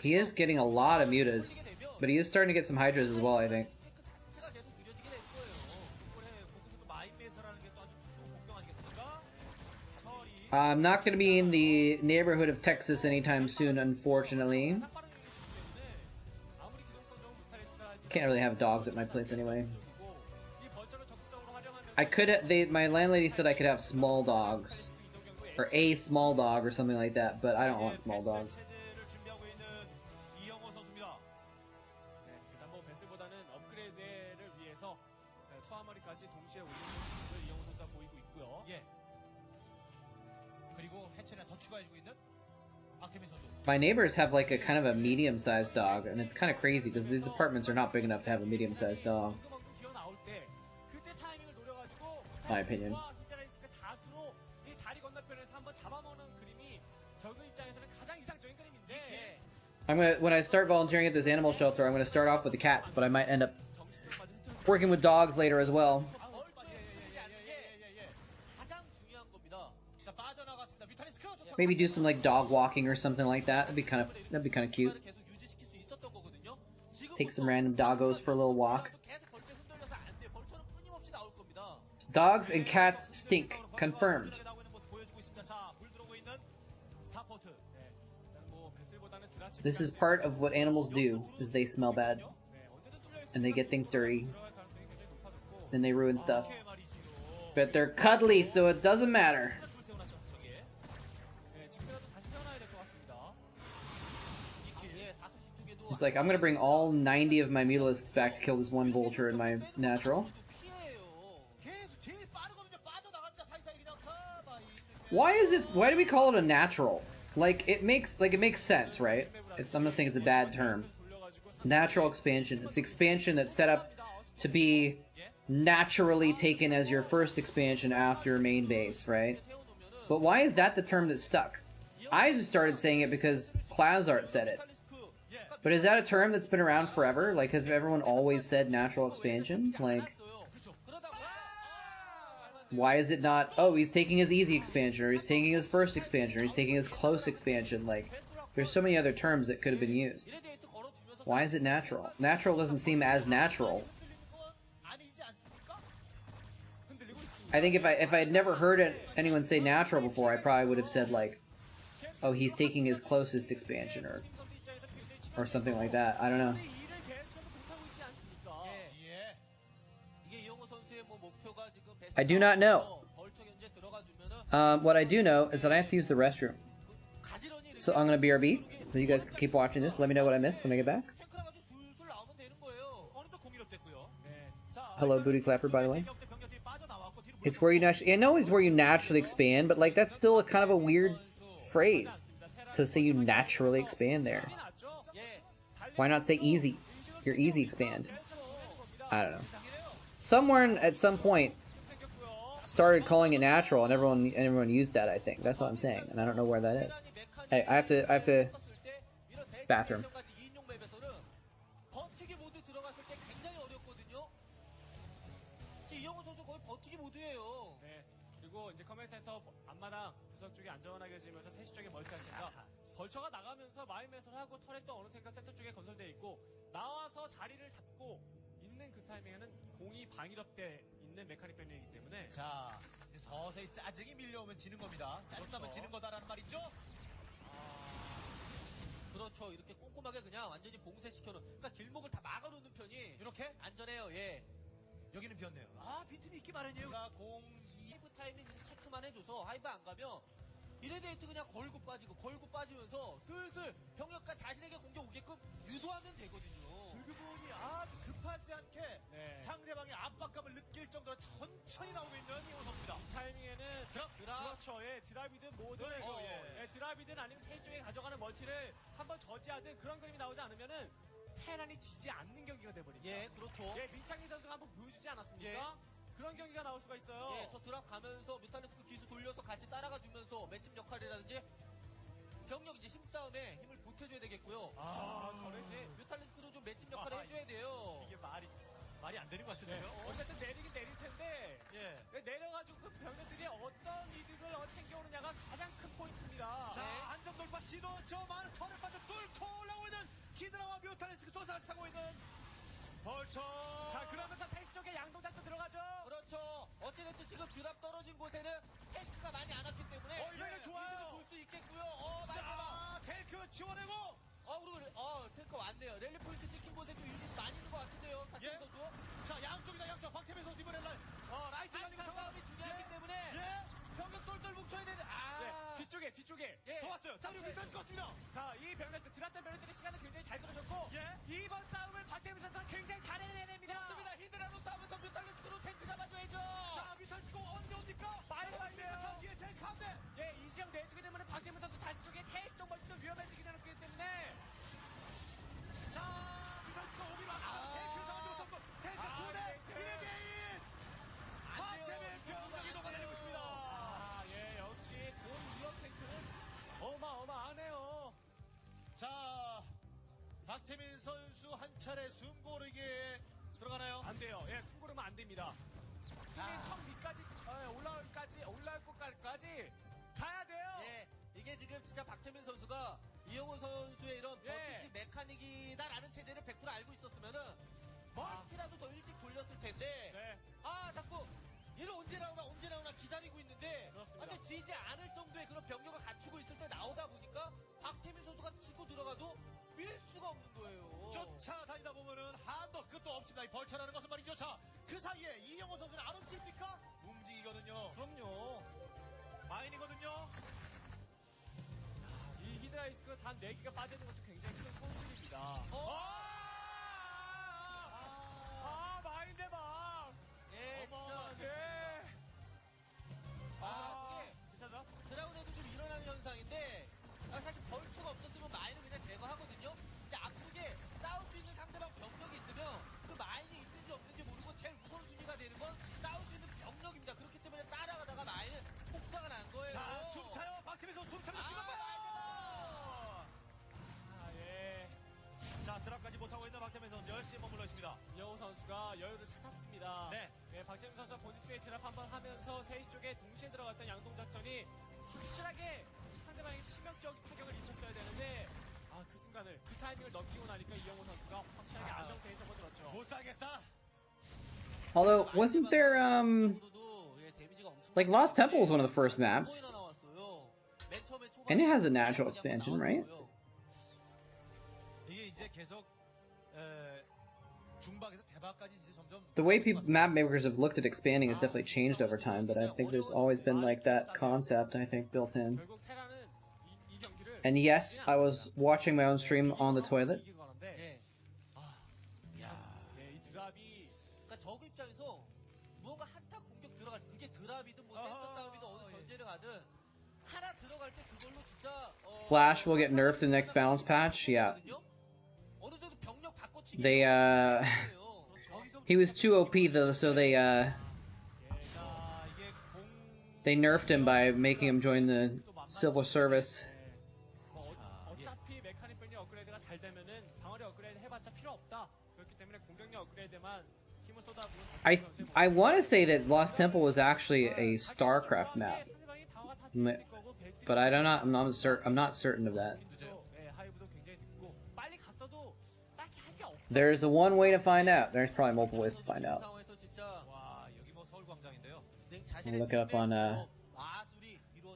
He is getting a lot of mutas, but he is starting to get some Hydras as well, I think. I'm not going to be in the neighborhood of Texas anytime soon, unfortunately. Can't really have dogs at my place anyway. I could, my landlady said I could have small dogs. Or a small dog or something like that, but I don't want small dogs. My neighbors have like a kind of a medium-sized dog, and it's kind of crazy because these apartments are not big enough to have a medium-sized dog. My opinion. When I start volunteering at this animal shelter, I'm gonna start off with the cats, but I might end up working with dogs later as well. Maybe do some like dog walking or something like that. That'd be kind of cute. Take some random doggos for a little walk. Dogs and cats stink. Confirmed. This is part of what animals do, is they smell bad. And they get things dirty. And they ruin stuff. But they're cuddly, so it doesn't matter. It's like, I'm gonna bring all 90 of my Mutalisks back to kill this one Vulture in my natural. Why do we call it a natural? Like, it makes sense, right? I'm not saying it's a bad term. Natural expansion. It's the expansion that's set up to be naturally taken as your first expansion after your main base, right? But why is that the term that stuck? I just started saying it because Klazart said it. But is that a term that's been around forever? Like, has everyone always said natural expansion? Like, why is it not, oh, he's taking his easy expansion, or he's taking his first expansion, or he's taking his close expansion? Like, there's so many other terms that could have been used. Why is it natural? Natural doesn't seem as natural. I think if I had never heard anyone say natural before, I probably would have said, like, oh, he's taking his closest expansion, or something like that. I don't know. I do not know. What I do know is that I have to use the restroom. So I'm going to BRB. You guys can keep watching this. Let me know what I missed when I get back. Hello, Booty Clapper, by the way. It's where you naturally... I know it's where you naturally expand, but, like, that's still a kind of a weird phrase to say you naturally expand there. Why not say easy? Your easy expand. I don't know. Someone at some point started calling it natural, and everyone used that. I think that's what I'm saying, and I don't know where that is. Hey, I have to bathroom. 네. 그리고 이제 커맨드 센터 앞마당 구석 쪽에 안전하게 지으면서 3시 쪽에 멀티하시니까 벌처가 나가면서 마인 매설하고 터렛도 어느샌가 센터 쪽에 건설되어 있고 나와서 자리를 잡고 있는 그 타이밍에는 공이 방위럽돼 있는 메카닉 변이기 때문에 자, 이제 서서히 짜증이 밀려오면 지는 겁니다. 짜증나면 지는 거다라는 말이죠. 그렇죠. 이렇게 꼼꼼하게 그냥 완전히 봉쇄시켜놓은, 그러니까 길목을 다 막아놓는 편이 이렇게 안전해요. 예. 여기는 비었네요. 아, 빈틈이 있기 마련이에요. 자, 02 하이브 타이밍 체크만 해줘서 하이브 안 가면 이레데이트 그냥 걸고 빠지면서 슬슬 병력과 자신에게 공격 오게끔 유도하면 되거든요. 불교분이 아주 급하지 않게 네. 상대방의 압박감을 느낄 정도로 천천히 나오고 있는 이호 선수입니다. 이 타이밍에는 그렇죠. 예, 드라비든 뭐든 예. 드라비든 아니면 세 쪽에 가져가는 멀티를 한번 저지하든 그런 그림이 나오지 않으면은 테란이 지지 않는 경기가 돼버립니다. 예, 그렇죠. 예, 민창기 선수가 한번 보여주지 않았습니까? 그런 경기가 나올 수가 있어요. 예, 저 드랍 가면서 뮤탈리스크 기수 돌려서 같이 따라가 주면서 매칭 역할이라든지 병력 이제 힘싸움에 힘을 보태줘야 되겠고요. 저래지 뮤탈리스크로 좀 매칭 역할을 해줘야 돼요. 이게 말이 안 되는 것 같은데요. 어쨌든 내리긴 내릴 텐데 예. 내려가지고 그 병력들이 어떤 이득을 챙겨오느냐가 가장 큰 포인트입니다. 자, 네. 안전 돌파 시도 저 많은 턴을 빠져 뚫고 올라오고 있는 히드라와 뮤탈리스크 쏘사같이 사고 있는 벌처. 자, 그러면서 텔스 쪽에 양동작도 들어가죠. 그렇죠. 어찌됐든 지금 드랍 떨어진 곳에는 탱크가 많이 안 왔기 때문에 이거 좋아요. 볼수 있겠고요. 자, 탱크 지원하고. 그리고 탱크 왔네요. 랠리 포인트 찍힌 곳에 또 유닛이 많이 있는 것 같은데요. 박태민 예. 선수. 자, 양쪽이다 양쪽. 박태민 선수 이번에 라이트 가는 안타 싸움이 중요하기 때문에 예. 병력 똘똘 뭉쳐야 되는. 네, 뒤쪽에. 예. 더 왔어요. 자, 그리고 뮤탈리스크 왔습니다. 자, 이 병력들 드랍된 병력들의 시간을 굉장히 잘 끌어줬고 예. 이번 싸움을 박태민 선수가 굉장히 잘해내야 됩니다. 맞습니다. 히드라로 싸우면서 뮤탈리스크로 탱크 잡아줘야죠. 자, 뮤탈리스크 언제 옵니까? 빨리 돼요. 저 뒤에 탱크 한 대. 예, 이 지역 내주게 되면 박태민 선수 자신 쪽에 3시 쪽 멀티도 위험해지게 되기 때문에 자, 뮤탈리스크 오기로 왔습니다. 탱크 잡아주고 떴고 탱크 두 대. 1대1. 박태민 병력이 녹아내리고 있습니다. 예, 역시 본 유럽 탱크는 어마어마하네요. 자, 박태민 선수 한 차례 숨 고르기에 들어가나요? 안 돼요. 예, 숨 고르면 안 됩니다. 승리 턱 밑까지 올라올 곳까지 가야 돼요. 예, 이게 지금 진짜 박태민 선수가 이영호 선수의 이런 예. 버티식 메카닉이다라는 체제를 100% 알고 있었으면은 멀티라도 더 일찍 돌렸을 텐데 네. 자꾸 얘는 언제 나오나 기다리고 있는데 그렇습니다. 완전 지지 않을 정도의 그런 병력을 갖추고 있을 때 나오다 보니까 박태민 선수가 치고 들어가도 밀 수가 없는 거예요. 쫓아다니다 보면은 한도 끝도 없습니다. 이 벌처라는 것은 말이죠. 자, 그 사이에 이영호 선수는 안 움직입니까? 움직이거든요. 그럼요. 마인이거든요. 이 히드라이스크 단 4기가 빠지는 것도 굉장히 큰 손실입니다. 마인 대박! 예, 진짜. 예. 그게 괜찮아? 드라군에도 좀 일어나는 현상인데 사실 벌초가 없었으면 마인을 그냥 제거하거든요. 근데 아프게 싸울 수 있는 상대방 병력이 있으면 그 마인이 있는지 없는지 모르고 제일 우선순위가 되는 건 싸울 수 있는 병력입니다. 그렇기 때문에 따라가다가 마인은 폭사가 난 거예요. 자, 숨 차요. 박태민 선수 숨 차면 예. 자, 드랍까지 못하고 있는 박태민 선수 열심히 머물러 있습니다. 이영호 선수가 여유를 찾았습니다. 네. 예, 박재민 선수가 본진수에 드랍 한번 하면서 3시 쪽에 동시에 들어갔던 양동작전이 확실하게 상대방에게 치명적 타격을 입혔어야 되는데 그 순간을 그 타이밍을 넘기고 나니까 이영호 선수가 확실하게 안정세에 접어들었죠. 못 살겠다. Although, wasn't there, like, Lost Temple was one of the first maps. And it has a natural expansion, right? 이게 이제 계속 중박에서 대박까지 이제 점점 The way map makers have looked at expanding has definitely changed over time, but I think there's always been, like, that concept, I think, built in. 결국 테란은 이 경기를 And yes, I was watching my own stream on the toilet. 예. 이 드랍이 그러니까 적 입장에서 무언가 한타 공격 들어갈 때 그게 드랍이든 뭐 센터 싸움이든 어느 견제를 가든 하나 들어갈 때 그걸로 진짜 Flash will get nerfed in the next balance patch. Yeah. 어느 정도 병력 바꿔치기 They he was too OP though, so they nerfed him by making him join the civil service. 어차피 메카닉 병력 업그레이드가 잘 되면은 방어력 업그레이드 해봤자 필요 없다. 그렇기 때문에 공격력 업그레이드만 힘을 쏟아부은. I want to say that Lost Temple was actually a Starcraft map, but I'm not certain of that. There's a one way to find out. There's probably multiple ways to find out. I'll look it up on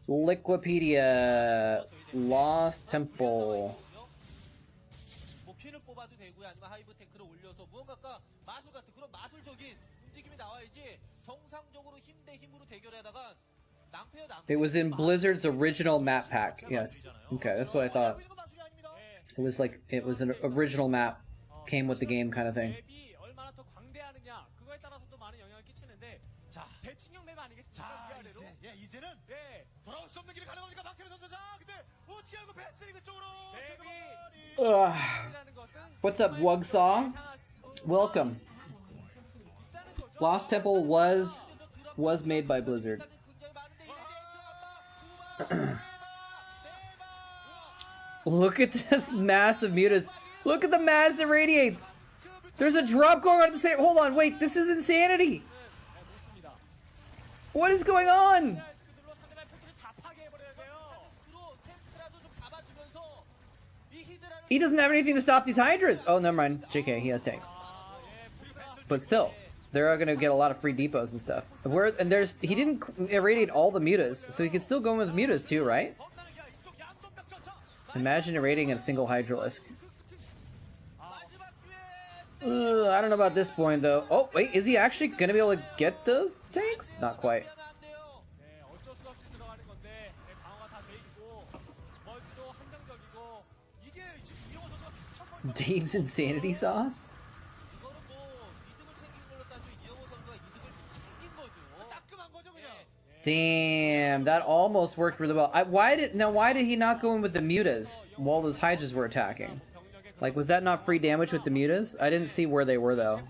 Wikipedia. Lost Temple. 핀을 뽑아도 되고요. 아니면 하이브 탱크를 올려서 무언가 마술 같은 그런 마술적인 움직임이 나와야지 정상적으로 힘 대 힘으로 대결하다가 낭패야 낭패. It was in Blizzard's original map pack. Yes. Okay, that's what I thought. It was like it was an original map, came with the game kind of thing. 맵이 얼마나 더 광대하느냐 그거에 따라서도 많은 영향을 끼치는데 자, 대칭형 맵 아니겠습니까? 자, 위아래로? 이제는 돌아올 수 없는 길이 가능합니까? 박태민 선수. 자, 근데 어떻게 알고 베스리그 쪽으로 What's up, Wugsaw? Welcome. Lost Temple was made by Blizzard. Look at this massive mutas. Look at the massive radiates. There's a drop going on at the same. Hold on, wait. This is insanity. What is going on? He doesn't have anything to stop these Hydras. Oh, never mind. JK, he has tanks. But still, they're gonna get a lot of free depots and stuff. He didn't irradiate all the mutas, so he can still go in with mutas too, right? Imagine irradiating a single Hydralisk. I don't know about this point though. Oh wait, is he actually gonna be able to get those tanks? Not quite. Dave's insanity sauce? Damn, that almost worked really well. Why did he not go in with the mutas while those Hydras were attacking? Like, was that not free damage with the mutas? I didn't see where they were though.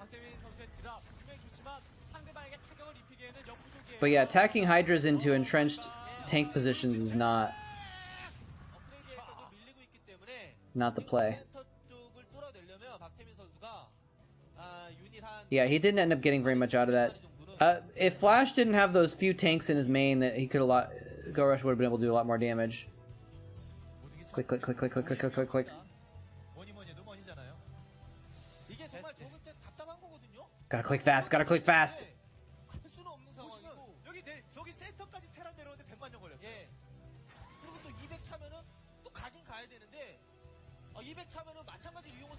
But yeah, attacking Hydras into entrenched tank positions is not the play. Yeah, he didn't end up getting very much out of that. If Flash didn't have those few tanks in his main, that he could Go Rush would have been able to do a lot more damage. Click, click, click, click, click, click, click, click, click. Gotta click fast, gotta click fast.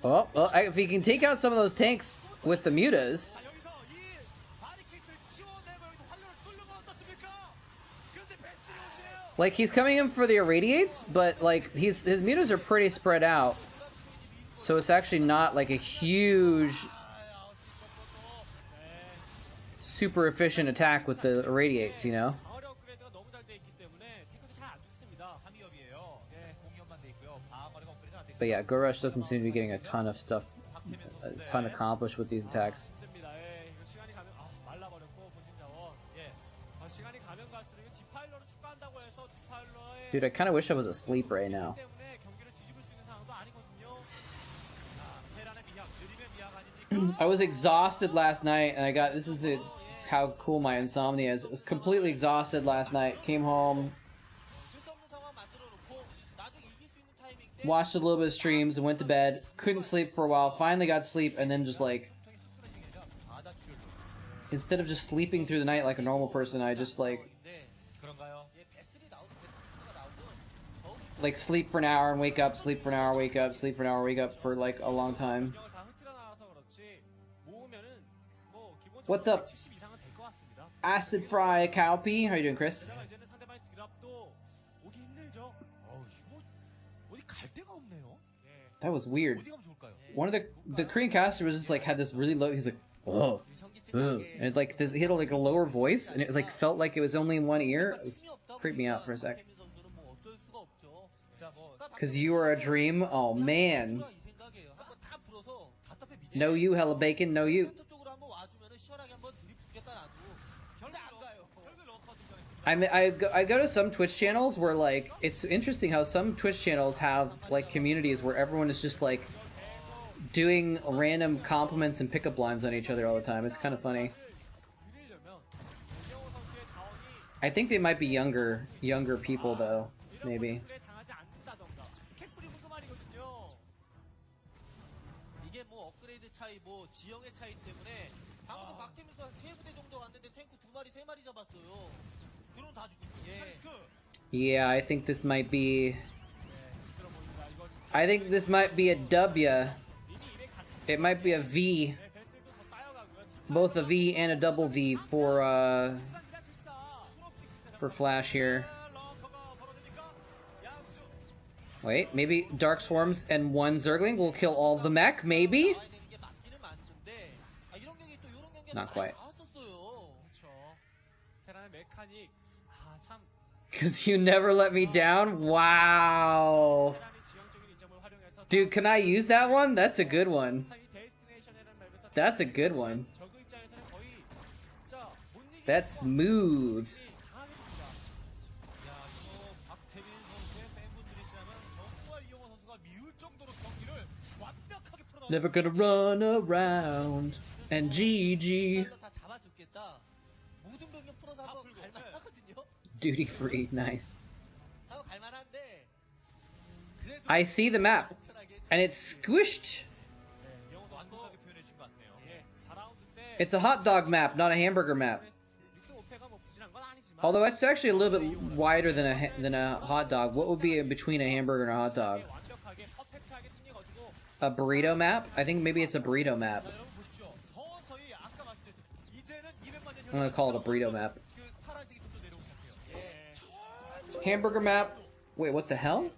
Oh, well, if he can take out some of those tanks with the mutas. Like, he's coming in for the irradiates, but like his mutas are pretty spread out. So it's actually not like a huge super efficient attack with the irradiates, you know? But yeah, Go Rush doesn't seem to be getting a ton of stuff, a ton accomplished with these attacks. Dude, I kind of wish I was asleep right now. I was exhausted last night, and this is how cool my insomnia is. It was completely exhausted last night. Came home, watched a little bit of streams, and went to bed. Couldn't sleep for a while. Finally got sleep, and then just like, instead of just sleeping through the night like a normal person, I just like sleep for an hour and wake up, sleep for an hour, wake up, sleep for an hour, wake up for like a long time. What's up? Acid Fry Cowpea. How you doing, Chris? That was weird. One of the Korean casters was just like had this really low. He's like, oh, Ugh. And it like this, he had like a lower voice, and it like felt like it was only in one ear. It was creeped me out for a sec. Cause you are a dream. Oh man. No you, hella bacon. No you. I go to some Twitch channels where like it's interesting how some Twitch channels have like communities where everyone is just like doing random compliments and pickup lines on each other all the time. It's kind of funny. I think they might be younger people though, maybe. Yeah, I think this might be a W. It might be a V. Both a V and a double V for Flash here. Wait, maybe Dark Swarms and one Zergling will kill all of the mech, maybe? Not quite. Cause you never let me down? Wow. Dude, can I use that one? That's a good one. That's a good one. That's smooth. Never gonna run around and GG. Duty free, nice. I see the map, and it's squished. It's a hot dog map, not a hamburger map. Although it's actually a little bit wider than a hot dog. What would be in between a hamburger and a hot dog? A burrito map? I think maybe it's a burrito map. I'm gonna call it a burrito map. Hamburger map. Wait, what the hell?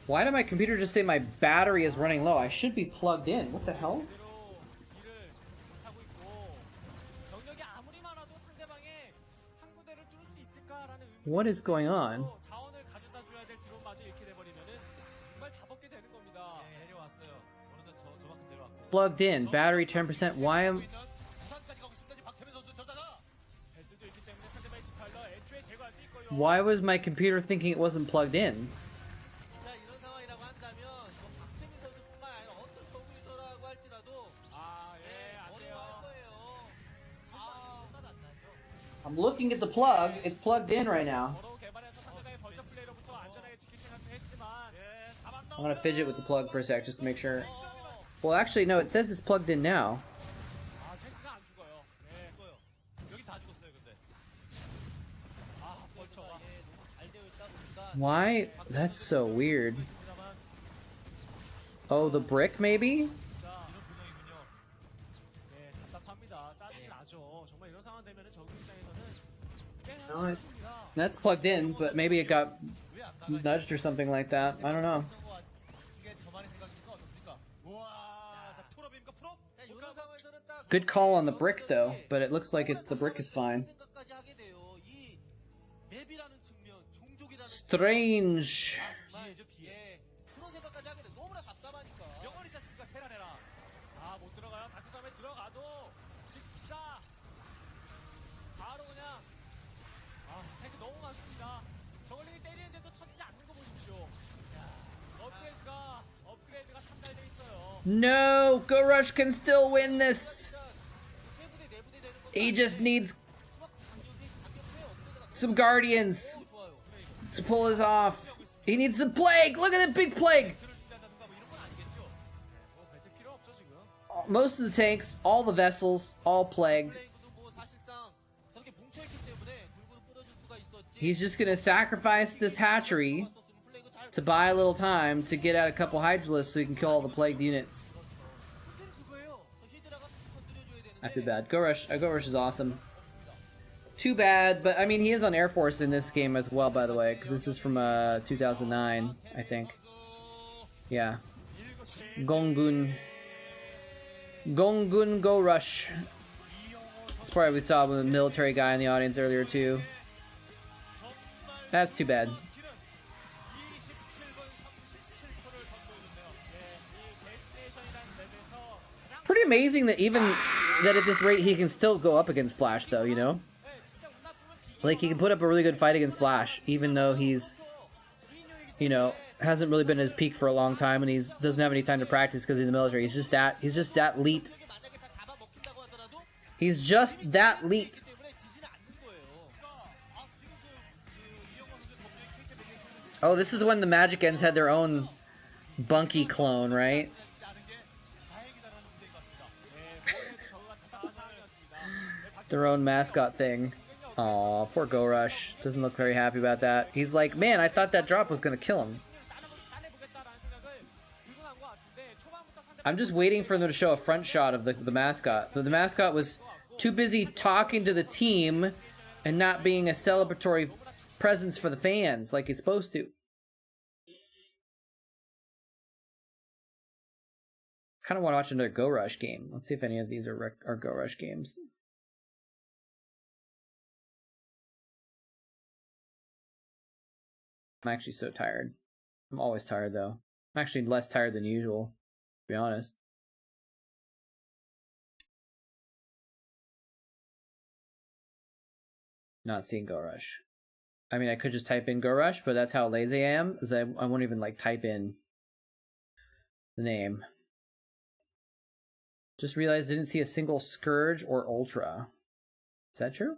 Why did my computer just say my battery is running low? I should be plugged in. What the hell? What is going on? Plugged in. Battery 10%. Why am... Why was my computer thinking it wasn't plugged in? I'm looking at the plug. It's plugged in right now. I'm gonna fidget with the plug for a sec just to make sure. Well, actually, no, it says it's plugged in now. Why? That's so weird. Oh, the brick, maybe? No, that's plugged in, but maybe it got nudged or something like that. I don't know. Good call on the brick, though, but it looks like the brick is fine. Strange. No, Go Rush can still win this. He just needs some Guardians to pull this off. He needs some Plague. Look at the big Plague. Most of the tanks, all the vessels, all plagued. He's just gonna sacrifice this hatchery to buy a little time to get out a couple Hydralisks so he can kill all the plagued units. I feel bad. Go Rush is awesome. Too bad, but I mean he is on Air Force in this game as well, by the way, because this is from 2009, I think. Yeah. Gongun. Gongun Go Rush. That's probably we saw with a military guy in the audience earlier too. That's too bad. Pretty amazing that even that at this rate he can still go up against Flash though, you know? Like he can put up a really good fight against Flash, even though he's, you know, hasn't really been at his peak for a long time and he doesn't have any time to practice because he's in the military. He's just that elite. He's just that elite. Oh, this is when the Magic Ends had their own Bunky clone, right? Their own mascot thing. Aw, poor Go Rush. Doesn't look very happy about that. He's like, man, I thought that drop was gonna kill him. I'm just waiting for them to show a front shot of the mascot. But the mascot was too busy talking to the team and not being a celebratory presence for the fans like it's supposed to. Kind of want to watch another Go Rush game. Let's see if any of these are Go Rush games. I'm actually so tired. I'm always tired though. I'm actually less tired than usual, to be honest. Not seeing Go Rush. I mean, I could just type in Go Rush, but that's how lazy I am, is I won't even like type in the name. Just realized I didn't see a single Scourge or Ultra. Is that true?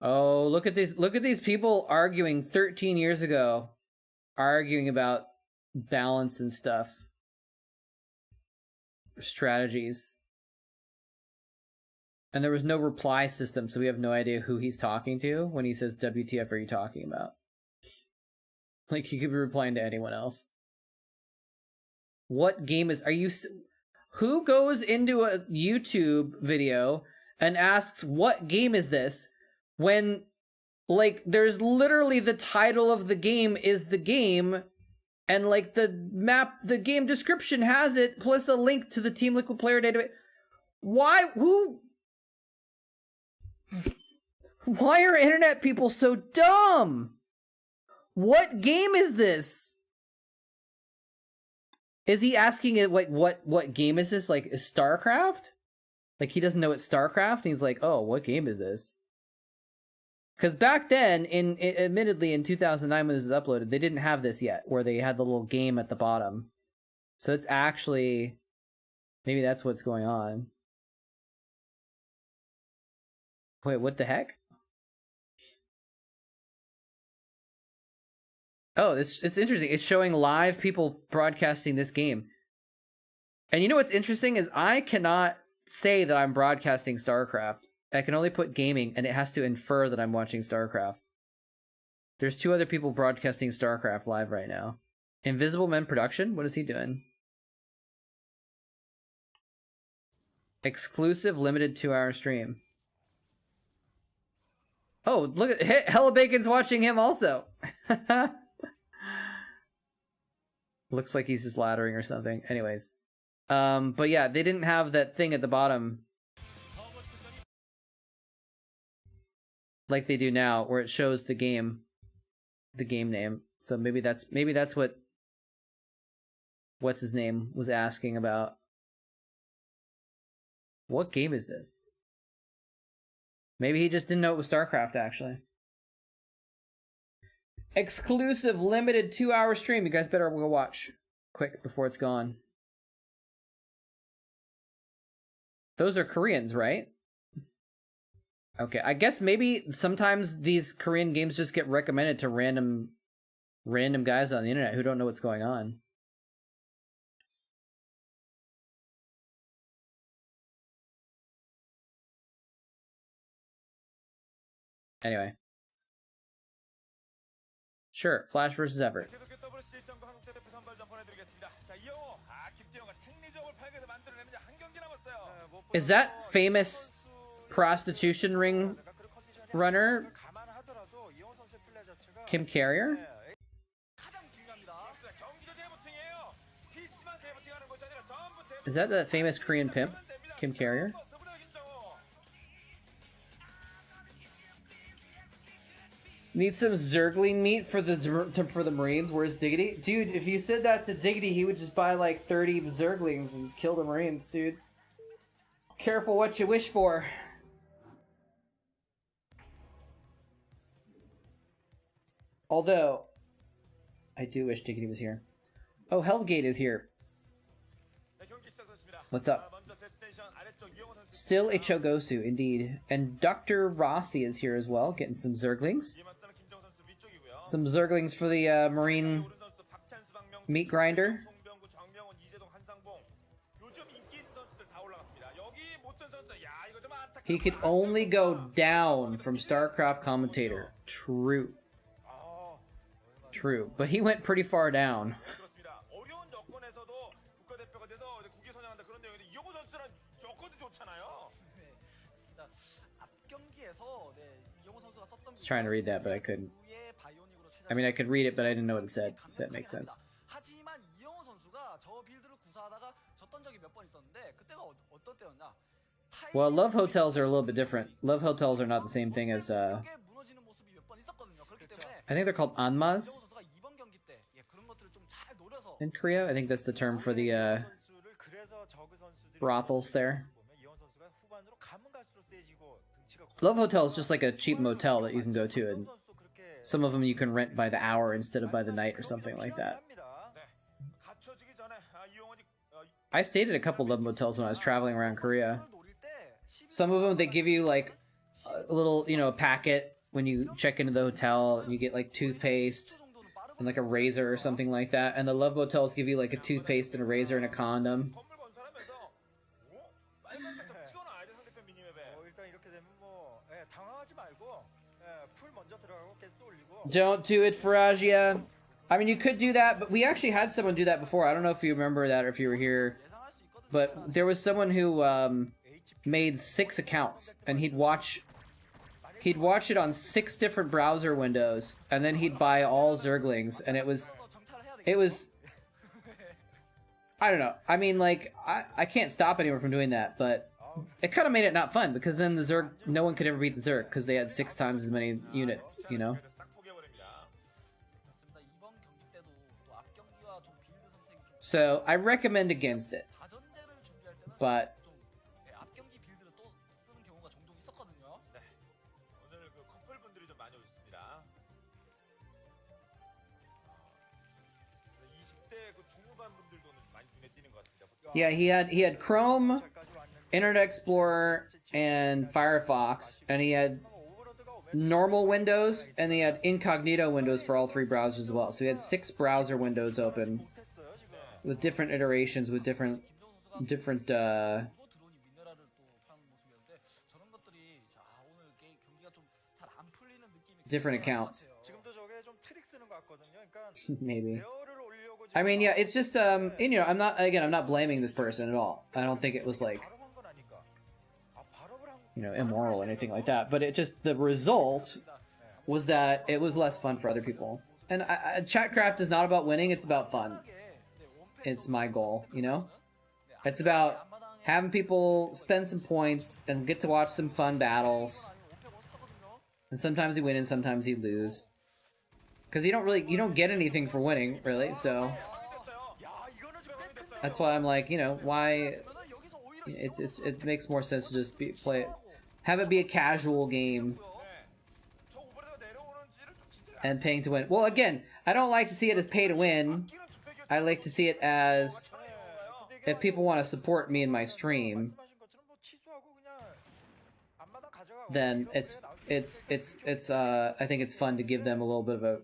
Oh, look at these people arguing 13 years ago, arguing about balance and stuff, strategies, and there was no reply system, so we have no idea who he's talking to when he says WTF are you talking about? Like he could be replying to anyone else. What game who goes into a YouTube video and asks what game is this? When, like, there's literally the title of the game is the game, and, like, the game description has it, plus a link to the Team Liquid player database. Why are internet people so dumb? What game is this? Is he asking it, like, what game is this? Like, is Starcraft? Like, he doesn't know it's Starcraft, and he's like, oh, what game is this? Because back then, admittedly in 2009 when this is uploaded, they didn't have this yet, where they had the little game at the bottom. So it's actually, maybe that's what's going on. Wait, what the heck? Oh, it's interesting. It's showing live people broadcasting this game. And you know what's interesting is I cannot say that I'm broadcasting StarCraft. I can only put gaming, and it has to infer that I'm watching StarCraft. There's 2 other people broadcasting StarCraft live right now. Invisible Men Production? What is he doing? Exclusive limited 2-hour stream. Oh, look at Hella Bacon's watching him also. Looks like he's just laddering or something. Anyways. But yeah, they didn't have that thing at the bottom like they do now, where it shows the game name. So maybe that's what's his name was asking about. What game is this? Maybe he just didn't know it was StarCraft, actually. Exclusive limited 2-hour stream. You guys better go watch quick before it's gone. Those are Koreans, right? Okay, I guess maybe sometimes these Korean games just get recommended to random guys on the internet who don't know what's going on. Anyway. Sure, Flash versus Everett. Is that famous prostitution ring runner Kim Carrier? Is that the famous Korean pimp, Kim Carrier? Need some Zergling meat for the Marines. Where's Diggity? Dude, if you said that to Diggity, he would just buy like 30 Zerglings and kill the Marines, dude. Careful what you wish for. Although, I do wish Diggity was here. Oh, Hellgate is here. What's up? Still a Chogosu, indeed. And Dr. Rossi is here as well, getting some Zerglings. Some Zerglings for the Marine meat grinder. He could only go down from Starcraft commentator. True. True. But he went pretty far down. I was trying to read that, but I couldn't. I mean, I could read it, but I didn't know what it said. Does that make sense? Well, love hotels are a little bit different. Love hotels are not the same thing as, I think they're called anmas in Korea. I think that's the term for the, brothels there. Love hotel is just like a cheap motel that you can go to, and some of them you can rent by the hour instead of by the night or something like that. I stayed at a couple love motels when I was traveling around Korea. Some of them, they give you like a little, you know, a packet when you check into the hotel. You get like toothpaste and like a razor or something like that. And the love motels give you like a toothpaste and a razor and a condom. Don't do it, Faragia. I mean, you could do that, but we actually had someone do that before. I don't know if you remember that or if you were here. But there was someone who made 6 accounts, and he'd watch it on 6 different browser windows, and then he'd buy all Zerglings, and it was I don't know. I mean, like, I can't stop anyone from doing that, but it kind of made it not fun, because then the Zerg, no one could ever beat the Zerg, because they had 6 times as many units, you know? So, I recommend against it. But yeah, he had Chrome, Internet Explorer, and Firefox, and he had normal windows, and he had incognito windows for all 3 browsers as well. So he had 6 browser windows open with different iterations, with different accounts. Maybe. I mean, yeah, it's just you know, I'm not blaming this person at all. I don't think it was like, you know, immoral or anything like that, but it just, the result was that it was less fun for other people. And Chatcraft is not about winning, it's about fun. It's my goal, you know? It's about having people spend some points and get to watch some fun battles. And sometimes you win and sometimes you lose. Because you don't get anything for winning, really, so that's why I'm like, you know, why it makes more sense to just play it, have it be a casual game and paying to win. Well, again, I don't like to see it as pay to win. I like to see it as, if people want to support me in my stream, then it's I think it's fun to give them a little bit of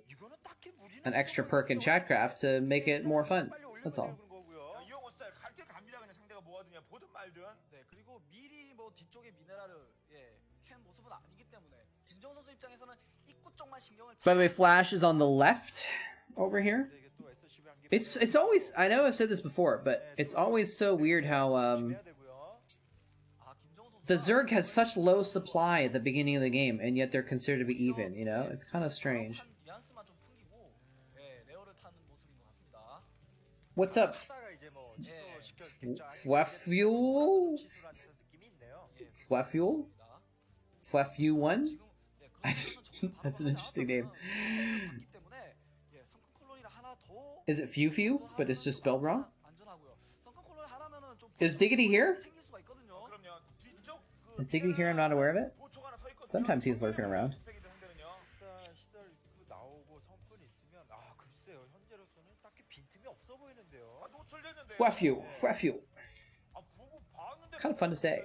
an extra perk in Chatcraft to make it more fun. That's all. By the way, Flash is on the left over here. It's always, I know I've said this before, but it's always so weird how the Zerg has such low supply at the beginning of the game, and yet they're considered to be even, you know? It's kind of strange. What's up, Fwafuel? Fwafuel? Fwafu1? That's an interesting name. Is it Few? But it's just spelled wrong? Is Diggity here? Is Diggity here? I'm not aware of it? Sometimes he's lurking around. Fwafu. Fwafu. Kind of fun to say.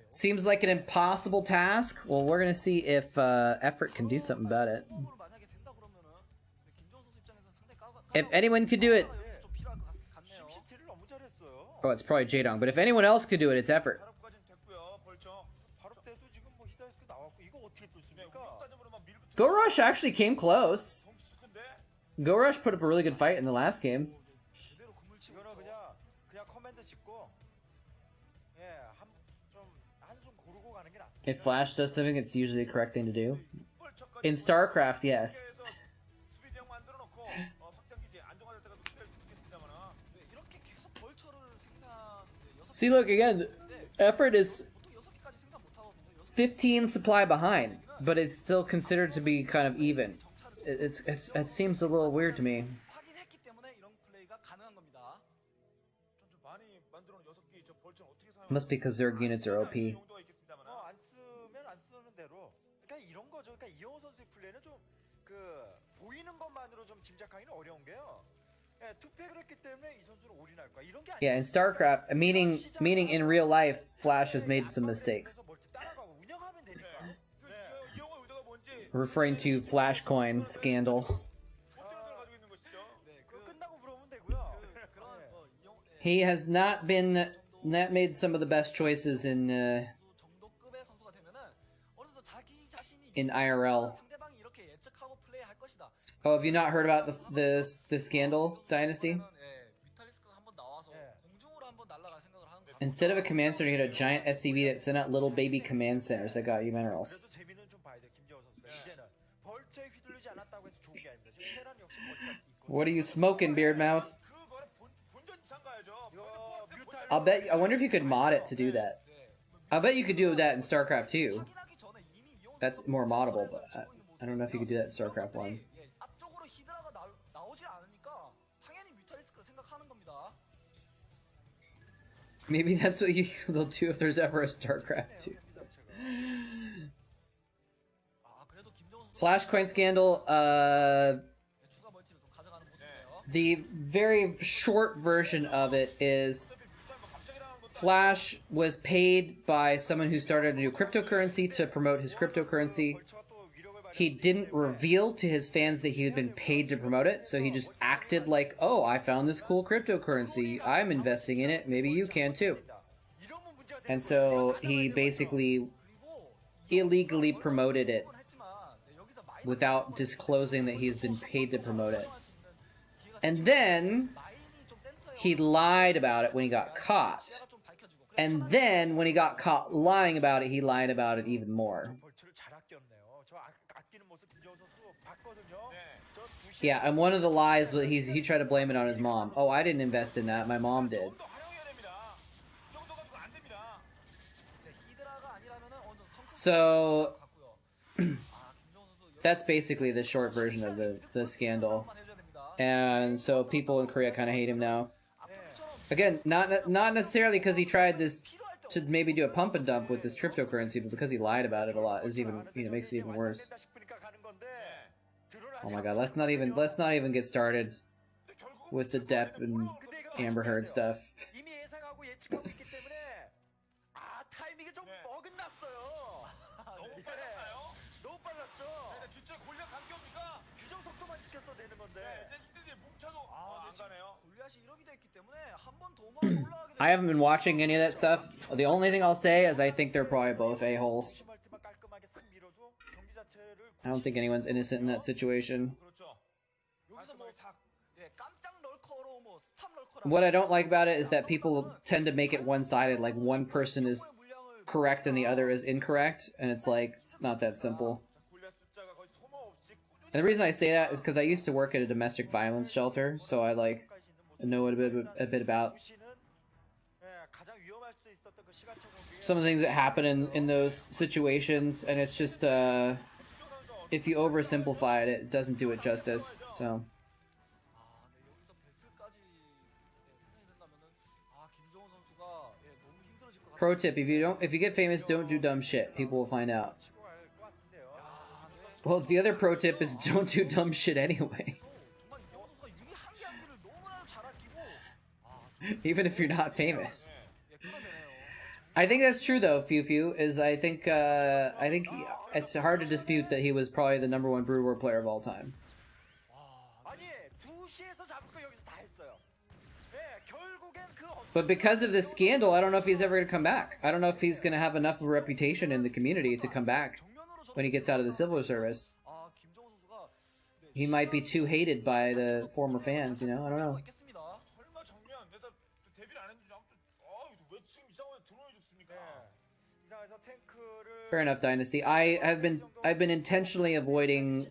Seems like an impossible task. Well, we're gonna see if Effort can do something about it. If anyone could do it... Oh, it's probably Jaedong, but if anyone else could do it, it's Effort. Go Rush actually came close. Go Rush put up a really good fight in the last game. If Flash does something, it's usually the correct thing to do. In Starcraft, yes. See, look, again, Effort is 15 supply behind, but it's still considered to be kind of even. It seems a little weird to me. Must be because Zerg units are OP. Yeah, in Starcraft, meaning in real life, Flash has made some mistakes. Referring to Flashcoin scandal. He has not made some of the best choices in IRL. Oh, have you not heard about the scandal, Dynasty? Instead of a command center, you had a giant SCV that sent out little baby command centers that got you minerals. What are you smoking, Beardmouth? I wonder if you could mod it to do that. I'll bet you could do that in StarCraft 2. That's more moddable, but I don't know if you could do that in StarCraft 1. Maybe that's what they'll do if there's ever a StarCraft 2. Flashcoin scandal, the very short version of it is Flash was paid by someone who started a new cryptocurrency to promote his cryptocurrency. He didn't reveal to his fans that he had been paid to promote it, so he just acted like, oh, I found this cool cryptocurrency, I'm investing in it, maybe you can too. And so he basically illegally promoted it without disclosing that he's been paid to promote it. And then he lied about it when he got caught. And then when he got caught lying about it, he lied about it even more. Yeah, and one of the lies was he tried to blame it on his mom. Oh, I didn't invest in that, my mom did. So that's basically the short version of the scandal. And so people in Korea kind of hate him now. Again, not necessarily because he tried this to maybe do a pump and dump with this cryptocurrency, but because he lied about it a lot is even, you know, makes it even worse. Oh my god, let's not even get started with the Depp and Amber Heard stuff. I haven't been watching any of that stuff. The only thing I'll say is I think they're probably both a-holes. I don't think anyone's innocent in that situation. What I don't like about it is that people tend to make it one-sided, like one person is correct and the other is incorrect, and it's like, it's not that simple. And the reason I say that is because I used to work at a domestic violence shelter, so I like know a bit about some of the things that happen in those situations, and it's just if you oversimplify it, it doesn't do it justice. So. Pro tip: if you get famous, don't do dumb shit. People will find out. Well, the other pro tip is don't do dumb shit anyway. Even if you're not famous. I think that's true though, Few. Is I think it's hard to dispute that he was probably the #1 Brood War player of all time. But because of this scandal, I don't know if he's ever going to come back. I don't know if he's going to have enough of a reputation in the community to come back when he gets out of the civil service. He might be too hated by the former fans, you know? I don't know. Fair enough, Dynasty. I've been intentionally avoiding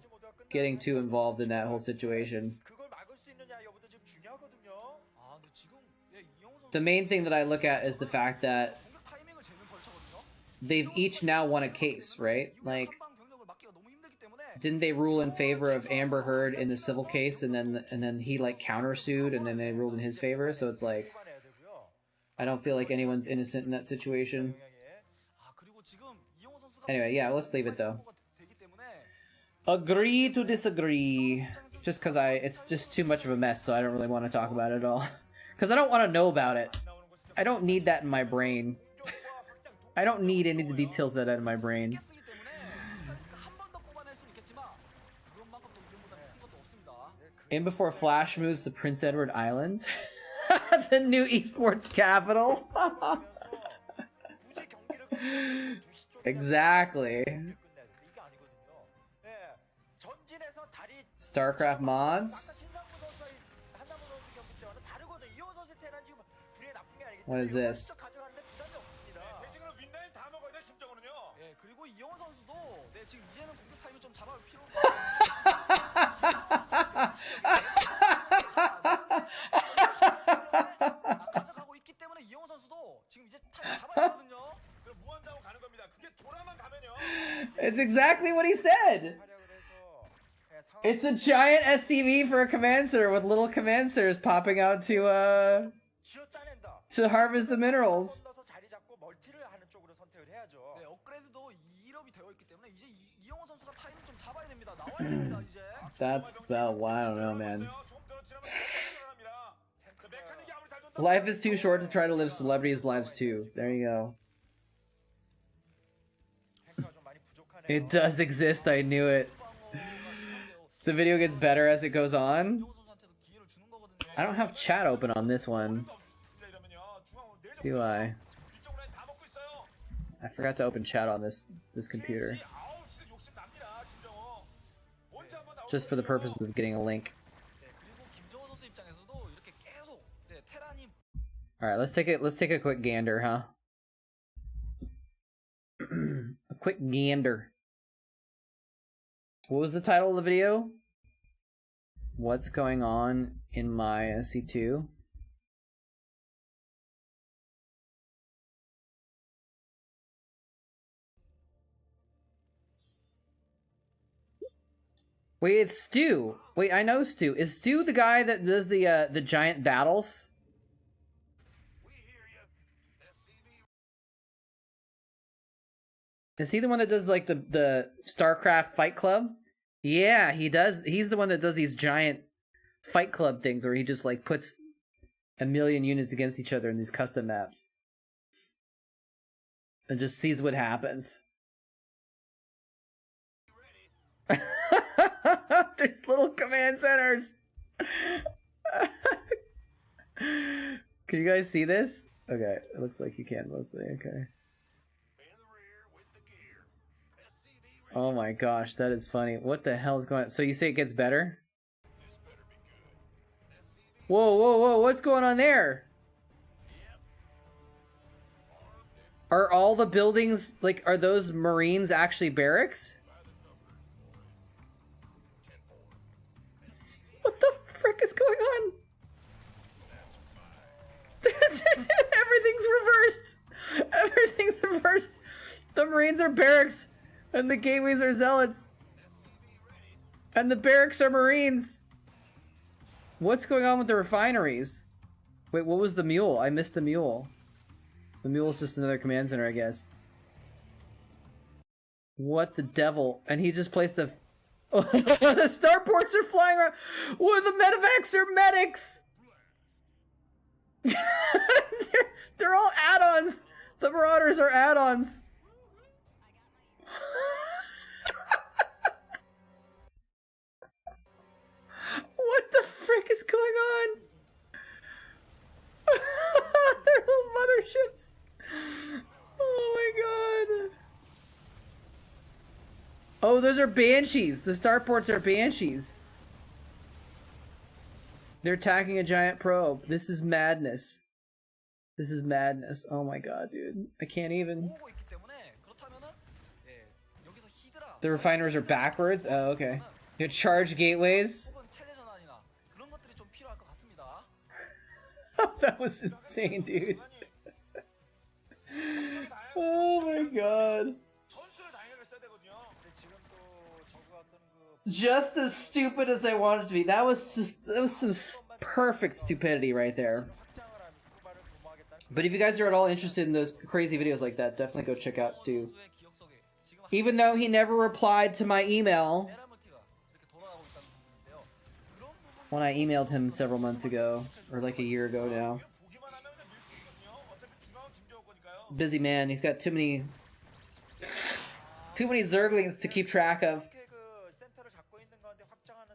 getting too involved in that whole situation. The main thing that I look at is the fact that they've each now won a case, right? Like, didn't they rule in favor of Amber Heard in the civil case, and then he like countersued, and then they ruled in his favor? So it's like, I don't feel like anyone's innocent in that situation. Anyway, yeah, let's leave it though. Agree to disagree. Just because it's just too much of a mess, so I don't really want to talk about it at all. Because I don't want to know about it. I don't need that in my brain. I don't need any of the details of that in my brain. In before Flash moves to Prince Edward Island. The new esports capital. Exactly. Starcraft mods. What is this? It's exactly what he said. It's a giant SCV for a command center with little command centers popping out to harvest the minerals. That's well, I don't know, man. Life is too short to try to live celebrities' lives too. There you go. It does exist, I knew it. The video gets better as it goes on. I don't have chat open on this one. Do I? I forgot to open chat on this computer. Just for the purposes of getting a link. Alright, let's take a quick gander, huh? A quick gander. What was the title of the video? What's going on in my SC2? Wait, it's Stu. Wait, I know Stu. Is Stu the guy that does the giant battles? Is he the one that does like the Starcraft Fight Club? Yeah, he does. He's the one that does these giant Fight Club things where he just like puts 1,000,000 units against each other in these custom maps. And just sees what happens. There's little command centers. Can you guys see this? Okay, it looks like you can mostly. Okay. Oh my gosh, that is funny. What the hell is going on? So you say it gets better? Whoa, whoa, whoa, what's going on there? Are all the buildings, like, are those Marines actually barracks? frick is going on? Everything's reversed. Everything's reversed. The Marines are barracks, and the gateways are zealots, and the barracks are Marines. What's going on with the refineries? Wait, what was the mule? I missed the mule. The mule's just another command center, I guess. What the devil? And he just placed a... the starports are flying around! Well, the medevacs are medics! they're all add-ons! The Marauders are add-ons! What the frick is going on? They're little motherships! Oh my god! Oh, those are Banshees! The starports are Banshees! They're attacking a giant probe. This is madness. This is madness. Oh my god, dude. I can't even... The refiners are backwards? Oh, okay. You charge gateways? That was insane, dude. Oh my god. Just as stupid as I wanted it to be. That was some perfect stupidity right there. But if you guys are at all interested in those crazy videos like that, definitely go check out Stu. Even though he never replied to my email when I emailed him several months ago, or like a year ago now. He's a busy man. He's got too many Zerglings to keep track of.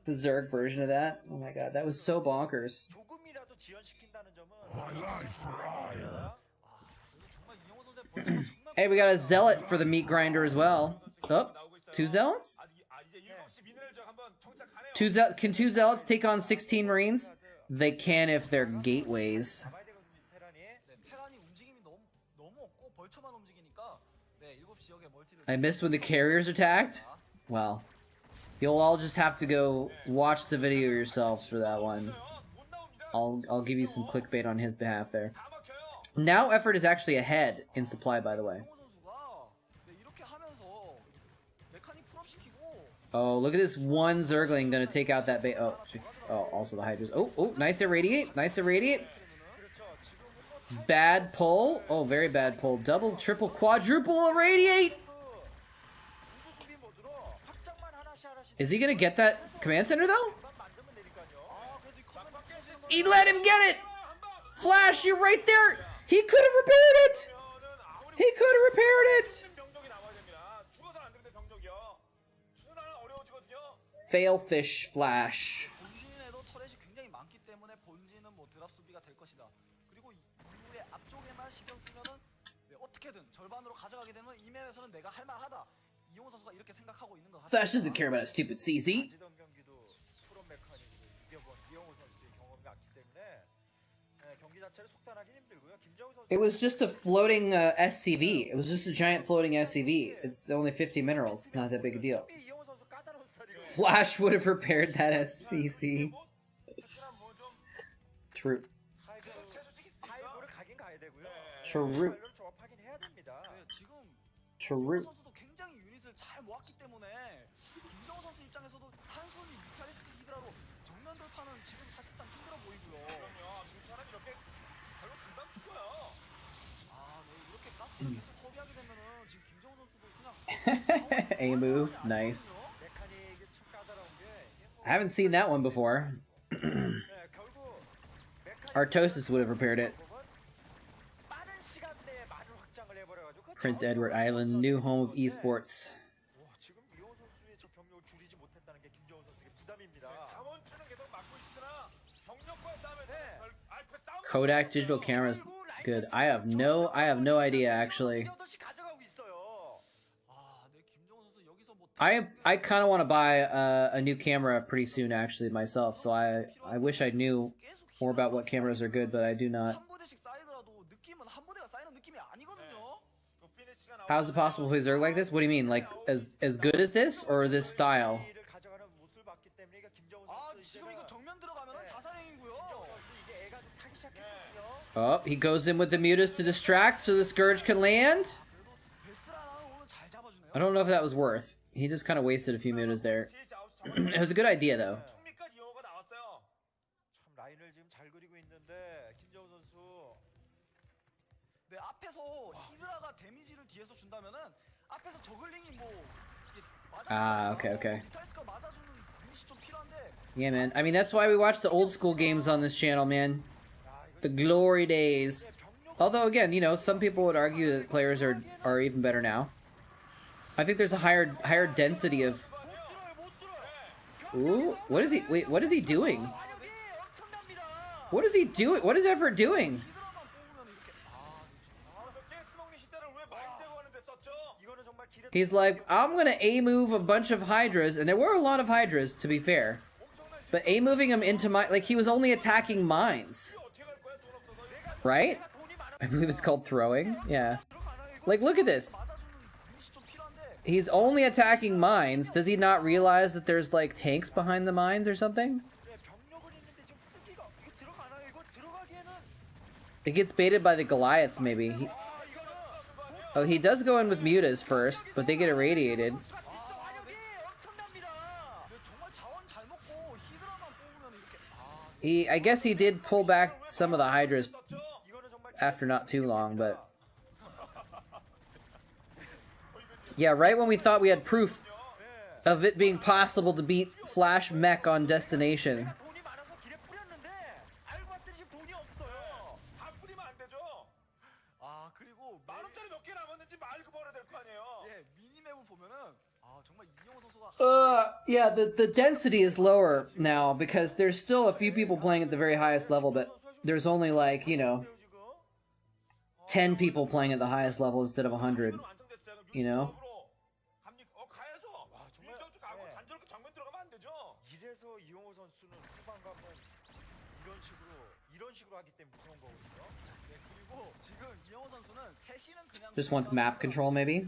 The Zerg version of that. Oh my god, that was so bonkers. Hey, we got a zealot for the meat grinder as well. Oh, 2 zealots? Can 2 zealots take on 16 Marines? They can if they're gateways. I missed when the carriers attacked? Well, you'll all just have to go watch the video yourselves for that one. I'll give you some clickbait on his behalf there. Now effort is actually ahead in supply, by the way. Oh, look at this one Zergling gonna take out that oh, also the Hydras. Oh, nice irradiate, nice irradiate. Bad pull. Oh, very bad pull. Double, triple, quadruple irradiate. Is he gonna get that command center though? He let him get it. Flash, you're right there. He could have repaired it. He could have repaired it. Failfish flash. Flash doesn't care about a stupid CZ. It was just a floating SCV. It was just a giant floating SCV. It's only 50 minerals. It's not that big a deal. Flash would have repaired that SCC. True. True. True. A move, nice. I haven't seen that one before. Artosis would have repaired it. Prince Edward Island, new home of esports. Kodak digital cameras, good. I have no idea actually. I kind of want to buy a new camera pretty soon actually myself, so I wish I knew more about what cameras are good, but I do not. How is it possible to play Zerg like this? What do you mean, like as good as this or this style? Oh, he goes in with the mutas to distract so the Scourge can land. I don't know if that was worth. He just kind of wasted a few mutas there. It was a good idea, though. 총리까지 이용호가 나왔어요. 참 라인을 지금 잘 그리고 있는데 김재호 선수. 네, 앞에서 히드라가 데미지를 뒤에서 준다면은 앞에서 저글링이 뭐 Ah, okay, okay. 뮤탈리스크가 맞아주는 유닛이 좀 필요한데. Yeah, man. I mean, that's why we watch the old school games on this channel, man. The glory days. Although, again, you know, some people would argue that players are even better now. I think there's a higher density of... Ooh, what is he... Wait, what is he doing? What is he doing? What is Effort doing? He's like, I'm gonna A-move a bunch of Hydras, and there were a lot of Hydras, to be fair. But A-moving him into my... Like, he was only attacking mines. Right? I believe it's called throwing. Yeah. Like, look at this. He's only attacking mines. Does he not realize that there's, like, tanks behind the mines or something? It gets baited by the Goliaths, maybe. Oh, he does go in with mutas first, but they get irradiated. I guess he did pull back some of the Hydras after not too long, but... Yeah, right when we thought we had proof of it being possible to beat Flash Mech on Destination. Yeah, the density is lower now because there's still a few people playing at the very highest level, but there's only like, you know, 10 people playing at the highest level instead of 100, you know? Just wants map control, maybe?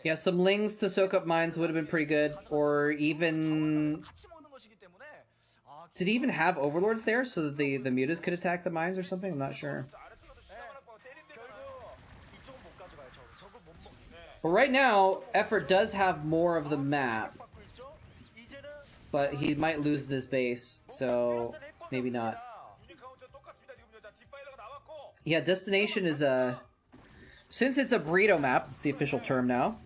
Yeah, some lings to soak up mines would have been pretty good, or even... Did he even have overlords there so that the mutas could attack the mines or something? I'm not sure. But right now, Effort does have more of the map. But he might lose this base, so maybe not. Yeah, Destination is a... Since it's a burrito map, it's the official term now.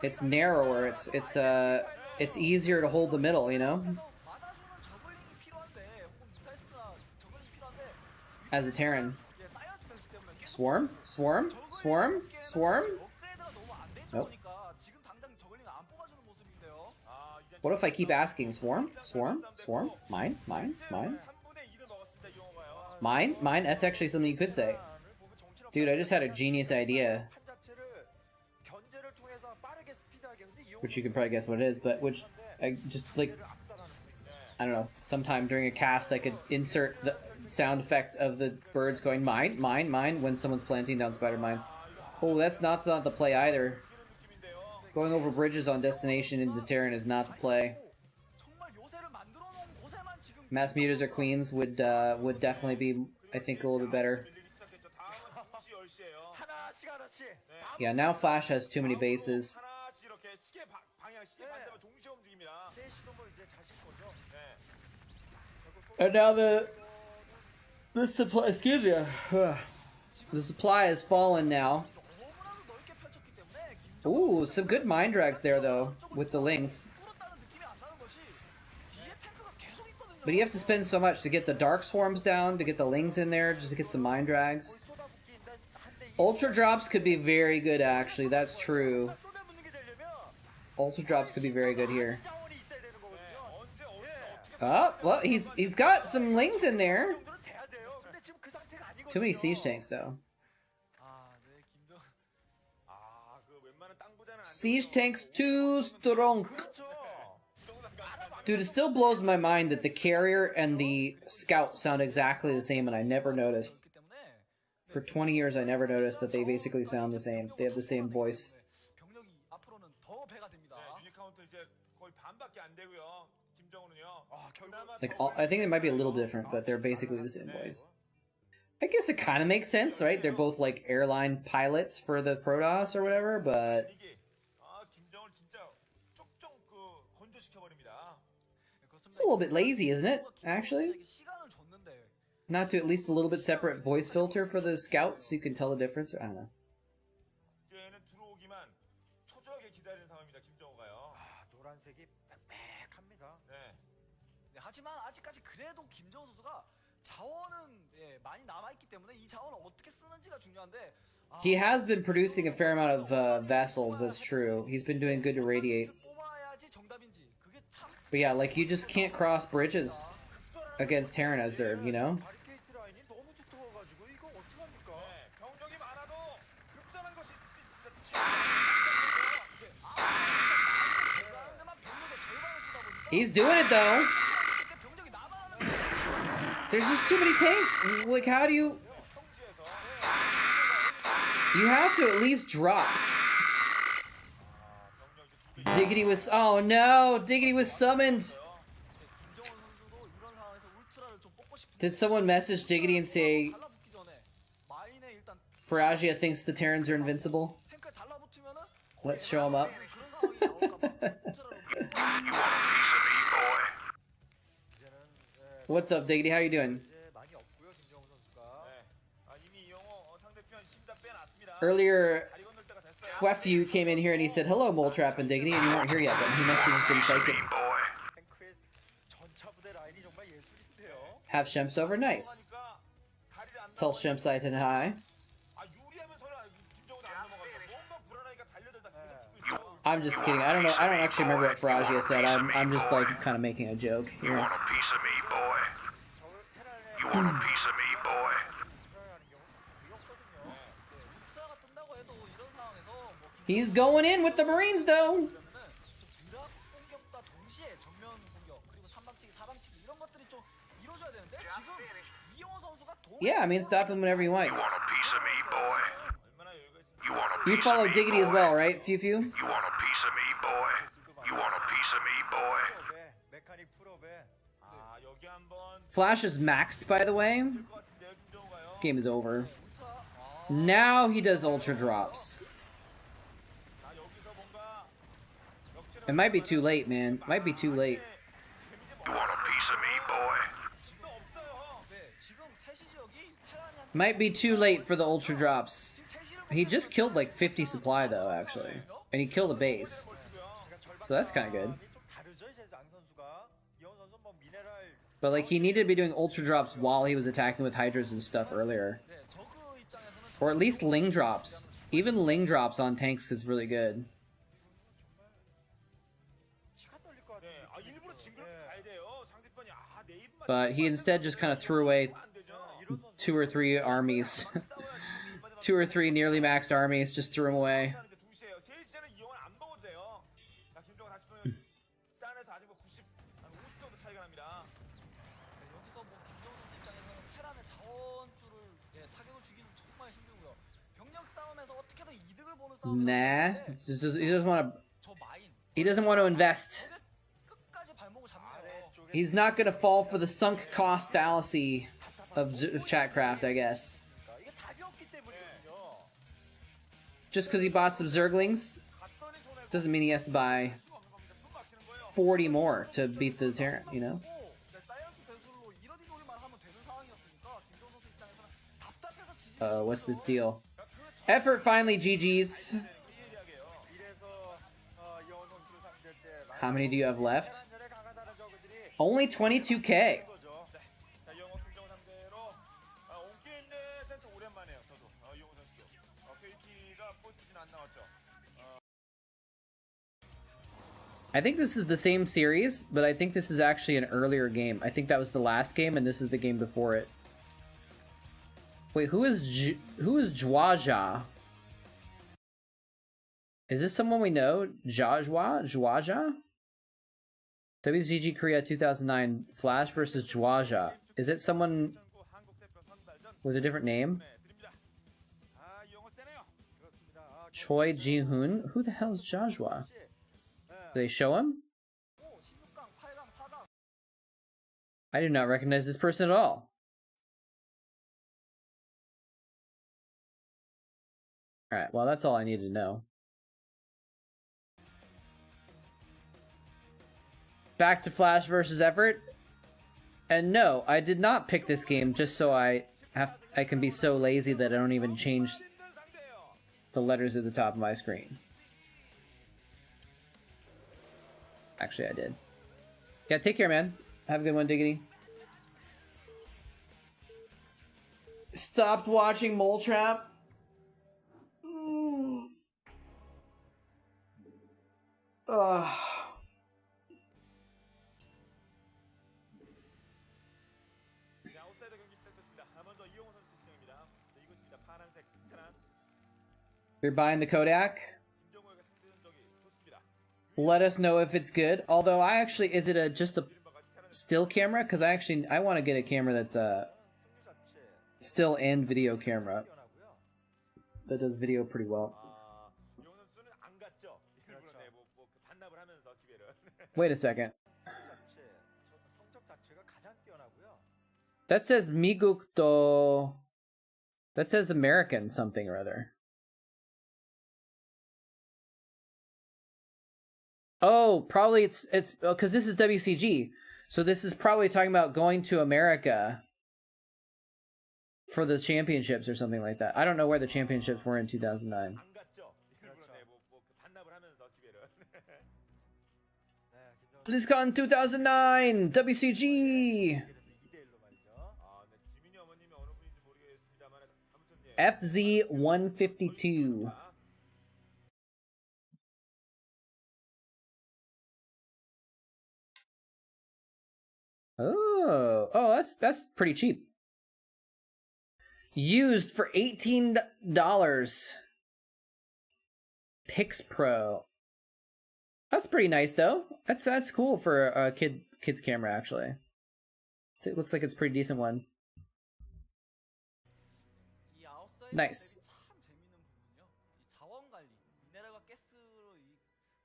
It's narrower, it's easier to hold the middle, you know? As a Terran. Swarm? Swarm? Swarm? Swarm? Nope. What if I keep asking? Swarm? Swarm? Swarm? Mine? Mine? Mine? Mine? Mine? That's actually something you could say. Dude, I just had a genius idea. Which you can probably guess what it is, but which I just like... I don't know, sometime during a cast I could insert the sound effect of the birds going mine, mine, mine when someone's planting down spider mines. Oh, that's not the play either. Going over bridges on Destination into Terran is not the play. Mass mutas or queens would definitely be, I think, a little bit better. Yeah, now Flash has too many bases. And now the supply, excuse me, the supply has fallen now. Ooh, some good mind drags there though, with the lings. But you have to spend so much to get the dark swarms down, to get the lings in there, just to get some mind drags. Ultra drops could be very good actually, that's true. Ultra drops could be very good here. Oh, well, he's got some lings in there. Too many siege tanks, though. Siege tanks too strong. Dude, it still blows my mind that the carrier and the scout sound exactly the same, and I never noticed. For 20 years, I never noticed that they basically sound the same. They have the same voice. 반밖에 안 되고요. 김정우는요. Like, I think they might be a little different, but they're basically the same boys. I guess it kind of makes sense, right? They're both like airline pilots for the Protoss or whatever, but 김정우 진짜 쪽쪽 건조시켜 버립니다. it's a little bit lazy, isn't it? Actually, 시간을 줬는데 not to at least a little bit separate voice filter for the scout so you can tell the difference. I don't know. 이제는 들어오기만 초조하게 기다리는 상황입니다. 김정우가요. 노란색이 빽빽합니다. 네. 네, 하지만 아직까지 그래도 김정우 선수가 자원은 많이 남아있기 때문에 이 자원을 어떻게 쓰는지가 중요한데 He has been producing a fair amount of vessels, that's true. He's been doing good irradiates. 뽑아야지 정답인지 그게 참 But yeah, like, you just can't cross bridges against Terran as Zerg, you know? 바리케이트 라인이 너무 두꺼워가지고 이거 어떡합니까? 네. 병력이 많아도 급전한 것이 He's doing it though. There's just too many tanks. Like, how do you? You have to at least drop. Diggity was. Oh no! Diggity was summoned. Did someone message Diggity and say Faragia thinks the Terrans are invincible? Let's show him up. What's up, Diggity? How you doing? Earlier, Fwefu came in here and he said, hello, Moletrap and Diggity, and you weren't here yet, but he must have just been psychic. Have Shemps over? Nice. Tell Shemps I said hi. I'm just kidding. I don't know. I don't actually remember what Faragia said. I'm just like kind of making a joke here. You want a piece of me, boy? You want a piece of me, boy? He's going in with the Marines, though. Yeah, I mean, stop him whenever you want. You want a piece of me, boy? You want a piece You follow of me, Diggity as boy? well, right, Few? You want a piece of me, boy? You want a piece of me, boy? 메카닉 풀업에 Flash is maxed, by the way. This game is over. Now he does ultra drops. It might be too late, man. Might be too late. You want a piece of me, boy? Might be too late for the ultra drops. He just killed like 50 supply though, actually. And he killed a base. So that's kind of good. But like, he needed to be doing ultra drops while he was attacking with Hydras and stuff earlier. Or at least Ling drops. Even Ling drops on tanks is really good. But he instead just kind of threw away 2 or 3 armies. 2 or 3 nearly maxed armies, just threw them away. Nah, he doesn't want to. He doesn't want to invest. He's not gonna fall for the sunk cost fallacy of Chatcraft, I guess. Just because he bought some Zerglings doesn't mean he has to buy 40 more to beat the Terran, you know? What's this deal? Effort finally, GG's. How many do you have left? Only 22k. I think this is the same series, but I think this is actually an earlier game. I think that was the last game, and this is the game before it. Wait, who is Jwaja? Is this someone we know? Jwaja? WCG Korea 2009 Flash versus Jwaja. Is it someone with a different name? Choi Ji-hoon? Who the hell is Jajwa? Do they show him? I do not recognize this person at all. Alright, well, that's all I need to know. Back to Flash versus Everett. And no, I did not pick this game just so I can be so lazy that I don't even change the letters at the top of my screen. Actually, I did. Yeah, take care, man. Have a good one, Diggity. Stopped watching moletrap. Ugh. 자, 아웃사이더 경기 시작됐습니다. 먼저 이용호 선수 시작입니다. 네, 이곳입니다. 파란색 테란. You're buying the Kodak? 김정호의 상대 전적이 좋습니다. Let us know if it's good. Although I actually, is it just a still camera? Because I want to get a camera that's a still and video camera that does video pretty well. 이용호 선수는 안 갔죠. 일부러 네, 뭐 반납을 하면서 기회를. Wait a second. 성적 자체가 가장 뛰어나고요. That says Migukdo. That says American something or other. Oh, probably it's because this is WCG. So this is probably talking about going to America for the championships or something like that. I don't know where the championships were in 2009. 안 갔죠. 일부러 네, 뭐 반납을 하면서 기회를. BlizzCon 2009 WCG 네, 지민이 어머님이 어느 분인지 모르겠습니다만 아무튼 예. FZ 152. Oh, that's pretty cheap. Used for $18. Pix Pro. That's pretty nice though. That's cool for a kid's camera actually. So it looks like it's a pretty decent one. Nice. 참 재밌는 부분이요. 이 자원 관리, 미네랄과 가스로 이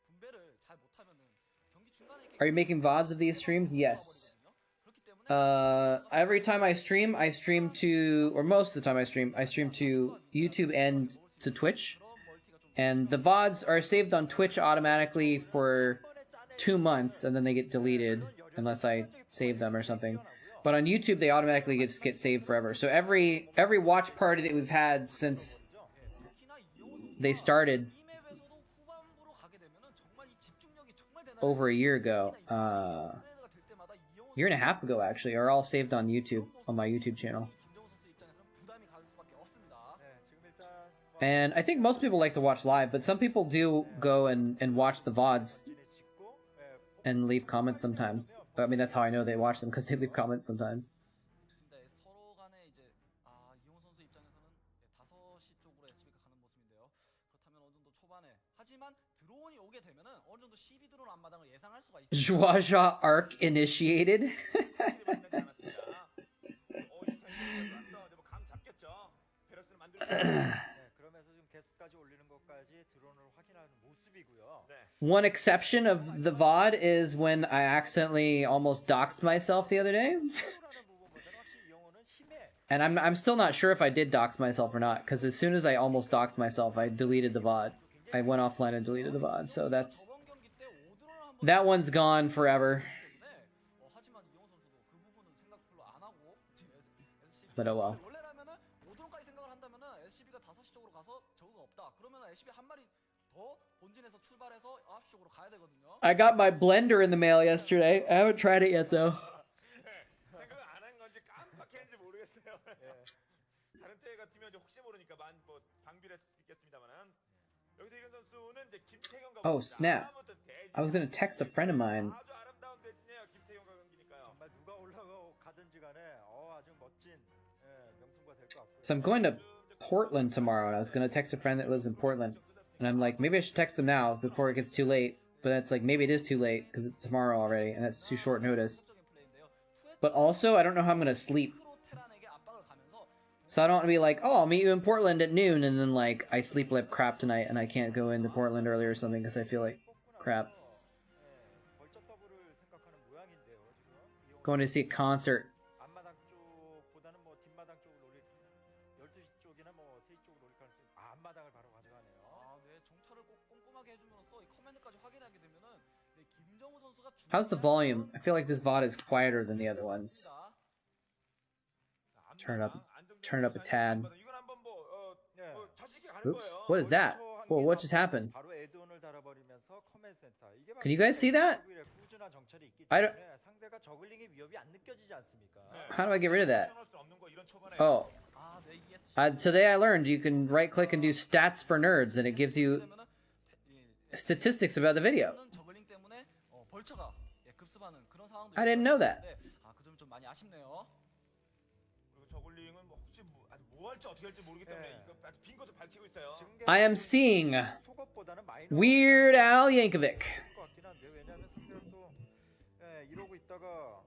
분배를 잘 못하면은 경기 중간에 이렇게 Are you making VODs of these streams? Yes. Every time I stream to, or most of the time I stream to YouTube and to Twitch. And the VODs are saved on Twitch automatically for 2 months, and then they get deleted unless I save them or something. But on YouTube, they automatically get saved forever. So every watch party that we've had since they started over a year ago, year and a half ago actually, are all saved on YouTube, on my YouTube channel. And I think most people like to watch live, but some people do go and watch the VODs and leave comments sometimes. I mean, that's how I know they watch them, because they leave comments sometimes. 서로 간에 이제 이용호 선수 입장에서는 5시 쪽으로 SB가 가는 모습인데요. 그렇다면 어느 정도 초반에 하지만 드론이 오게 되면은 어느 정도 12 드론 앞마당을 예상할 수가 있습니다. Zhuaja arc initiated. One exception of the VOD is when I accidentally almost doxed myself the other day. And I'm still not sure if I did dox myself or not, because as soon as I almost doxed myself, I deleted the VOD. I went offline and deleted the VOD, so that one's gone forever. But oh well. I got my blender in the mail yesterday. I haven't tried it yet though. Oh snap. I was gonna text a friend of mine. So I'm going to Portland tomorrow, and I was gonna text a friend that lives in Portland. And I'm like, maybe I should text them now before it gets too late. But that's like, maybe it is too late because it's tomorrow already, and that's too short notice. But also, I don't know how I'm gonna sleep. So I don't want to be like, oh, I'll meet you in Portland at noon, and then like, I sleep like crap tonight, and I can't go into Portland early or something because I feel like crap. Going to see a concert. 앞마당 쪽보다는 뭐 뒷마당 쪽을 노릴 12시 쪽이나 뭐 3시 쪽을 노릴 가능성이 앞마당을 바로 가져가네요. 아, 네. 정찰을 꼭 꼼꼼하게 해줌으로써 이 커맨드까지 확인하게 되면은 네, 김정우 선수가 How's the volume? I feel like this VOD is quieter than the other ones. Turn it up a tad. 이건 한번 뭐 네. 자식이 가는 Oops, 거예요. what is that? Whoa, what just happened? 바로 애드온을 달아버리면서 커맨드 센터. 이게 Can you guys see that? 꾸준한 정찰이 있기 I don't- 때문에 상대가 저글링의 위협이 안 느껴지지 않습니까? How do I get rid of that? 수할 수 없는 거 이런 초반에. Oh, 아, 네. ES today I learned you can right click and do stats for nerds and it gives you 되면은 statistics about the video. 저글링 때문에 벌처가 예, 급습하는 그런 상황도 I didn't know that. 아, 그 점 좀 많이 아쉽네요. 그리고 저글링은 뭐 혹시 뭐 할지 어떻게 할지 모르기 때문에 이거 아주 빈 것도 밝히고 있어요. I am seeing 속업보다는 마이너 Weird Al Yankovic. 것 같긴 한데 왜냐하면 상대가 또 이러고 있다가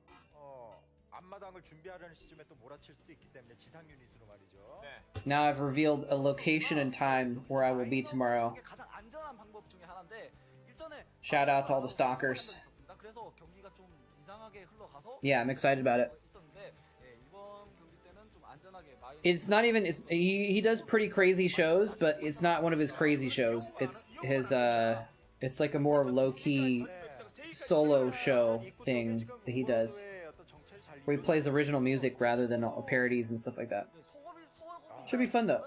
앞마당을 준비하려는 시점에 또 몰아칠 수도 있기 때문에 지상 유닛으로 말이죠. Now I've revealed a location and time where I will be tomorrow. 가장 안전한 방법 중에 하나인데 일전에 Shout out to all the stalkers. 그래서 경기가 좀 이상하게 흘러가서 Yeah, I'm excited about it. 있었는데 예, 이번 경기 때는 좀 안전하게 It's not even he does pretty crazy shows, but it's not one of his crazy shows. It's his it's like a more low-key solo show thing that he does. Where he plays original music rather than parodies and stuff like that. Should be fun though.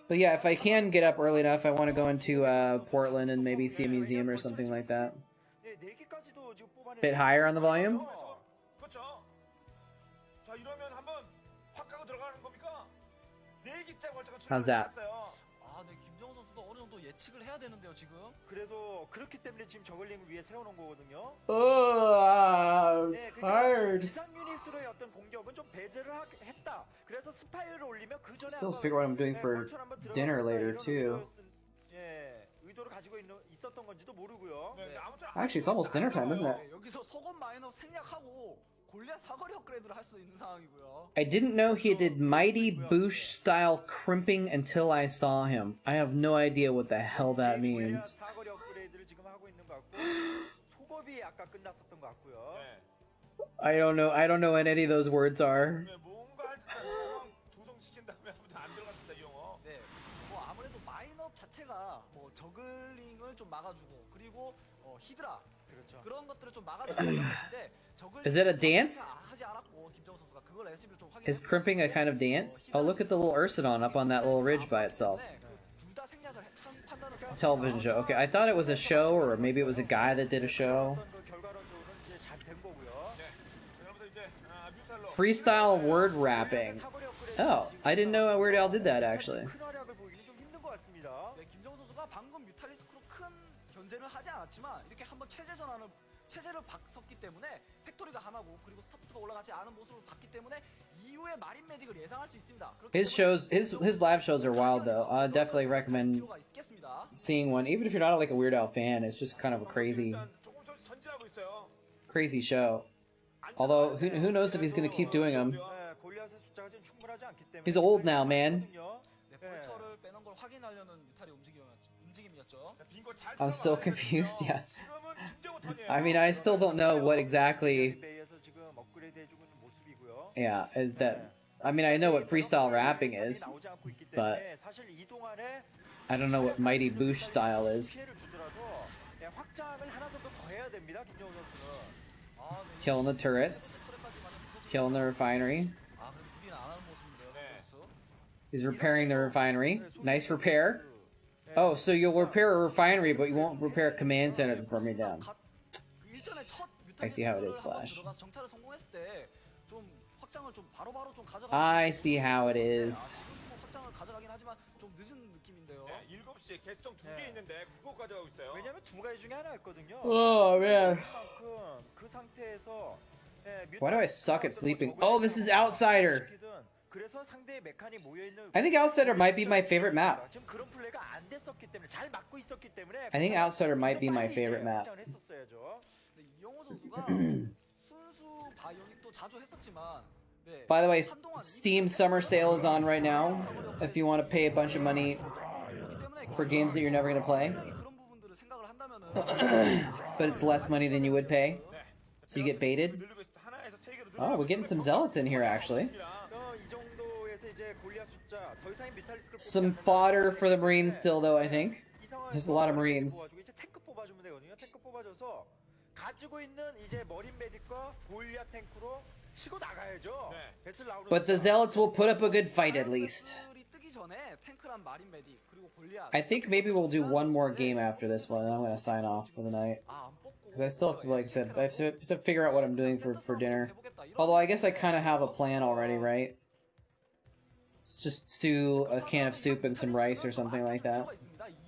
But yeah, if I can get up early enough, I want to go into Portland and maybe see a museum or something like that. Bit higher on the volume. 그렇죠. 자 이러면 한번 확 가고 들어가는 겁니까? 네 기째 벌처가 How's that? 아, 네. 김정우 선수도 어느 정도 예측을 해야 되는데요, 지금. 그래도 그렇기 때문에 지금 저글링을 위해 세워놓은 거거든요. Oh, 네, I'm 그러니까 tired. 지상 유닛으로의 어떤 공격은 좀 배제를 했다. 그래서 스파이를 올리면 그 전에 Still figure what I'm doing for dinner later too. 예, 의도를 가지고 있었던 건지도 모르고요. Actually, it's almost dinner time, isn't it? 네, 여기서 속업 마이너 생략하고 골리앗 사거리 업그레이드를 할 수 있는 상황이고요. I didn't know he did mighty boosh style crimping until I saw him. I have no idea what the hell that means. 사거리 업그레이드를 지금 하고 있는 것 같고 속업이 아까 끝났었던 것 같고요. I don't know what any of those words are. 뭔가 할 상황 조성시킨 다음에 아무튼 안 들어갔습니다 이 영어. 네, 뭐 아무래도 마인업 자체가 뭐 저글링을 좀 막아주고 그리고 히드라 그렇죠. 그런 것들을 좀 막아주는 것인데 Is it a dance? 하지 않았고 김정우 선수가 그걸 SB로 좀 확인. Is crimping a kind of dance? Oh, look at the little Ursidon up on that little ridge by itself. 둘다 생략을 한 판단을. It's a television show. Okay, I thought it was a show, or maybe it was a guy that did a show. 결과론적으로는 이제 잘 된 거고요. 여러분들 이제 뮤탈로. Freestyle word rapping. Oh, I didn't know Weird Al did that actually. 큰 활약을 보이기는 좀 힘든 것 같습니다. 네, 김정우 선수가 방금 뮤탈리스크로 큰 견제를 하지 않았지만 이렇게 한번 체제 전환을 체제를 바꿨기 때문에 팩토리가 하나고 그리고 스타프가 올라가지 않은 모습을 봤기 때문에 이후에 마린 메딕을 예상할 수 있습니다. His shows, his live shows are wild though. I definitely recommend 필요가 있겠습니다. seeing one, even if you're not like a Weird Al fan. It's just kind of a crazy 조금 전진하고 있어요. crazy show. Although who knows if he's gonna keep doing them? 네, 골리앗의 숫자가 지금 충분하지 않기 때문에. He's old now, man. 네, 벌처를 빼는 걸 확인하려는 뮤탈의 움직임이었죠. I'm still confused. Yeah. I mean, I still don't know what exactly. Yeah, is that? I mean, I know what freestyle rapping is, but I don't know what mighty boosh style is. Killing the turrets, killing the refinery. He's repairing the refinery. Nice repair. Oh, so you'll repair a refinery, but you won't repair a command center that's burning down. I see how it is, Flash. I see how it is. Oh, man. Why do I suck at sleeping? Oh, this is Outsider. I think Outsider might be my favorite map. I think Outsider might be my favorite map. By the way, Steam Summer Sale is on right now. If you want to pay a bunch of money for games that you're never going to play. But it's less money than you would pay. So you get baited. Oh, we're getting some zealots in here actually. 이 정도에서 이제 골리앗 숫자 더 이상의 뮤탈리스크를 Some fodder for the Marines still, though, I think. 이 상황에서 There's a lot of Marines. 이제 탱크 뽑아주면 되거든요. 탱크 뽑아줘서 가지고 있는 이제 머린 메딕과 골리앗 탱크로 치고 나가야죠. 배슬 나오는 But the zealots will put up a good fight at least. 뜨기 전에 탱크랑 마린 메딕 그리고 골리앗. I think maybe we'll do one more game after this one, and I'm gonna sign off for the night. Because I still have to, like I said, I have to figure out what I'm doing for dinner. Although I guess I kind of have a plan already, right? Let's just stew a can of soup and some rice or something like that.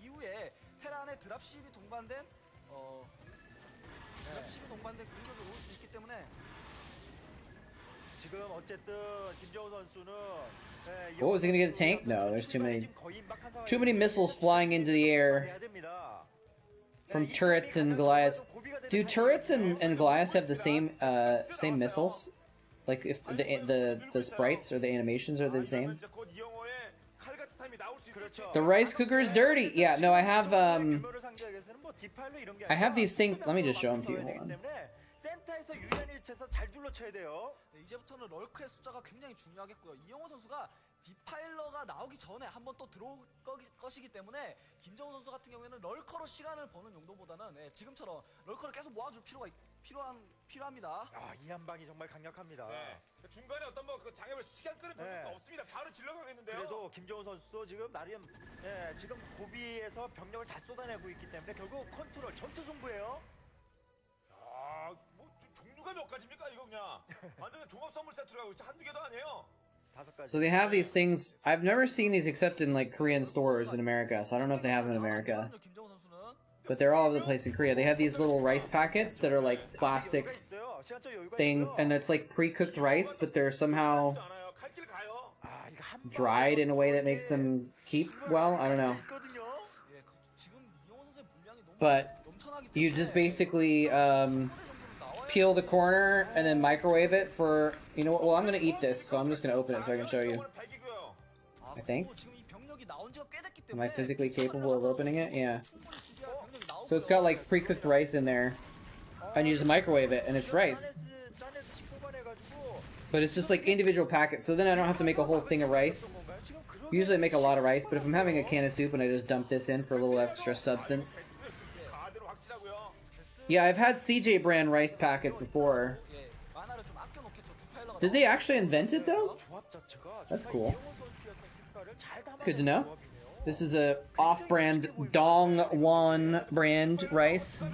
이후에 테란의 드랍십이 동반된 드랍십이 동반된 공격이 올 수 있기 때문에 지금 어쨌든 김정우 선수는 What, was he gonna get a tank? No, there's too many missiles flying into the air from turrets and Goliaths. Do turrets and Goliaths have the same missiles? Like if the sprites or the animations are the same? The rice cooker is dirty. Yeah, no, I have these things. Let me just show them to you. Hold on. 센터에서 유연히 위치해서 잘 둘러쳐야 돼요. 이제부터는 럴크의 숫자가 굉장히 중요하겠고요. 이영호 선수가 디파일러가 나오기 전에 한번 또 들어올 것이기 때문에 김정우 선수 같은 경우에는 럴커로 시간을 버는 용도보다는 지금처럼 럴커를 계속 모아줄 필요가 필요합니다. 이 한 방이 정말 강력합니다. 중간에 어떤 그 장애물 시간 끄는 병력도 없습니다. 바로 질러가겠는데요. 그래도 김정우 선수도 지금 나름 지금 고비에서 병력을 잘 쏟아내고 있기 때문에 결국 컨트롤 전투 승부예요. 뭐 종류가 몇 가지입니까 이거 그냥 완전 종합 선물 세트로 하고 있어. 한두 개도 아니에요. So they have these things. I've never seen these except in like Korean stores in America. So I don't know if they have them in America. But they're all over the place in Korea. They have these little rice packets that are like plastic things, and it's like pre-cooked rice, but they're somehow dried in a way that makes them keep well. I don't know. But you just basically peel the corner and then microwave it for, you know what, well, I'm gonna eat this, so I'm just gonna open it so I can show you. I think. Am I physically capable of opening it? Yeah. So it's got like pre-cooked rice in there, and you just microwave it, and it's rice. But it's just like individual packets, so then I don't have to make a whole thing of rice. Usually I make a lot of rice, but if I'm having a can of soup and I just dump this in for a little extra substance. Yeah, I've had Seige brand rice packets before. Did they actually invent it though? That's cool. It's good to know. This is a off-brand Dongwon brand rice.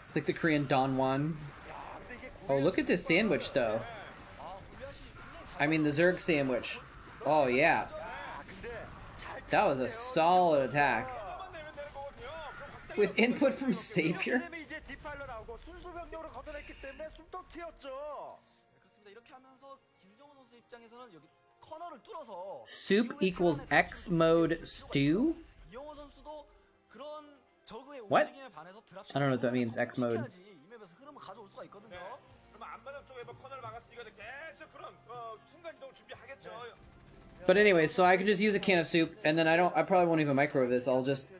It's like the Korean Dongwon. Oh, look at this sandwich though. I mean the Zerg sandwich. Oh yeah. That was a solid attack. With input from Savior? Soup equals X mode stew? What? I don't know what that means, X mode. But anyway, so I can just use a can of soup, and then I probably won't even microwave this, I'll just...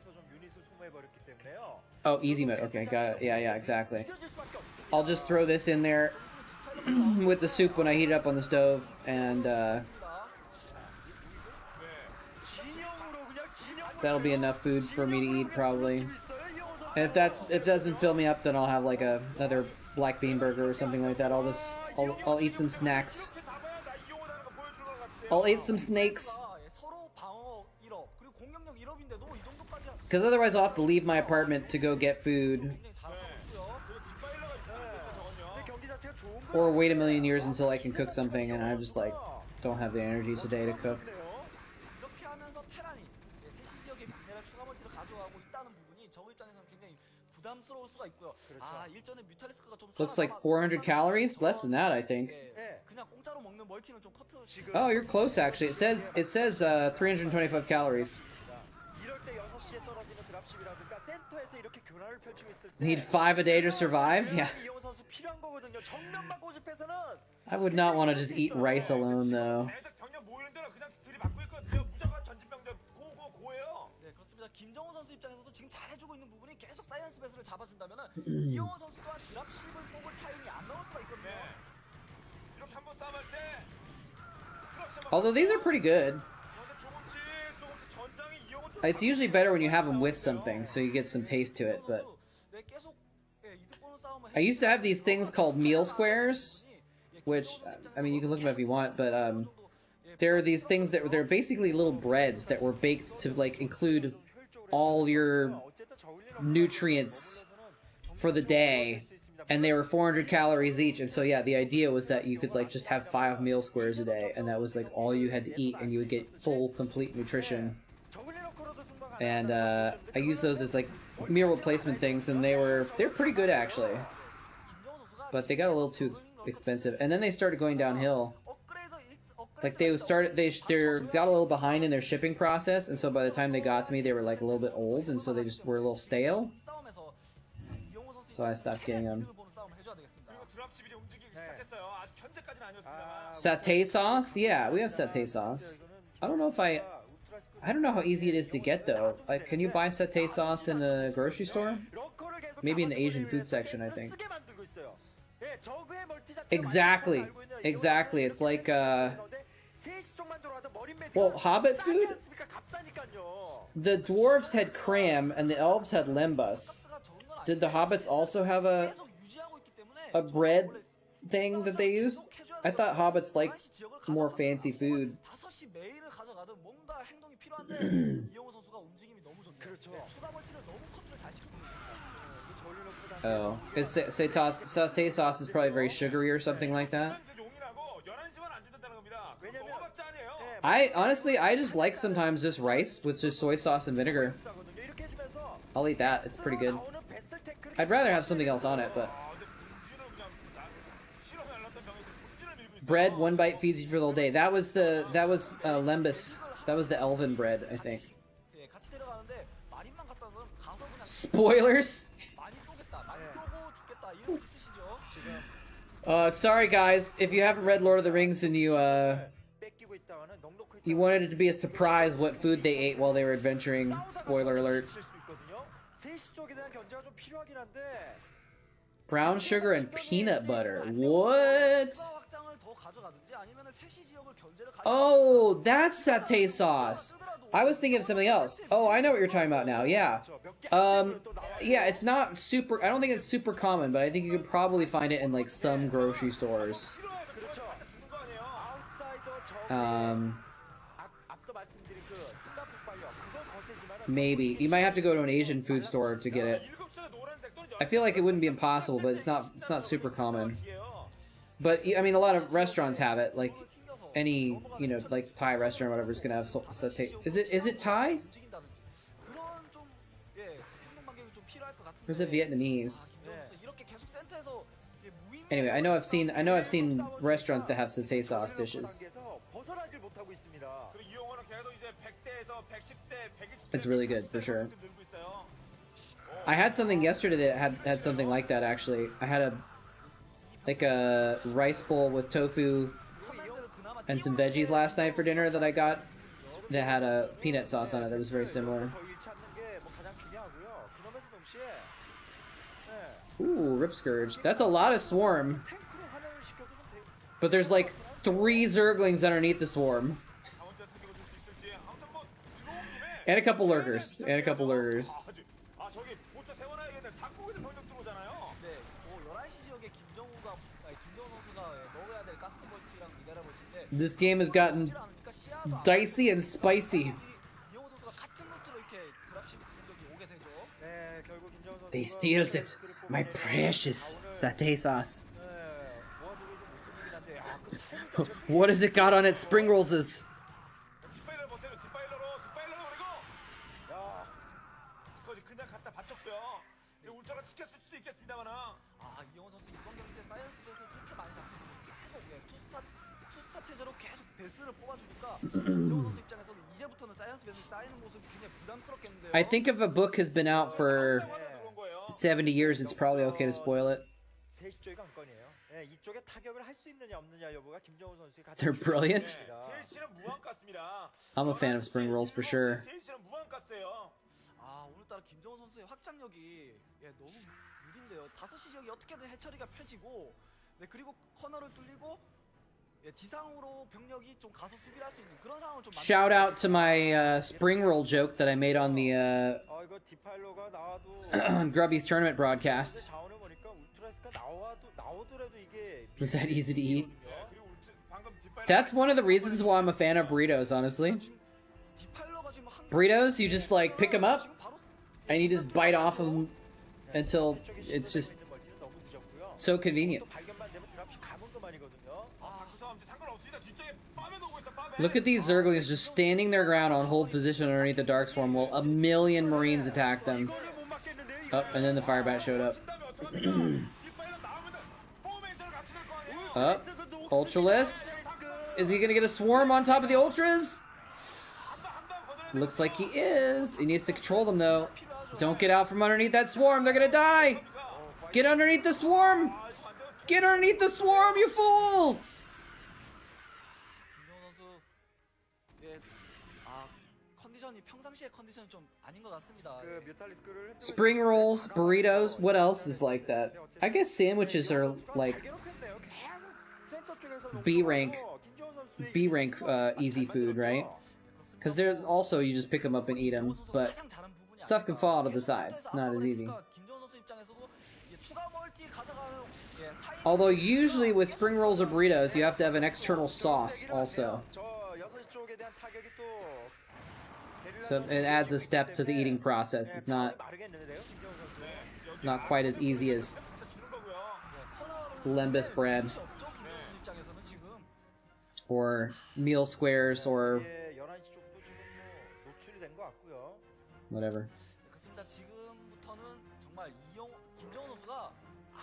Oh, easy mode, okay, got it, yeah, exactly. I'll just throw this in there with the soup when I heat it up on the stove, and that'll be enough food for me to eat, probably. And if that doesn't fill me up, then I'll have like another black bean burger or something like that. I'll eat some snacks. I'll eat some snakes. Because otherwise I'll have to leave my apartment to go get food. Or wait a million years until I can cook something, and I just like don't have the energy today to cook. Looks like 400 calories? Less than that, I think. Oh, you're close actually. It says 325 calories. Need 5 a day to survive? Yeah. I would not want to just eat rice alone though. 같습니다. 김정우 선수 입장에서도 지금 잘해주고 있는 부분이 계속 사이언스 베스를 잡아준다면은 이영호 선수 또한 드랍십을 뽑을 타이밍이 안 나올 수가 있거든요. 이렇게 한번 싸움할 때 Although these are pretty good. 조금씩 전장이 이영호 쪽 It's usually better when you have them with something, so you get some taste to it. But 네, 계속 이득 보는 싸움을 I used to have these things called meal squares, which I mean you can look them up if you want, but there are these things that they're basically little breads that were baked to like include all your nutrients for the day, and they were 400 calories each. And so yeah, the idea was that you could like just have 5 meal squares a day, and that was like all you had to eat, and you would get full, complete nutrition. And I used those as like meal replacement things, and they're pretty good actually, but they got a little too expensive. And then they started going downhill. Like they got a little behind in their shipping process, and so by the time they got to me, they were like a little bit old, and so they just were a little stale. So I stopped getting them. Satay sauce? Yeah, we have satay sauce. I don't know how easy it is to get though. Like, can you buy satay sauce in the grocery store? Maybe in the Asian food section, I think. Exactly. It's like well, Hobbit food? The dwarves had cram and the elves had lembas. Did the hobbits also have a bread thing that they used? I thought hobbits liked more fancy food. Oh, satay sauce is probably very sugary or something like that. I just like sometimes just rice with just soy sauce and vinegar. I'll eat that. It's pretty good. I'd rather have something else on it, but bread, one bite feeds you for the whole day. That was lembas. That was the elven bread, I think. Spoilers. Sorry guys, if you haven't read Lord of the Rings and you wanted it to be a surprise what food they ate while they were adventuring, spoiler alert. Brown sugar and peanut butter. What? Oh, that's satay sauce. I was thinking of something else. Oh, I know what you're talking about now. Yeah. Yeah, it's not super... I don't think it's super common, but I think you could probably find it in, like, some grocery stores. Maybe. You might have to go to an Asian food store to get it. I feel like it wouldn't be impossible, but it's not super common. But, I mean, a lot of restaurants have it, like... Any, you know, like Thai restaurant or whatever is gonna have satay. Is it Thai? Or is it Vietnamese? Anyway, I know I've seen restaurants that have satay sauce dishes. It's really good for sure. I had something yesterday that had something like that actually. I had a rice bowl with tofu and some veggies last night for dinner that I got that had a peanut sauce on it that was very similar. Ooh, Rip Scourge. That's a lot of swarm. But there's like 3 Zerglings underneath the swarm. And a couple lurkers. This game has gotten dicey and spicy. They steals it, my precious satay sauce. What has it got on its spring rolls? I think if a book has been out for 70 years, it's probably okay to spoil it. They're brilliant. I'm a fan of spring rolls for sure. 오늘따라 김정우 선수의 확장력이 너무 무딘데요. 5시 지역이 어떻게든 해처리가 펴지고 그리고 커널을 뚫리고 지상으로 병력이 좀 가서 수비를 할 수 있는 그런 상황을 좀 Shout out to my spring roll joke that I made on the 이거 디파일러가 나와도 on Grubby's tournament broadcast. 자원을 보니까 울트라스가 나오더라도 이게 Was that easy to eat? 그리고 방금 뒷발 That's one of the reasons why I'm a fan of burritos, honestly. Burritos, you just like pick them up and you just bite off of them until it's just so convenient. Look at these Zerglings just standing their ground on hold position underneath the Dark Swarm while a million Marines attack them. Oh, and then the Firebat showed up. Up. Ultralisks. Is he gonna get a swarm on top of the Ultras? Looks like he is. He needs to control them though. Don't get out from underneath that swarm. They're gonna die. Get underneath the swarm. Get underneath the swarm, you fool! 컨디션이 평상시의 컨디션이 좀 아닌 것 같습니다. Spring rolls, burritos. What else is like that? I guess sandwiches are like B rank easy food, right? Because they're also, you just pick them up and eat them, but stuff can fall out of the sides. It's not as easy. Although usually with spring rolls or burritos, you have to have an external sauce also. So it adds a step to the eating process. It's not quite as easy as lembas bread or meal squares or whatever. 그렇습니다. 지금부터는 정말 김정우 선수가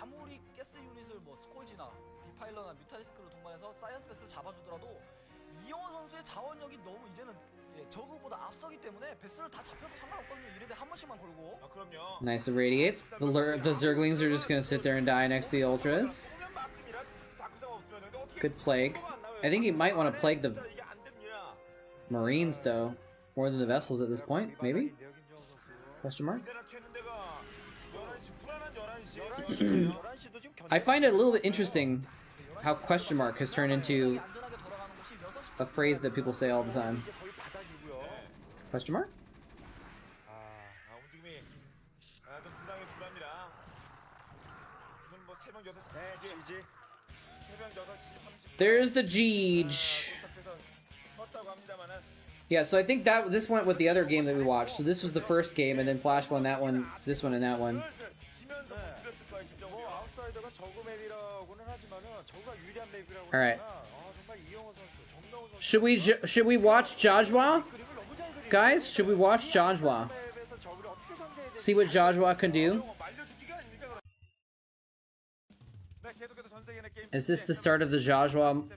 아무리 가스 유닛을 뭐 스콜지나 디파일러나 뮤탈리스크를 동반해서 사이언스 베스를 잡아주더라도 이영호 선수의 자원력이 너무 이제는 저그보다 앞서기 때문에 베스를 다 잡혀도 상관없거든요. 이래대 한 번씩만 걸고. 그럼요. Nice irradiates. The Zerglings are just gonna sit there and die next to the Ultras. Good plague. I think he might want to plague the Marines though, more than the vessels at this point. Maybe? Question mark? I find it a little bit interesting how question mark has turned into a phrase that people say all the time. Question mark? 움직임이 좀 불안합니다. 이건 뭐 새벽 6시. 새벽 6시 30분. There's the Jeege. Yeah, so I think that this went with the other game that we watched. So this was the first game, and then Flash won that one, this one, and that one. All right. Should we watch Jajwa? Guys, should we watch Jajwa? See what Jajwa can do? Is this the start of the Jajwa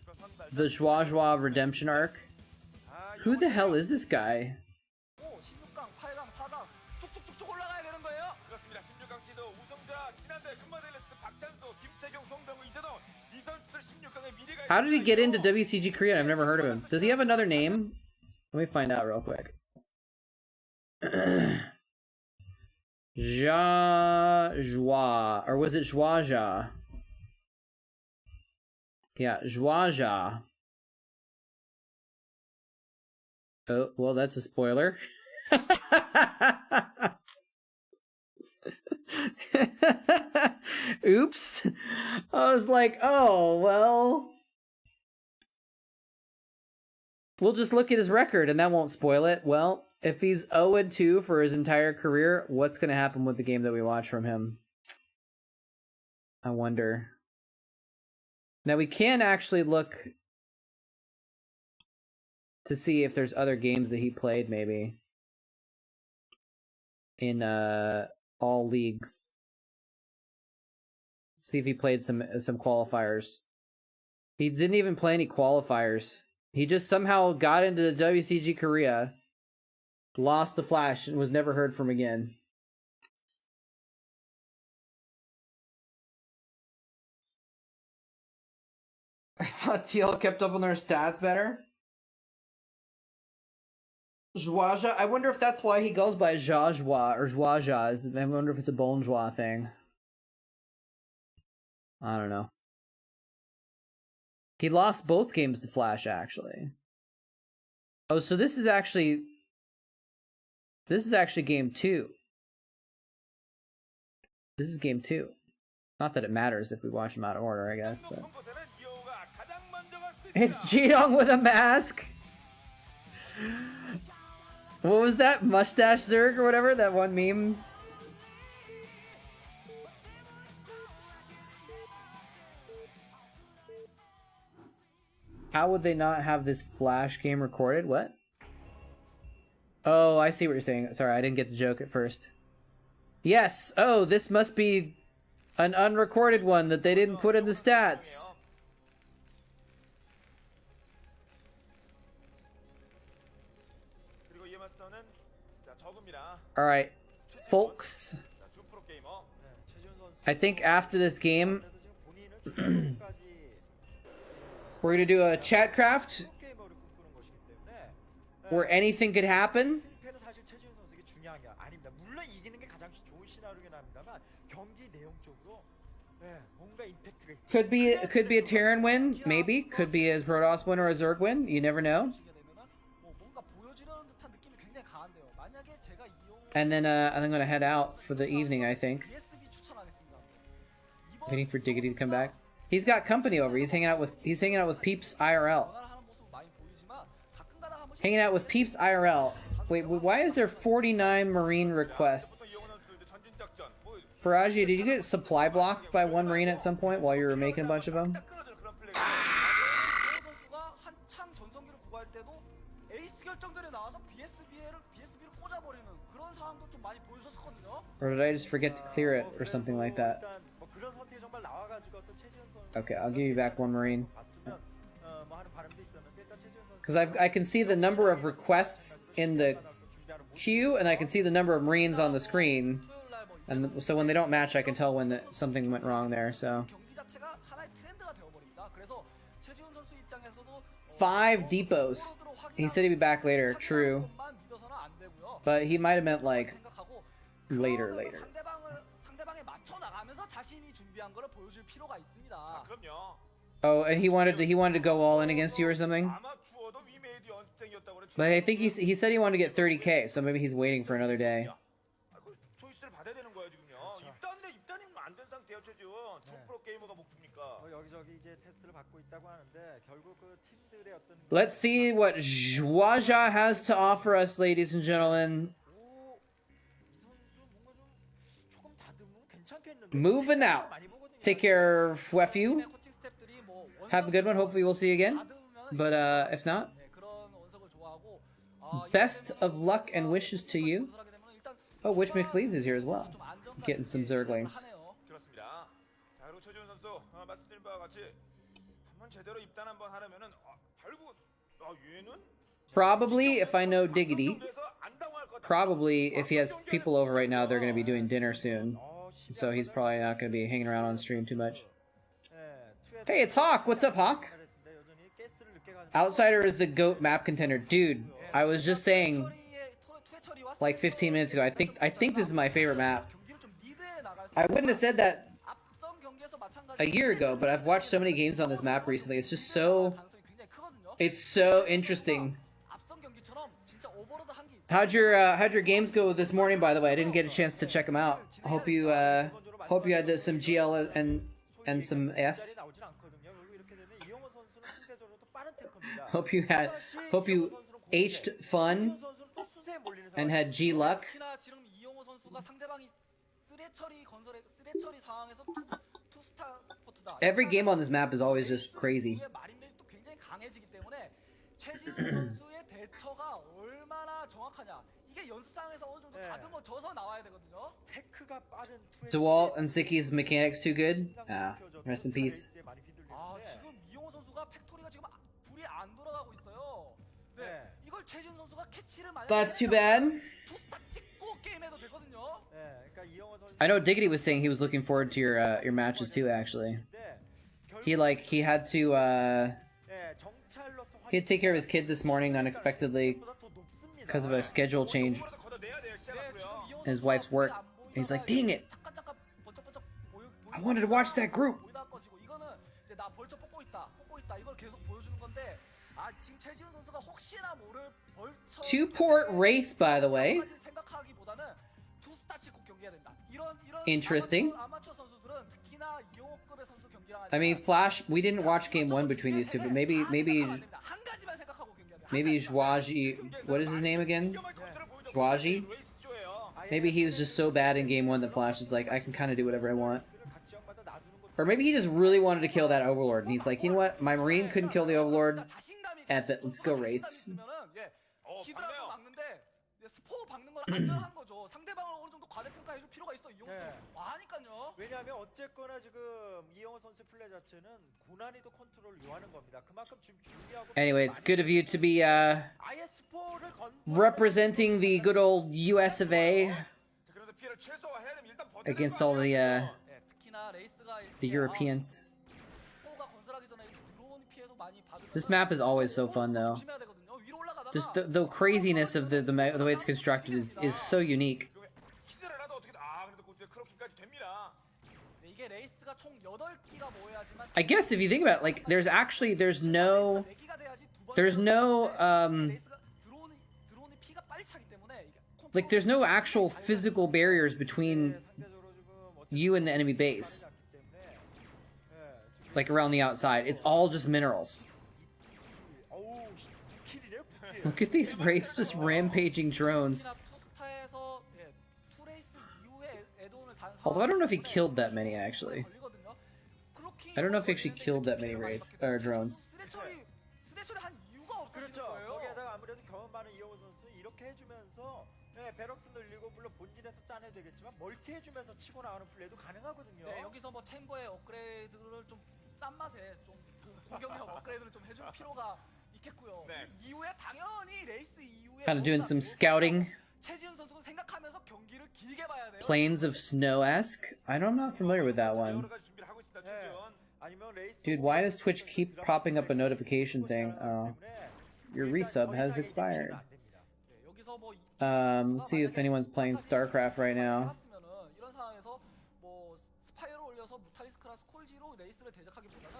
redemption arc? Who the hell is this guy? How did he get into WCG Korea? I've never heard of him. Does he have another name? Let me find out real quick. Jajwa, or was it Zhuaja? Yeah, Zhuaja. Oh, well, that's a spoiler. Oops. I was like, oh, well. We'll just look at his record and that won't spoil it. Well, if he's 0-2 for his entire career, what's going to happen with the game that we watch from him? I wonder. Now, we can actually look to see if there's other games that he played, maybe. In all leagues. See if he played some qualifiers. He didn't even play any qualifiers. He just somehow got into the WCG Korea, lost the Flash, and was never heard from again. I thought TL kept up on their stats better. Zhuaja. I wonder if that's why he goes by Zhazhua or Zhuaja. I wonder if it's a Bonjour thing. I don't know. He lost both games to Flash, actually. Oh, so this is actually game 2. This is game 2. Not that it matters if we watch them out of order, I guess, but... It's Jiyoung with a mask! What was that? Mustache Zerg or whatever? That one meme? How would they not have this Flash game recorded? What? Oh, I see what you're saying. Sorry, I didn't get the joke at first. Yes! Oh, this must be an unrecorded one that they didn't put in the stats. Alright, folks. I think after this game, we're gonna do a Chatcraft where anything could happen. Could be a Terran win, maybe. Could be a Protoss win or a Zerg win. You never know. And then I'm gonna head out for the evening, I think. Waiting for Diggity to come back. He's got company over. He's hanging out with Peeps IRL. Hanging out with Peeps IRL. Wait, why is there 49 Marine requests? Faraji, did you get supply blocked by one Marine at some point while you were making a bunch of them? Or did I just forget to clear it or something like that? Okay, I'll give you back one Marine. Because I can see the number of requests in the queue, and I can see the number of Marines on the screen. And so when they don't match, I can tell when something went wrong there, so... 5 depots. He said he'd be back later, true. But he might have meant, like, later. Oh, and he wanted to go all in against you or something? But I think he said he wanted to get 30k, so maybe he's waiting for another day. Let's see what Zhuaja has to offer us, ladies and gentlemen. Moving out. Take care, Fwefu. Have a good one. Hopefully we'll see you again. But if not, best of luck and wishes to you. Oh, Witch McLeeds is here as well. Getting some Zerglings. Probably, if I know Diggity, probably if he has people over right now, they're going to be doing dinner soon. So he's probably not going to be hanging around on stream too much. Hey, it's Hawk! What's up, Hawk? Outsider is the GOAT map contender. Dude, I was just saying, like 15 minutes ago, I think this is my favorite map. I wouldn't have said that a year ago, but I've watched so many games on this map recently. It's just so... It's so interesting. How'd your games go this morning, by the way? I didn't get a chance to check them out. Hope you had some GL and some F. Hope you H'd fun and had G luck. Every game on this map is always just crazy. DeWalt and Sicky's mechanics too good? Ah, rest in peace. That's too bad. I know Diggity was saying he was looking forward to your matches too, actually. He had to take care of his kid this morning unexpectedly. because of a schedule change in his wife's work. And he's like, dang it! I wanted to watch that group. Two-port Wraith, by the way. Interesting. I mean, Flash, we didn't watch game one between these two, but maybe Zhuaji, what is his name again? Zhuaji? Maybe he was just so bad in game one that Flash is like, I can kind of do whatever I want. Or maybe he just really wanted to kill that Overlord, and he's like, you know what, my Marine couldn't kill the Overlord, F it, let's go Wraiths. 왜냐하면 어쨌거나 지금 이영호 선수 플레이 자체는 고난이도 컨트롤을 요하는 겁니다. 그만큼 지금 준비하고 Anyway, it's good of you to be representing the good old US of A against all the Europeans. This map is always so fun, though. Just the craziness of the way it's constructed is so unique. I guess if you think about it, like there's no like there's no actual physical barriers between you and the enemy base. Like around the outside, it's all just minerals. Look at these Wraiths just rampaging drones. Although I don't know if he killed that many, actually. I don't know if he actually killed that many Wraith or drones. 베럭스 늘리고 물론 본진에서 짜내야 되겠지만 멀티해주면서 치고 나가는 플레이도 가능하거든요. 네, 여기서 뭐 챔버의 업그레이드를 좀 싼 맛에 좀 공격력 업그레이드를 좀 해줄 필요가 있겠고요. 네. 이후에 당연히 레이스 이후에 Kind of doing some scouting. 최지훈 선수는 생각하면서 경기를 길게 봐야 돼요. Plains of Snow-esque? I'm not familiar with that one. Dude, why does Twitch keep popping up a notification thing? Oh, your resub has expired. Let's see if anyone's playing Starcraft right now. 이런 상황에서 뭐 스파이어를 올려서 무탈리스크나 스콜지로 레이스를 대적하기보다는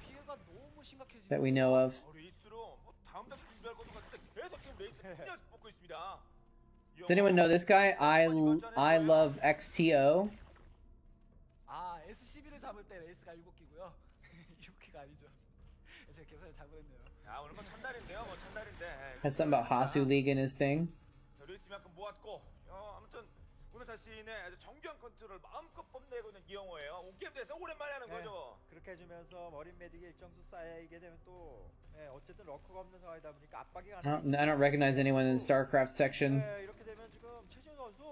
피해가 너무 심각해지고 That we know of. Does anyone know this guy? I love XTO. SCB를 잡을 때 레이스가 7기고요. 6기가 아니죠. 제가 계산을 잘못했네요. 야, 오늘 뭐 첫날인데요. 뭐 첫날인데. Has something about Hasu League in his thing. 레이스만큼 모았고. 아무튼 오늘 자신의 아주 정교한 컨트롤 마음껏 뽐내고 있는 이영호예요. 온 게임 대해서 오랜만에 하는 거죠. 그렇게 해주면서 머린 메딕이 일정수 쌓이게 되면 또 어쨌든 러커가 없는 상황이다 보니까 압박이 가는. I don't recognize anyone in the Starcraft section. 이렇게 되면 지금 최지훈 선수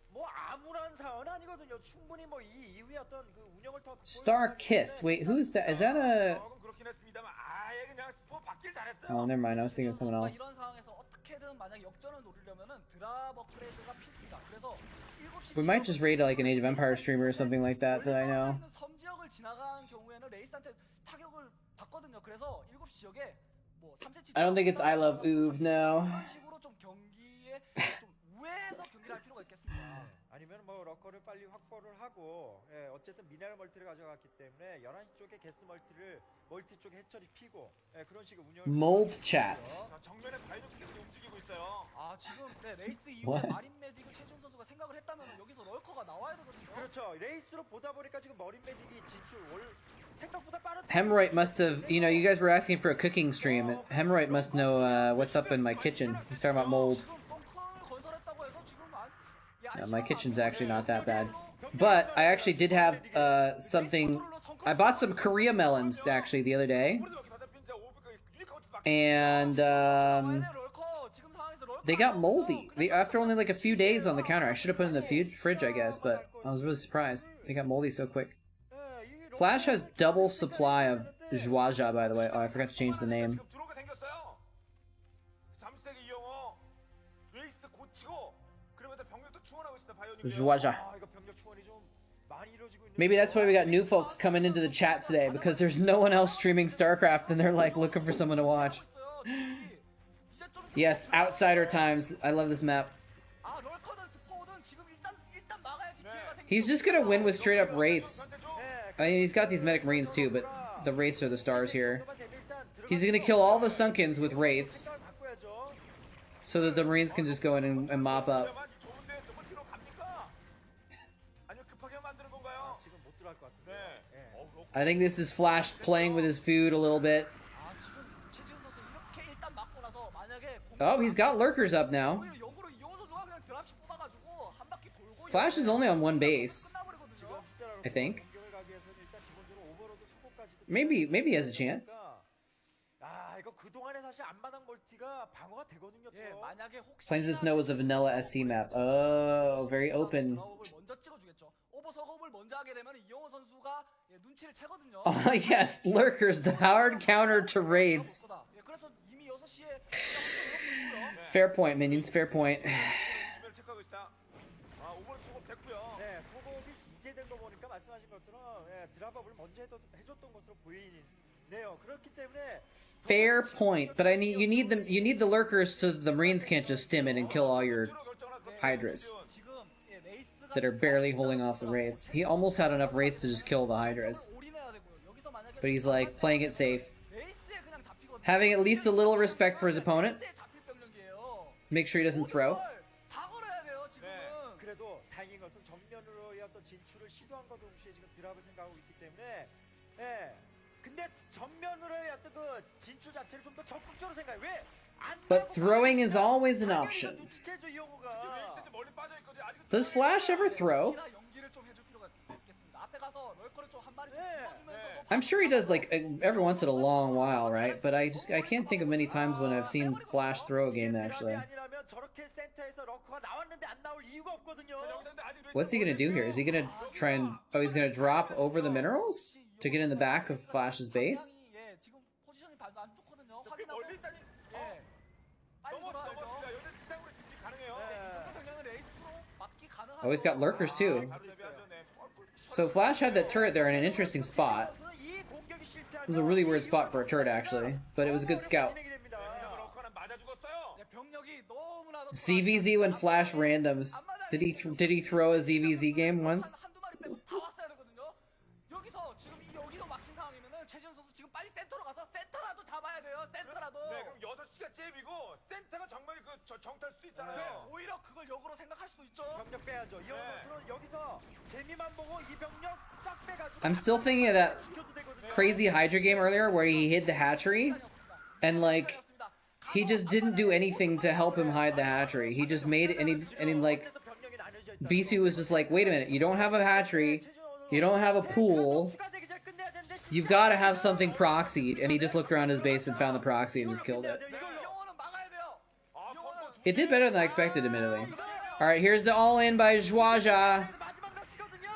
뭐 아무런 상황은 아니거든요. 충분히 뭐 이 이후에 어떤 그 운영을 더. Star Kiss. Wait, who's that? Is that a? 그렇긴 했습니다만 아예 그냥 스포 받길 잘했어요. Oh, never mind. I was thinking of someone else. 이런 상황에서 어떻게든 만약 역전을 노리려면은 드랍 업그레이드가 필수다. 그래서 7시 We might just raid like an Age of Empires streamer or something like that I know. 섬 지역을 지나간 경우에는 레이스한테 타격을 받거든요. 그래서 7시 지역에 뭐 3cm I don't think it's I love Uv, no. 이런 식으로 좀 경기에 좀 우회해서 경기를 할 필요가 있겠습니다. 아니면 뭐 러커를 빨리 확보를 하고 어쨌든 미네랄 멀티를 가져갔기 때문에 11시 쪽에 게스 멀티 쪽에 해처리 피고 그런 식의 운영을. Mold chat. 정면에 바이러스 계속 움직이고 있어요. 지금 레이스 이후에 마린 메딕을 최준 선수가 생각을 했다면 여기서 럴커가 나와야 되거든요. 그렇죠. 레이스로 보다 보니까 지금 머린 메딕이 진출 생각보다 빠르다. Hemorrhoid must have, you know, you guys were asking for a cooking stream. Hemorrhoid must know what's up in my kitchen. He's talking about mold. No, my kitchen's actually not that bad. But I actually did have something. I bought some Korea melons actually the other day. And they got moldy. After only like a few days on the counter. I should have put it in the fridge, I guess, but I was really surprised. They got moldy so quick. Flash has double supply of Zhuaja, by the way. Oh, I forgot to change the name. Zhuaja. Maybe that's why we got new folks coming into the chat today, because there's no one else streaming StarCraft and they're like looking for someone to watch. Yes, outsider times. I love this map. 아 럴커든 스포든 지금 일단 막아야지 기회가 생기고. He's just gonna win with straight up wraiths. 예, I mean, he's got these medic marines too, but the wraiths are the stars here. He's gonna kill all the sunkens with wraiths, 생각을 바꿔야죠. so that the marines can just go in and mop up. 좋은데 더블티로 갑니까? 아니면 급하게 만드는 건가요? 지금 못 들어갈 것 같은데. 네. 예. I think this is Flash playing with his food a little bit. 아 지금 최지훈 선수 이렇게 일단 막고 나서 만약에 Oh, he's got lurkers up now. 오히려 역으로 이용호 선수가 그냥 드랍십 뽑아가지고 한 바퀴 돌고 Flash is only on one base, 끝나버리거든요. I think. 공격을 가기 위해서는 일단 기본적으로 오버로드 속도까지도 Maybe he has a chance. 아 이거 그동안에 사실 안마당 멀티가 방어가 되거든요. 또. 예, 만약에 혹시 Plains of Snow was a vanilla SC map. Oh, very open. 먼저 찍어주겠죠. 오버 작업을 먼저 하게 되면 이용호 선수가 예, 눈치를 채거든요. Oh yes, lurkers, the hard counter to raids. 예, 그래서 이미 6시에 Fair point, minions. Fair point. 주변을 체크하고 있다. 아, 오버를 소급 됐고요. 네, 소급이 이제 된 거 보니까 말씀하신 것처럼 예, 드랍업을 먼저 해줬던 것으로 보이네요. 그렇기 때문에 Fair point, but you need the lurkers so that the marines can't just stim it and kill all your hydras 지금 예, 레이스가 that are barely holding off the wraiths. He almost had enough wraiths to just kill the hydras, 올인해야 되고요. 여기서 만약에 but he's like playing it safe, 레이스에 그냥 잡히거든요. having at least a little respect for his opponent. 레이스에 잡힐 병력이에요. Make sure he doesn't throw. 다 걸어야 돼요, 지금은. 그래도 다행인 것은 정면으로의 어떤 진출을 시도한 것 동시에 지금 드랍을 생각하고 있기 때문에 예. 근데 전면으로의 어떤 그 진출 자체를 좀 더 적극적으로 생각해. 왜? 안 But 나오고 throwing is 가니까 always an 당연히 option. 눈치채죠, 이 영호가. 레이스한테 멀리 빠져 있거든요. 아직 Does Flash ever throw? 연기를 좀 해줄 필요가 있겠습니다. 앞에 가서 럴커를 좀 한 마리 좀 네. 집어주면서 I'm sure he does like every once in a long while, right? But I can't think of many times when I've seen Flash throw a game actually. 아니라면 저렇게 센터에서 럭커가 나왔는데 안 나올 이유가 없거든요. What's he gonna do here? Is he gonna try and he's gonna drop over the minerals to get in the back of Flash's base? 예, 지금 포지션이 안 좋거든요. 꽤 확인하고 멀리 있다니. 예. 빨리 돌아야죠. 넘어갑니다. 여기서 지상으로 진입 가능해요. 이 정도 경량은 레이스로 막기 가능하죠. Oh, he's got lurkers too. 바로 대비하죠. 네. So Flash had that turret there in an interesting spot. 이 공격이 실패하면 It was a really weird spot for a turret actually, but it was a good scout. 진행이 됩니다. 러커는 맞아 죽었어요. 예, 병력이 너무나도 ZVZ when Flash randoms. Did he throw a ZVZ game once? 한두 마리 빼고 다 왔어야 되거든요. 여기서 지금 여기도 막힌 상황이면은 최지훈 선수 지금 빨리 센터로 가서 센터라도 잡아야 돼요. 센터라도. 네, 그럼 6시가 잽이고 센터가 정말 그 정탈 수도 있잖아요. 네, 오히려 그걸 역으로 생각할 수도 있죠. 병력 빼야죠. 이 영호는 여기서 재미만 보고 이 병력 싹 빼가지고 I'm still thinking of that 지켜도 되거든요. crazy Hydra game earlier where he hid the hatchery and like he just didn't do anything to help him hide the hatchery. He just made it and he like 병력이 나뉘어져 있다. BC was just like, wait a minute, you don't have a hatchery, you don't have a pool, 추가되기 전에 끝내야 되는데 you've got to have something proxied, and he just looked around his base and found the proxy and just killed it. 영호는 막아야 돼요. It did better than I expected, admittedly. Alright, here's the all-in by Zhuaja. 마지막 낚시거든요.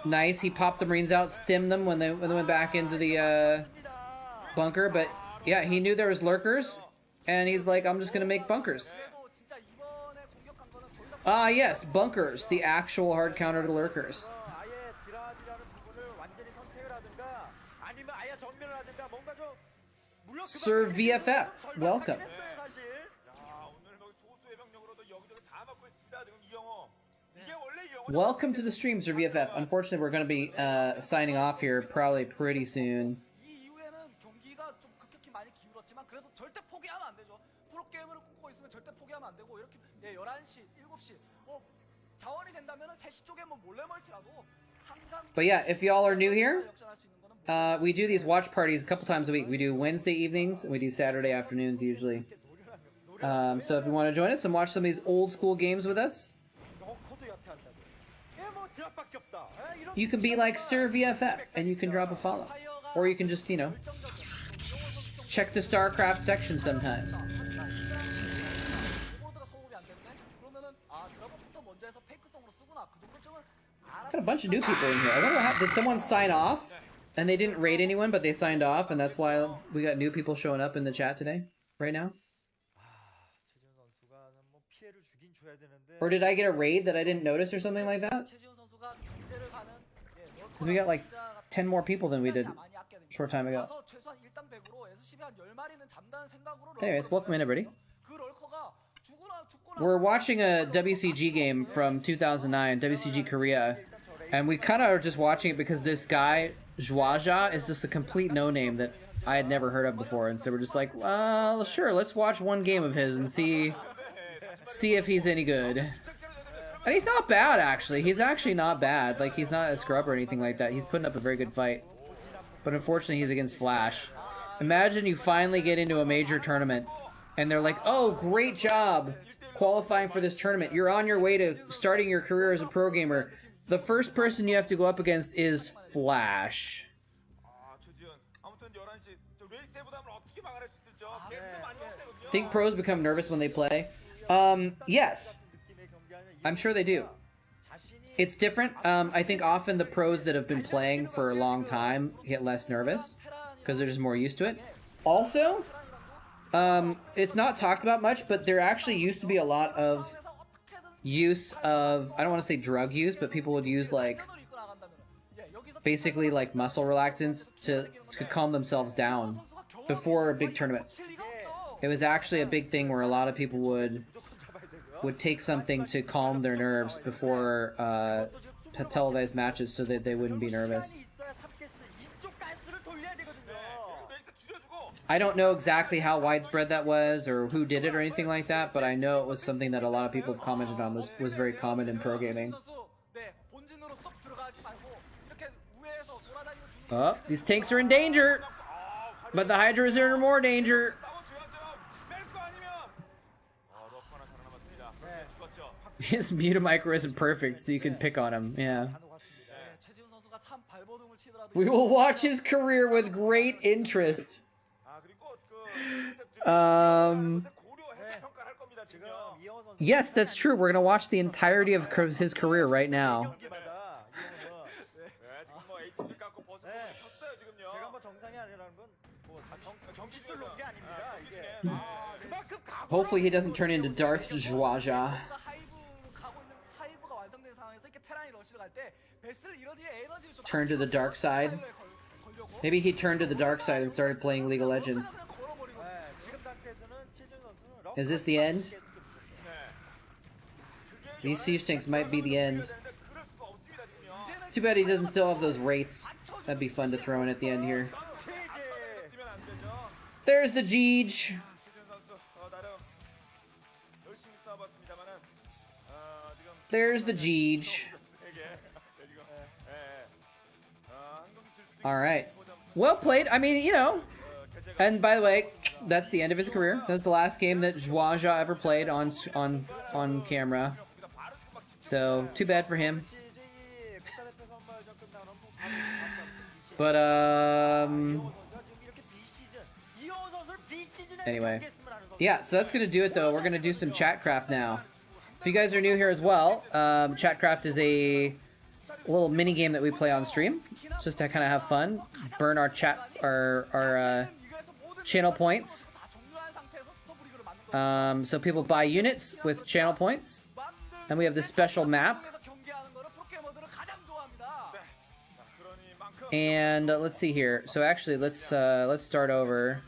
Nice, he popped the Marines out, stemmed them when they went back into the bunker, but yeah, he knew there was lurkers, and he's like, I'm just gonna make bunkers. 그래도 진짜 이번에 공격한 거는 거의 다 Ah, yes, bunkers, the actual hard counter to lurkers. 아예 드랍이라는 부분을 완전히 선택을 하든가 아니면 아예 전면을 하든가 뭔가 좀 물론 Sir VFF, welcome. 사실. 야, 오늘 뭐 소수의 병력으로도 여기저기 다 막고 있습니다. 지금 이영호. 이게 원래 이영호. Welcome to the stream, Sir VFF. Unfortunately, we're gonna be signing off here probably pretty soon. 이 이후에는 경기가 좀 급격히 많이 기울었지만 그래도 절대 포기하면 안 되죠. 프로게임을 꿈꾸고 있으면 절대 포기하면 안 되고 이렇게 예, 11시, 7시 뭐 자원이 된다면 3시 쪽에 뭐 몰래 멀티라도 항상 But yeah, if y'all are new here, 역전할 수 있는 거는 we do these watch parties a couple times a week. We do Wednesday evenings, and we do Saturday afternoons usually. So if you want to join us and watch some of these old school games with us, 럭커도 여태한다고. 뭐 드랍밖에 없다. 이런 you can be like Sir VFF, and you can drop a follow. Or you can just, you know, check the Starcraft section sometimes. 오버로드가 소급이 안 되는데 그러면은 아 드라곤부터 먼저 해서 페이크성으로 쓰구나 그 정도쯤은 알아. Got a bunch of new people in here. I wonder what happened. Did someone sign off? And they didn't raid anyone, but they signed off, and that's why we got new people showing up in the chat today, right now? 최지훈 선수가 뭐 피해를 주긴 줘야 되는데. Or did I get a raid that I didn't notice or something like that? 최지훈 선수가 경제를 가는 예, Because we got like 10 more people than we did. 많이 아껴야 됩니다. short time ago. 가서 최소한 1당100으로 SCB 한 10마리는 잡는다는 생각으로 Anyways, welcome in everybody. 그 럴커가 죽거나 We're watching a WCG game from 2009, WCG Korea, and we kind of are just watching it because this guy, Zhuaja, is just a complete no-name that I had never heard of before, and so we're just like, well, sure, let's watch one game of his and see if he's any good. And he's not bad, actually. He's actually not bad. Like, he's not a scrub or anything like that. He's putting up a very good fight. But unfortunately, he's against Flash. Imagine you finally get into a major tournament, and they're like, oh, great job qualifying for this tournament. You're on your way to starting your career as a pro gamer. The first person you have to go up against is Flash. Think pros become nervous when they play? Yes. I'm sure they do. It's different. I think often the pros that have been playing for a long time get less nervous because they're just more used to it. Also, it's not talked about much, but there actually used to be a lot of use of, I don't want to say drug use, but people would use like basically like muscle relaxants to calm themselves down before big tournaments. It was actually a big thing where a lot of people would take something to calm their nerves before televised matches so that they wouldn't be nervous. I don't know exactly how widespread that was or who did it or anything like that, but I know it was something that a lot of people have commented on was very common in pro gaming. Oh, these tanks are in danger! But the Hydras are in more danger! His Muta micro isn't perfect, so you can pick on him, yeah. We will watch his career with great interest. Yes, that's true. We're gonna watch the entirety of his career right now. Hopefully he doesn't turn into Darth Zhuaja. Turn to the dark side. Maybe he turned to the dark side and started playing League of Legends. Is this the end? These siege tanks might be the end. Too bad he doesn't still have those wraiths. That'd be fun to throw in at the end here. There's the Siege. There's the Siege. Alright. Well played. I mean, you know. And by the way, that's the end of his career. That was the last game that Zhuaja ever played on camera. So, too bad for him. But, anyway. Yeah, so that's going to do it, though. We're going to do some Chatcraft now. If you guys are new here as well, Chatcraft is a little mini game that we play on stream, just to kind of have fun, burn our channel points. So people buy units with channel points, and we have this special map. And let's see here. So actually, let's start over.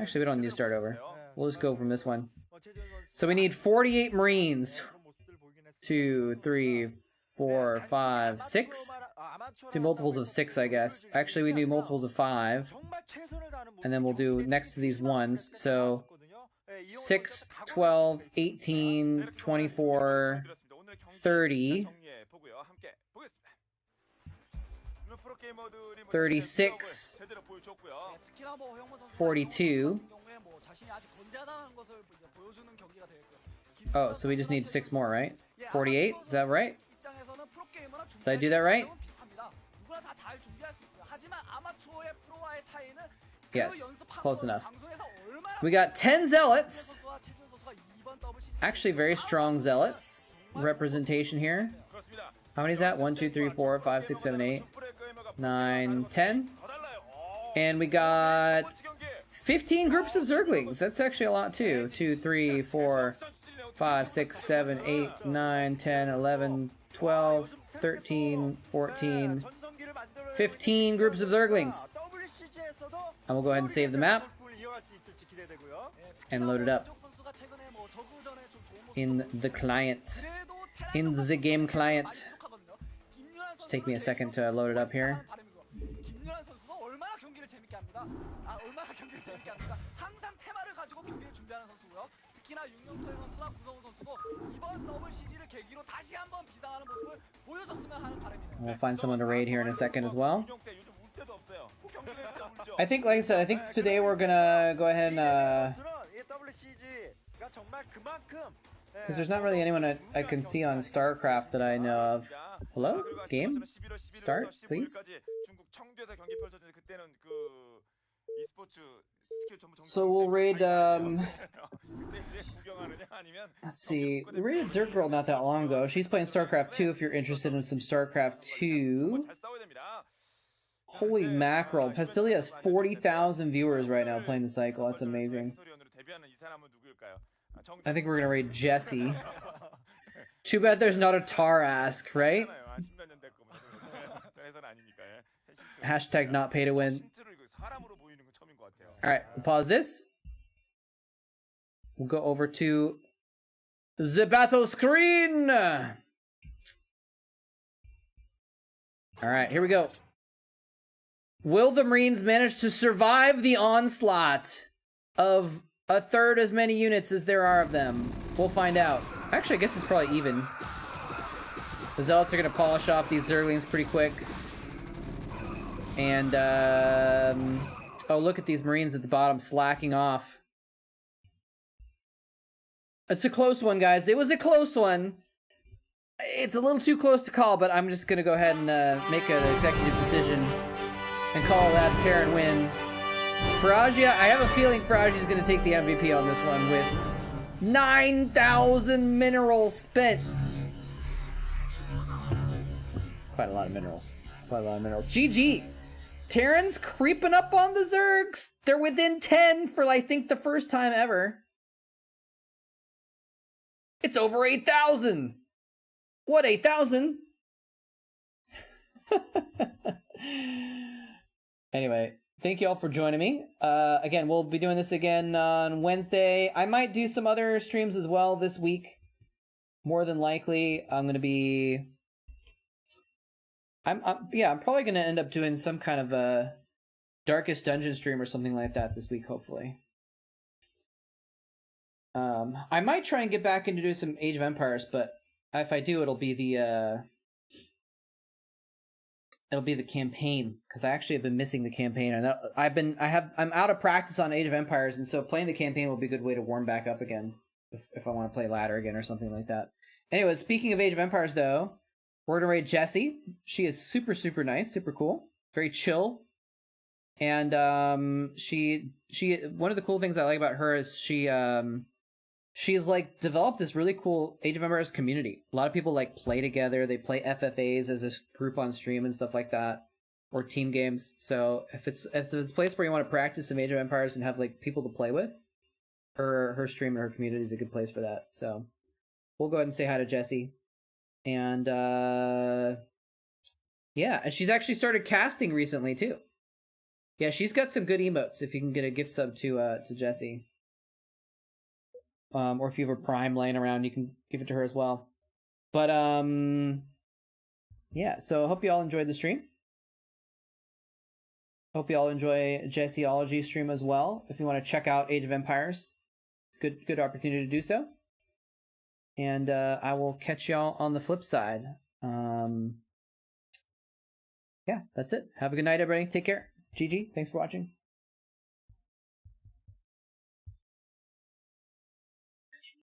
Actually, we don't need to start over. We'll just go from this one. So we need 48 Marines. 2, 3, 4, 5, 6. Let's do multiples of 6, I guess. Actually, we do multiples of 5. And then we'll do next to these ones. So 6, 12, 18, 24, 30, 36, 42. Oh, so we just need 6 more, right? 48? Is that right? Did I do that right? Yes, close enough. We got 10 zealots. Actually, very strong zealots. Representation here. How many is that? 1, 2, 3, 4, 5, 6, 7, 8, 9, 10. And we got 15 groups of Zerglings. That's actually a lot too. 2, 3, 4, 5, 6, 7, 8, 9, 10, 11, 12, 13, 14, 만들어 15 groups of Zerglings. WCG에서도 And we'll go ahead and save the map 이어갈 수 있을지 기대되고요. and load it up in the client. In the game client. Just take me a second to load it up here. 김유란 선수가 얼마나 경기를 재밌게 합니다. 얼마나 경기를 재밌게 합니다. 항상 테마를 가지고 경기를 준비하는 선수고요. 특히나 윤영태 선수나 구성훈 선수도 이번 더블 CG를 계기로 다시 한번 비상하는 모습을 보여줬으면 하는 바람입니다. We'll find someone to raid here in a second as well. I think, like I said, I think today we're gonna go ahead and because there's not really anyone I can see on Starcraft that I know of. Hello? Game? Start, please? So we'll raid, let's see, we raided Zerg Girl not that long ago. She's playing Starcraft 2 if you're interested in some Starcraft 2. Holy mackerel, Pastilia has 40,000 viewers right now playing the cycle, that's amazing. I think we're gonna raid Jesse. Too bad there's not a tar ask, right? Hashtag not pay to win. Alright, we'll pause this. We'll go over to the battle screen. Alright, here we go. Will the Marines manage to survive the onslaught of a third as many units as there are of them? We'll find out. Actually, I guess it's probably even. The Zealots are going to polish off these Zerglings pretty quick. And, oh, look at these Marines at the bottom slacking off. It's a close one, guys. It was a close one. It's a little too close to call, but I'm just going to go ahead and make an executive decision and call that a Terran win. Faragia, I have a feeling Faragia's going to take the MVP on this one with 9,000 minerals spent. It's quite a lot of minerals. Quite a lot of minerals. GG. Terrans creeping up on the Zergs. They're within 10 for, I think, the first time ever. It's over 8,000. What, 8,000? Anyway, thank you all for joining me. Again, we'll be doing this again on Wednesday. I might do some other streams as well this week. More than likely, I'm going to be... I'm probably going to end up doing some kind of a Darkest Dungeon stream or something like that this week, hopefully. I might try and get back into doing some Age of Empires, but if I do, it'll be the campaign, because I actually have been missing the campaign, and I'm out of practice on Age of Empires, and so playing the campaign will be a good way to warm back up again if I want to play ladder again or something like that. Anyway, speaking of Age of Empires, though, we're gonna raid Jessie. She is super, super nice, super cool, very chill, and she one of the cool things I like about her is she's like developed this really cool Age of Empires community. A lot of people like play together. They play FFAs as a group on stream and stuff like that, or team games. So if it's a place where you want to practice some Age of Empires and have like people to play with, her stream and her community is a good place for that. So we'll go ahead and say hi to Jessie. And yeah, and she's actually started casting recently too. Yeah, she's got some good emotes. If you can get a gift sub to Jessie. Or if you have a Prime laying around, you can give it to her as well. But, yeah, so I hope you all enjoyed the stream. Hope you all enjoy Jessieology stream as well. If you want to check out Age of Empires, it's a good opportunity to do so. And I will catch y'all on the flip side. Yeah, that's it. Have a good night, everybody. Take care. GG. Thanks for watching.